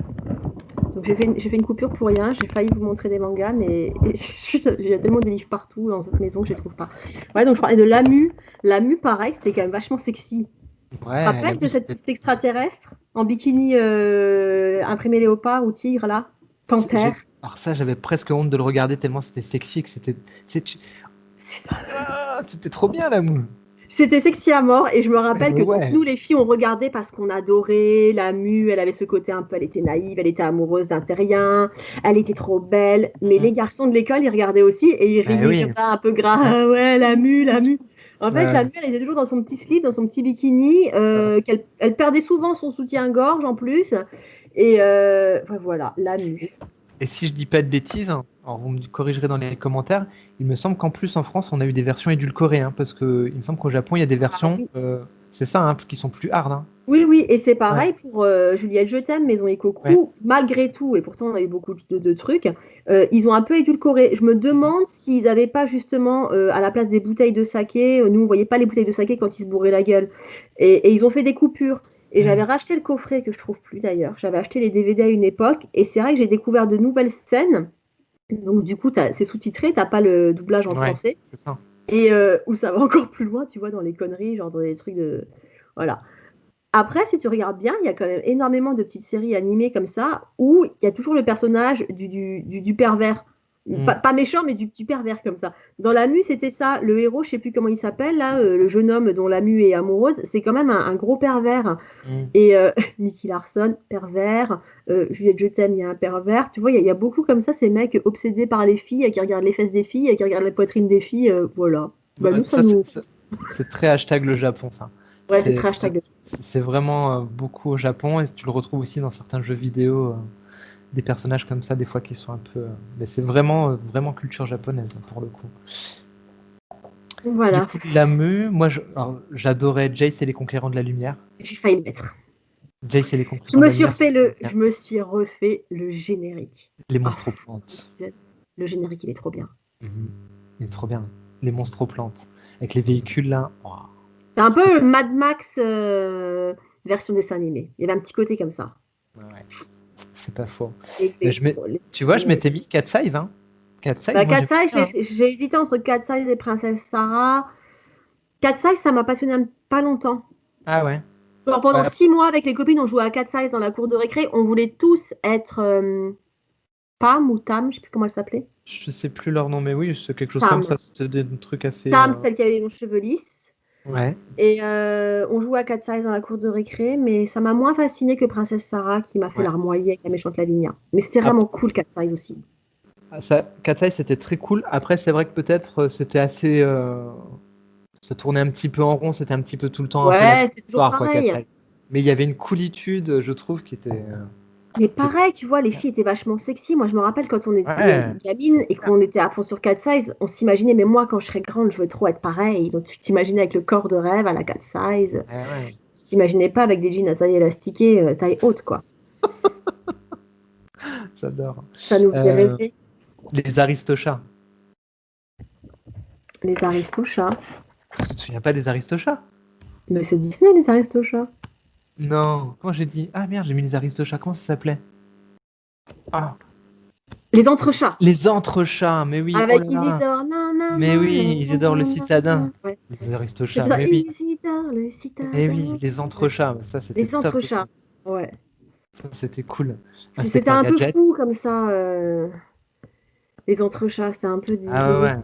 Donc j'ai fait une coupure pour rien. J'ai failli vous montrer des mangas, mais il y a tellement de livres partout dans cette maison que je les trouve pas. Ouais, donc je parlais de l'AMU. L'AMU, pareil, c'était quand même vachement sexy. Tu te Ouais, la rappelles de buse cette c'était. petite extraterrestre en bikini imprimé léopard ou tigre là? Panthère. Alors ça, j'avais presque honte de le regarder tellement c'était sexy que c'était. Ah, c'était trop bien la moule. C'était sexy à mort et je me rappelle que donc Ouais. nous les filles on regardait parce qu'on adorait la mue, elle avait ce côté un peu, elle était naïve, elle était amoureuse d'un terrien, elle était trop belle, mais les garçons de l'école ils regardaient aussi et ils Ah riaient oui. comme ça un peu gras, ah ouais la mue, la mue. En fait la Ouais. mue elle était toujours dans son petit slip, dans son petit bikini, elle perdait souvent son soutien-gorge en plus et enfin, voilà la Et, mue. et si je dis pas de bêtises, hein, alors vous me corrigerez dans les commentaires, il me semble qu'en plus en France on a eu des versions édulcorées, hein, parce que il me semble qu'au Japon il y a des Ah versions, oui. c'est ça, hein, qui sont plus hard. Hein. Oui, oui, et c'est Ouais. pareil pour Juliette Je t'aime, Maison et Ouais. Coucou, malgré tout, et pourtant on a eu beaucoup de trucs, ils ont un peu édulcoré. Je me Mhm. demande s'ils n'avaient pas justement, à la place des bouteilles de saké, nous on voyait pas les bouteilles de saké quand ils se bourraient la gueule, et ils ont fait des coupures. Et j'avais Mhm. racheté le coffret que je trouve plus d'ailleurs. J'avais acheté les DVD à une époque, et c'est vrai que j'ai découvert de nouvelles scènes. Donc du coup, c'est sous-titré, t'as pas le doublage en Ouais, français, c'est ça. et où ça va encore plus loin, tu vois, dans les conneries, genre dans des trucs de... Voilà. Après, si tu regardes bien, il y a quand même énormément de petites séries animées comme ça où il y a toujours le personnage du pervers. Pas, Mhm. pas méchant, mais du pervers comme ça. Dans la mue, c'était ça. Le héros, je sais plus comment il s'appelle, là, le jeune homme dont la mue est amoureuse, c'est quand même un gros pervers. Mhm. Et Nicky Larson, pervers. Juliette Je t'aime, il y a un pervers. Tu vois, il y a beaucoup comme ça, ces mecs obsédés par les filles, qui regardent les fesses des filles, qui regardent la poitrine des filles. Voilà. Bah, Ouais, nous, ça nous. c'est très hashtag le Japon, ça. Ouais, c'est très hashtag. C'est vraiment beaucoup au Japon et tu le retrouves aussi dans certains jeux vidéo, des personnages comme ça, des fois qui sont un peu. Mais c'est vraiment, vraiment culture japonaise pour le coup. Du Voilà. coup, la moi alors, j'adorais Jace et les Conquérants de la Lumière. J'ai failli le mettre. Jace et les Conquérants de la Lumière, c'était génial. Je me suis refait le générique. Les Oh, monstroplantes. le générique, il est trop bien. Mhm. Il est trop bien. Les monstroplantes. Avec les véhicules là. Oh. C'est un C'était. peu Mad Max version dessin animé. Il y avait un petit côté comme ça. Ouais, c'est pas faux. Et Mais tu vois, je génériques. m'étais mis Cat Size, hein. Cat Size, Bah, moi Cat j'aime Size, bien. Hein. j'ai hésité entre Cat Size et Princesse Sarah. Cat Size, ça m'a passionné pas longtemps. Ah ouais. Genre pendant Ouais, 6 mois avec les copines, on jouait à Cat Size dans la cour de récré. On voulait tous être Pam ou Tam, je sais plus comment elle s'appelait. je sais plus leur nom, mais oui, c'est quelque chose comme Tam. ça. C'était des trucs assez. Tam, celle qui avait les longs cheveux lisses. Ouais. Et on jouait à Cat Size dans la cour de récré, mais ça m'a moins fasciné que Princesse Sarah qui m'a fait Ouais. larmoyer avec la méchante Lavinia. Mais c'était Ap- vraiment cool Cat Size aussi. Cat Size, c'était très cool. Après, c'est vrai que peut-être c'était assez. Ça tournait un petit peu en rond, c'était un petit peu tout le temps un peu la même Ouais, c'est toujours histoire, quoi, Cat pareil. Size. Mais il y avait une coolitude, je trouve, qui était. Mais pareil, tu vois, les filles étaient vachement sexy. Moi, je me rappelle quand on était Ouais. gamine et qu'on était à fond sur Cat Size, on s'imaginait, mais moi, quand je serais grande, je veux trop être pareil. Donc, tu t'imaginais avec le corps de rêve à la Cat Size. Ouais. Tu t'imaginais pas avec des jeans à taille élastiquée, taille haute, quoi. J'adore. Ça nous faisait Euh, rêver. les Aristochats. Les Aristochats. Tu te souviens pas des Aristochats? Mais c'est Disney, les Aristochats. Non. Comment j'ai dit? Ah merde, j'ai mis les Aristochats. Comment ça s'appelait? Ah, Les Entrechats. les Entrechats. Mais oui. Oh Avec là là. Isidore. Non, non, Mais non, oui, non, Isidore le non, citadin. non. Ouais. Les Aristochats. C'était ça, Mais oui. Isidore, le Mais oui, citadin. les Ouais. Entrechats. Ça, c'était Les top aussi. Entrechats. Ouais. Ça, c'était cool. C'était Inspecteur un peu Gadget. fou comme ça. Les Entrechats, c'était un peu Ah ouais, délire. ouais.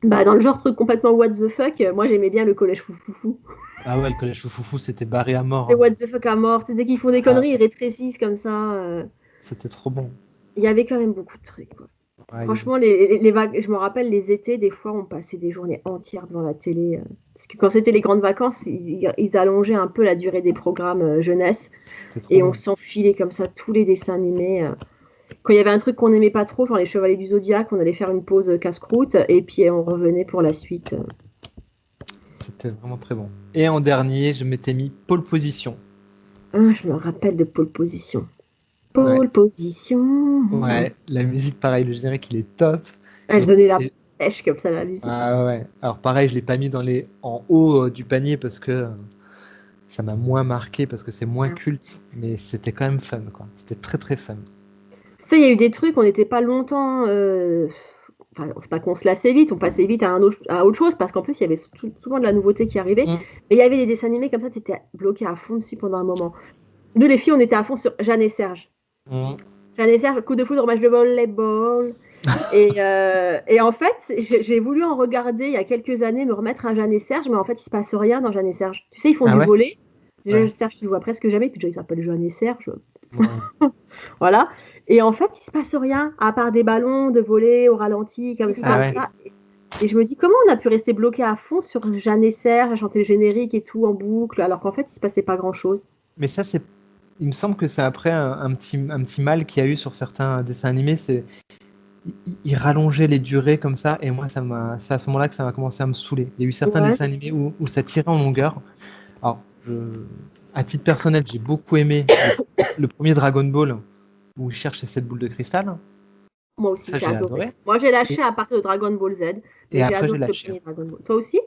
Bah, dans le genre truc complètement what the fuck, moi j'aimais bien le collège foufoufou. Ah ouais, le collège Foufoufou, c'était barré à mort, C'est hein. what the fuck à mort. C'est dès qu'ils font des Ah, conneries, ils rétrécissent comme ça. c'était trop bon. Il y avait quand même beaucoup de trucs, quoi. Ouais, il y avait- Franchement, je me rappelle les étés, des fois, on passait des journées entières devant la télé. Parce que quand c'était les grandes vacances, ils allongeaient un peu la durée des programmes jeunesse. c'était trop Et on bon. s'enfilait comme ça tous les dessins animés. Quand il y avait un truc qu'on n'aimait pas trop, genre les Chevaliers du Zodiaque, on allait faire une pause casse-croûte. Et puis on revenait pour la suite. C'était vraiment très bon. Et en dernier, je m'étais mis pole position. Ah, je me rappelle de Pole Position. Ouais. Pole Position. Ouais, la musique, pareil, le générique, il est top. Elle Et, donnait la et- pêche comme ça, la musique. ah ouais. Alors pareil, je l'ai pas mis en haut du panier parce que ça m'a moins marqué, parce que c'est moins culte, mais c'était quand même fun, quoi. C'était très très fun. Ça, il y a eu des trucs, on n'était pas longtemps. Enfin, c'est pas qu'on se lassait vite, on passait vite à autre chose parce qu'en plus, il y avait souvent de la nouveauté qui arrivait. Mm. Et il y avait des dessins animés comme ça, tu étais bloqué à fond dessus pendant un moment. Nous, les filles, on était à fond sur Jeanne et Serge. Mm. Jeanne et Serge, coup de foudre, match de volleyball. Et en fait, j'ai voulu en regarder il y a quelques années, me remettre un Jeanne et Serge, mais en fait, il se passe rien dans Jeanne et Serge. Tu sais, ils font Ah du ouais? volley. Jeanne et Ouais. Serge, tu le vois presque jamais, puis déjà, il s'appelle Jeanne et Serge. Ouais. Voilà. Et en fait, il se passe rien, à part des ballons de volley au ralenti, comme Ah ça. ouais. Et je me dis, comment on a pu rester bloqué à fond sur Jeanne et Serge, à chanter le générique et tout en boucle, alors qu'en fait, il se passait pas grand-chose. Mais ça, c'est. Il me semble que c'est après un petit mal qu'il y a eu sur certains dessins animés, c'est il rallongeait les durées comme ça, et moi, c'est à ce moment-là que ça m'a commencé à me saouler. Il y a eu certains Ouais, dessins animés où ça tirait en longueur. Alors, à titre personnel, j'ai beaucoup aimé le premier Dragon Ball où il cherche cette boule de cristal. moi aussi, Ça, j'ai j'ai adoré. adoré. Moi, j'ai Et, lâché à partir de Dragon Ball Z, et mais j'ai après, j'ai adoré le lâché. premier Dragon Ball. Toi aussi?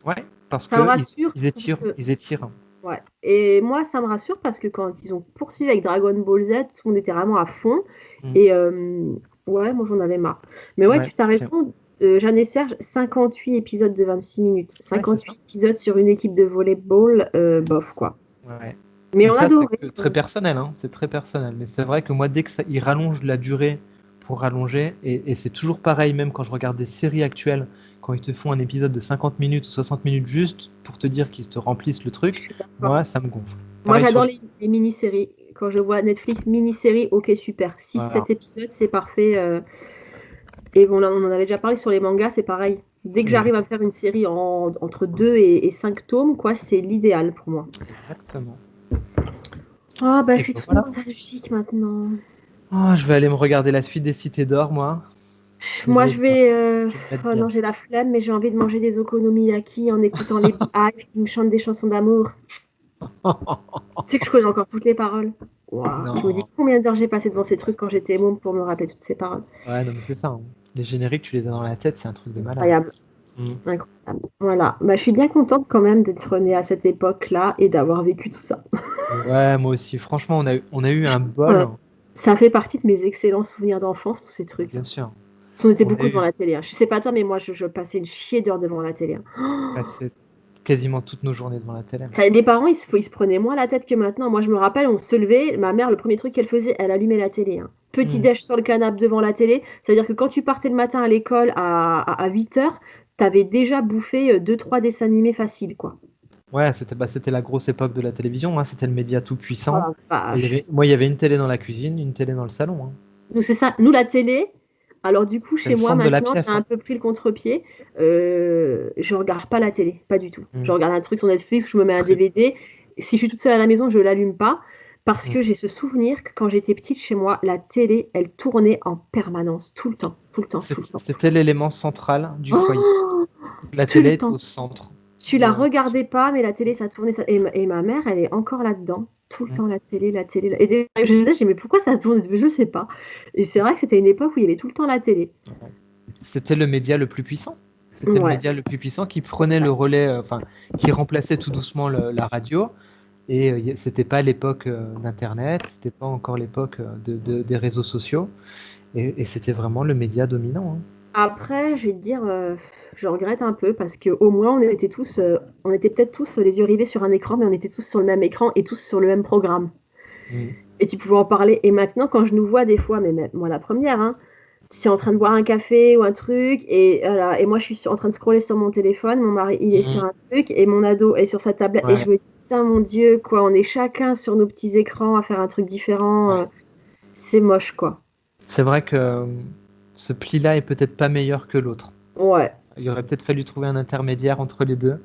Ouais, parce Ça me que rassure. ils étirent, Que... ils étirent. Ouais. Et moi, ça me rassure parce que quand ils ont poursuivi avec Dragon Ball Z, tout le monde était vraiment à fond. Mm. Et ouais, moi, j'en avais marre. Mais ouais, Ouais, tu t'as raison. Jeanne et Serge, 58 épisodes de 26 minutes. ouais, c'est ça. 58 épisodes sur une équipe de volleyball, bof, quoi. Ouais. Mais Mais on ça, c'est adorait. que très personnel, hein. C'est très personnel. Mais c'est vrai que moi, dès que ça, il rallonge la durée pour rallonger, et c'est toujours pareil, même quand je regarde des séries actuelles, quand ils te font un épisode de 50 minutes ou 60 minutes juste pour te dire qu'ils te remplissent le Je truc, suis d'accord. moi, ça me gonfle. Moi, Pareil sur j'adore les... les mini-séries. Quand je vois Netflix mini-séries, ok, super. Six Voilà. sept épisodes, c'est parfait. Et bon, là, on en avait déjà parlé sur les mangas, c'est pareil. Dès que j'arrive à faire une série entre 2 et 5 tomes, quoi, c'est l'idéal pour moi. Exactement. Ah, bah, je Et suis ben toute voilà. nostalgique maintenant. Oh, je vais aller me regarder la suite des Cités d'Or, moi. Moi, je vais. Je vais me mettre Oh non, bien. j'ai la flemme, mais j'ai envie de manger des okonomiyaki en écoutant les Beehive qui me chantent des chansons d'amour. Tu sais que je connais encore toutes les paroles. Waouh. Je me dis Non. combien d'heures j'ai passé devant ces trucs quand j'étais môme pour me rappeler toutes ces paroles. Ouais, non, mais c'est ça, hein. Les génériques, tu les as dans la tête, c'est un truc de malade. Incroyable. Mm. Incroyable. Voilà. Bah, je suis bien contente quand même d'être née à cette époque-là et d'avoir vécu tout ça. Ouais, moi aussi. Franchement, on a eu un Euh, bol. Ça fait partie de mes excellents souvenirs d'enfance, tous ces trucs. Bien sûr. On était On a beaucoup devant eu la télé. Je sais pas toi, mais moi, je passais une chier d'heures devant la télé. passé quasiment toutes nos journées devant la télé. Les parents, ils se prenaient moins la tête que maintenant. Moi, je me rappelle, on se levait. Ma mère, le premier truc qu'elle faisait, elle allumait la télé. Petit Mm. déj sur le canapé devant la télé. C'est-à-dire que quand tu partais le matin à l'école à 8 heures, t'avais déjà bouffé 2-3 dessins animés faciles, quoi. Ouais, c'était la grosse époque de la télévision, hein. C'était le média tout Oh puissant. la Et vache. moi, il y avait une télé dans la cuisine, une télé dans le salon, hein. Nous, c'est ça. Nous, la télé. Alors, du coup, C'est chez le moi, centre de la maintenant, j'ai pièce, un hein. peu pris le contre-pied. Je regarde pas la télé, pas du tout. Je Mm. regarde un truc sur Netflix, je me mets un Très- DVD. Si je suis toute seule à la maison, je l'allume pas. Parce que j'ai ce souvenir que quand j'étais petite chez moi, la télé, elle tournait en permanence, tout le temps, tout le temps, tout le temps. C'était l'élément central du foyer. Oh, La tout télé le est temps. au centre. Tu la regardais pas, mais la télé, ça tournait. Et ma mère, elle est encore là-dedans. Tout le Mm. temps, la télé, la télé. Et je me disais, mais pourquoi ça tourne? Je sais pas. Et c'est vrai que c'était une époque où il y avait tout le temps la télé. C'était le média le plus puissant. C'était le Ouais. média le plus puissant qui prenait le relais, qui remplaçait tout doucement la radio. Et c'était pas l'époque d'Internet, c'était pas encore l'époque des réseaux sociaux. Et c'était vraiment le média dominant. Hein. Après, je vais te dire, je regrette un peu parce qu'au moins, on était peut-être tous les yeux rivés sur un écran, mais on était tous sur le même écran et tous sur le même programme. Mm. Et tu pouvais en parler. Et maintenant, quand je nous vois des fois, mais même moi la première, hein, je suis en train de boire un café ou un truc, et moi je suis en train de scroller sur mon téléphone, mon mari il est sur Mm. un truc, et mon ado est sur sa tablette, et Ouais, je me dis, putain mon Dieu, quoi, on est chacun sur nos petits écrans à faire un truc différent, ouais. c'est moche, quoi. C'est vrai que ce pli-là est peut-être pas meilleur que l'autre. Ouais, Il aurait peut-être fallu trouver un intermédiaire entre les deux.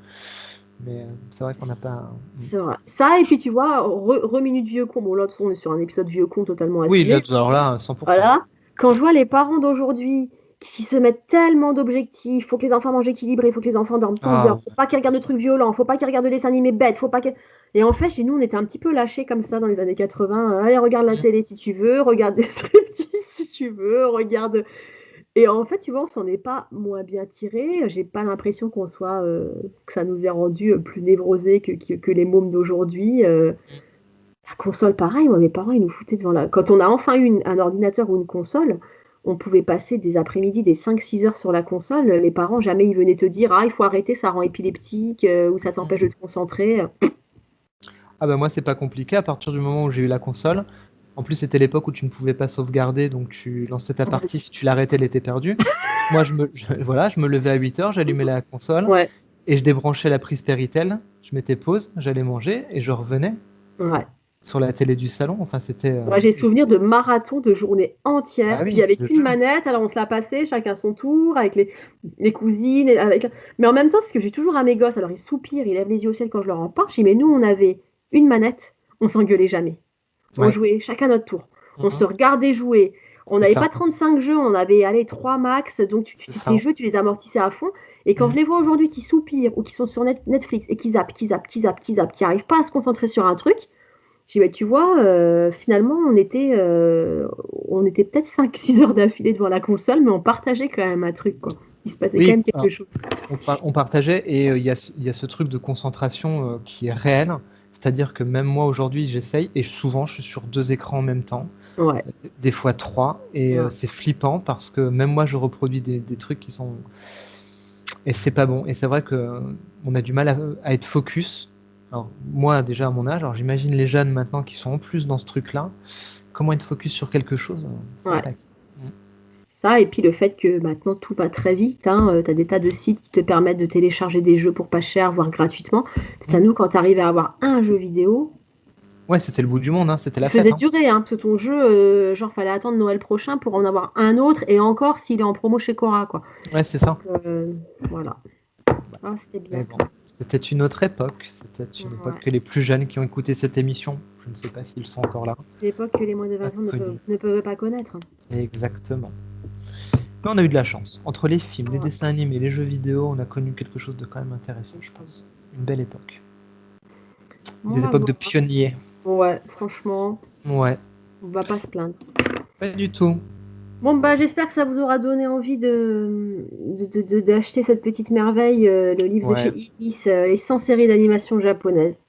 Mais c'est vrai qu'on n'a pas. c'est vrai. Ça, et puis tu vois, re-minute vieux con, bon là, de toute façon, on est sur un épisode vieux con totalement Oui, là, assumé. alors là, 100%. Voilà. Quand je vois les parents d'aujourd'hui qui se mettent tellement d'objectifs, faut que les enfants mangent équilibré, faut que les enfants dorment tant Ah, d'heures, faut pas qu'ils regardent de trucs violents, faut pas qu'ils regardent de dessins animés bêtes, faut pas que... Et en fait, chez nous, on était un petit peu lâchés comme ça dans les années 80. Allez, regarde la télé si tu veux, regarde des striptease si tu veux, regarde... Et en fait, tu vois, on s'en est pas moins bien tiré. J'ai pas l'impression que ça nous ait rendu plus névrosés que les mômes d'aujourd'hui. La console, pareil, moi, mes parents, ils nous foutaient devant la... Quand on a enfin eu un ordinateur ou une console, on pouvait passer des après-midi, des 5-6 heures sur la console. Les parents, jamais ils venaient te dire, ah, il faut arrêter, ça rend épileptique, ou ça t'empêche de te concentrer. ah bah moi, c'est pas compliqué à partir du moment où j'ai eu la console. En plus, c'était l'époque où tu ne pouvais pas sauvegarder, donc tu lançais ta partie. Si tu l'arrêtais, elle était perdue. Moi, voilà, je me levais à 8 heures, j'allumais la console Ouais, et je débranchais la prise Péritel. Je mettais pause, j'allais manger et je revenais ouais. sur la télé du salon. Enfin, c'était. Moi, j'ai souvenir de marathons de journées Ah entières. Puis il n'y oui, avait de qu'une jeu. manette, alors on se la passait, chacun son tour, avec les cousines. Mais en même temps, c'est ce que j'ai toujours à mes gosses. Alors ils soupirent, ils lèvent les yeux au ciel quand je leur en parle. Je dis, mais nous, on avait une manette, on s'engueulait jamais. On Ouais. jouait chacun notre tour. On se Mhm. regardait jouer. On C'est n'avait ça. pas 35 jeux, on en avait allez, 3 max. Donc C'est tes ça. jeux, tu les amortissais à fond. Et quand je Mhm. les vois aujourd'hui qui soupirent ou qui sont sur Netflix et qui zappent, qui zappent, qui zappent, qui zappent, qui n'arrivent pas à se concentrer sur un truc, je dis, bah, tu vois, finalement, on était peut-être 5-6 heures d'affilée devant la console, mais on partageait quand même un truc, quoi. Il se passait quand Oui, même quelque chose. on partageait et il y a ce truc de concentration qui est réel. C'est-à-dire que même moi aujourd'hui, j'essaye et souvent je suis sur 2 écrans en même temps, Ouais. des fois 3, et Ouais. c'est flippant parce que même moi je reproduis des trucs qui sont. Et c'est pas bon. Et c'est vrai que on a du mal à être focus. Alors, moi déjà à mon âge, alors j'imagine les jeunes maintenant qui sont en plus dans ce truc-là. Comment être focus sur quelque chose Ouais. complexe. Ça, et puis le fait que maintenant tout va très vite, hein, tu as des tas de sites qui te permettent de télécharger des jeux pour pas cher, voire gratuitement. Putain, nous, quand tu arrives à avoir un jeu vidéo, Ouais, c'était le bout du monde, hein, c'était tu la faisais fête. Hein. durer, hein, parce que ton jeu, genre, fallait attendre Noël prochain pour en avoir un autre, et encore s'il est en promo chez Cora, quoi. Ouais, c'est ça. Voilà. Ah, c'était Mais bien. bon, c'était une autre époque. C'était une époque Ouais. que les plus jeunes qui ont écouté cette émission, je ne sais pas s'ils sont encore là, L'époque que les moins de pas 20 ans connus. ne peuvent pas connaître. Exactement. Mais on a eu de la chance. Entre les films, les Ouais. dessins animés, les jeux vidéo, on a connu quelque chose de quand même intéressant, je pense. Une belle époque. Des Moi, époques de voilà. pionniers. Ouais, franchement, Ouais, on va pas se plaindre. pas du tout. Bon, bah, j'espère que ça vous aura donné envie d'acheter cette petite merveille, le livre de chez Ouais, Ibis, les 100 séries d'animation japonaises.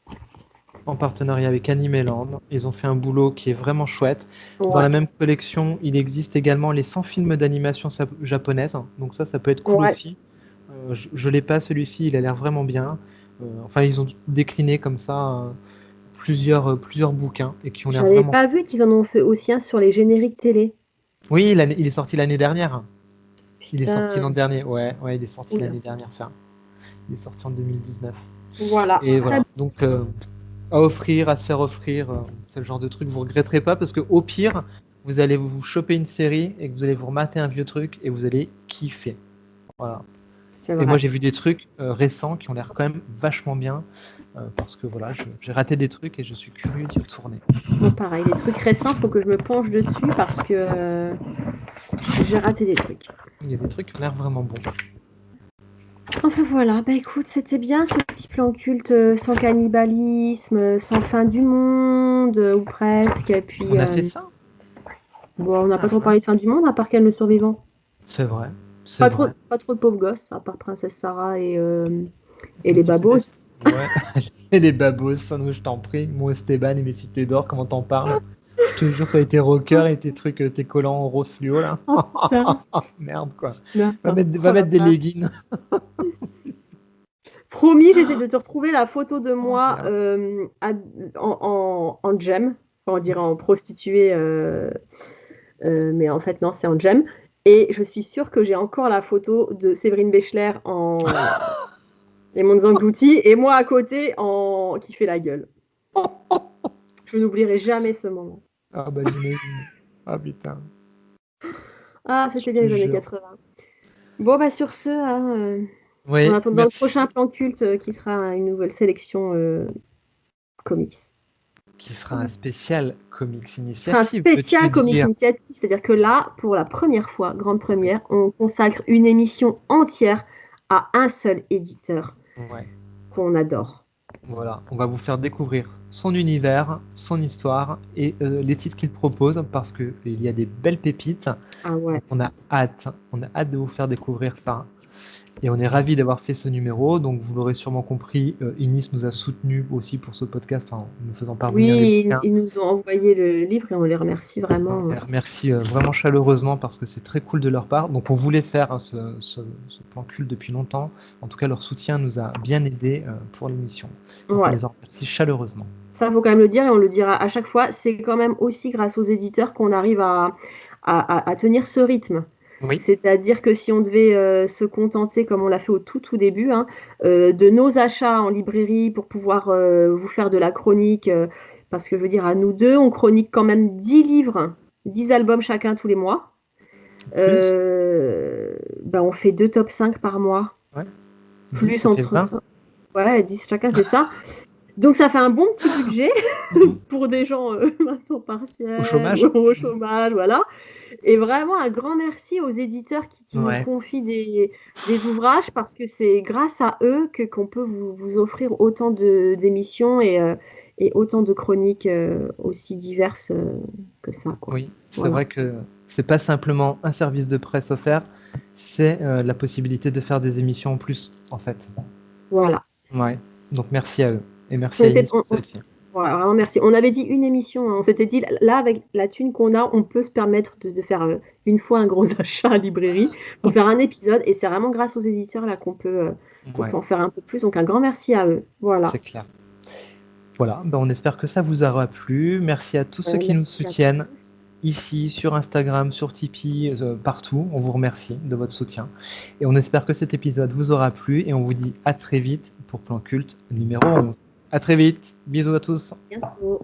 en partenariat avec Animeland. Ils ont fait un boulot qui est vraiment chouette. Dans Ouais, la même collection, il existe également les 100 films d'animation japonaise. Donc ça peut être cool ouais. aussi. Je l'ai pas celui-ci, il a l'air vraiment bien. Enfin, ils ont décliné comme ça plusieurs bouquins et qui ont l'air J'avais vraiment. pas vu qu'ils en ont fait aussi un sur les génériques télé. Oui, il est sorti l'année dernière. Il est sorti l'an Putain, dernier. Ouais, il est sorti oula. l'année dernière, ça. Il est sorti en 2019. Voilà, Et très voilà. Donc, à offrir, à se faire offrir, c'est le genre de truc, vous regretterez pas parce que au pire, vous allez vous choper une série et que vous allez vous remater un vieux truc et vous allez kiffer. Voilà. C'est vrai. Et moi, j'ai vu des trucs récents qui ont l'air quand même vachement bien. Parce que voilà, j'ai raté des trucs et je suis curieux d'y retourner. Bon, pareil, les trucs récents, faut que je me penche dessus parce que j'ai raté des trucs. Il y a des trucs qui ont l'air vraiment bons. Enfin voilà, bah écoute, c'était bien ce petit plan culte sans cannibalisme, sans fin du monde, ou presque. Et puis, On a fait ça? bon, on n'a pas trop Ouais. parlé de fin du monde, à part Ken le survivant. C'est vrai. C'est Pas vrai. trop de pauvres gosses, à part Princesse Sarah et les Petit peu babos. Ouais. Et les babos, Sandwich, je t'en prie. Moi, Esteban et mes cités d'or, comment t'en parles? Je te jure, toi et tes rockers et tes trucs, tes collants en rose fluo là. Oh putain, Merde quoi. Va n'importe mettre, va quoi, la mettre des vache. leggings. Promis, j'essaie de te retrouver la photo de Oh, moi merde. en gemme, enfin, on dirait en prostituée, mais en fait non, c'est en gemme. Et je suis sûre que j'ai encore la photo de Séverine Béchler en Les Mondes Engloutis et moi à côté en qui fait la gueule. Je n'oublierai jamais ce moment. Ah bah j'imagine. Ah putain. Ah, Je c'était bien te les années jure. 80. Bon, bah sur ce, hein, en Oui, attendant le prochain merci. plan culte qui sera une nouvelle sélection comics. Qui sera un spécial Comics Ce sera un Initiative, veux-tu spécial Comics dire? Initiative, c'est-à-dire que là, pour la première fois, grande première, on consacre une émission entière à un seul éditeur Ouais. qu'on adore. Voilà, on va vous faire découvrir son univers, son histoire et les titres qu'il propose parce qu'il y a des belles pépites. Ah ouais. Donc on a hâte de vous faire découvrir ça. Et on est ravis d'avoir fait ce numéro. Donc vous l'aurez sûrement compris, Inis nous a soutenus aussi pour ce podcast en nous faisant parvenir les Oui, bouquins. ils nous ont envoyé le livre et on les remercie On vraiment. les remercie vraiment chaleureusement parce que c'est très cool de leur part. Donc on voulait faire ce plan culte depuis longtemps. En tout cas, leur soutien nous a bien aidés pour l'émission. Donc on Ouais. les en remercie chaleureusement. Ça, faut quand même le dire et on le dira à chaque fois. C'est quand même aussi grâce aux éditeurs qu'on arrive à tenir ce rythme. Oui, C'est-à-dire que si on devait se contenter, comme on l'a fait au tout début, hein, de nos achats en librairie pour pouvoir vous faire de la chronique, parce que je veux dire, à nous deux, on chronique quand même 10 livres, 10 albums chacun tous les mois. plus. Ben, on fait 2 top 5 par mois, Ouais. 10, plus ça fait entre 20. ça. Ouais, 10 chacun, c'est ça. Donc ça fait un bon petit budget Mhm. pour des gens à temps Au partiel ou chômage. au chômage, voilà. Et vraiment un grand merci aux éditeurs qui nous Ouais. confient des ouvrages parce que c'est grâce à eux qu'on peut vous offrir autant d'émissions et autant de chroniques aussi diverses que ça, quoi. Oui, c'est Voilà. vrai que c'est pas simplement un service de presse offert, c'est la possibilité de faire des émissions en plus, en fait. Voilà. Ouais. Donc merci à eux. Et merci On à était, Inis pour celle-ci. voilà, vraiment merci. On avait dit une émission, hein. On s'était dit, là, avec la thune qu'on a, on peut se permettre de faire une fois un gros achat à librairie pour faire un épisode. Et c'est vraiment grâce aux éditeurs là qu'on Ouais, peut en faire un peu plus. Donc un grand merci à eux. c'est Voilà. clair. Voilà, ben on espère que ça vous aura plu. Merci à tous ceux qui nous Merci à soutiennent tous. ici, sur Instagram, sur Tipeee, partout. On vous remercie de votre soutien. Et on espère que cet épisode vous aura plu. Et on vous dit à très vite pour Plan Culte numéro 11. À très vite. Bisous à tous. Bientôt.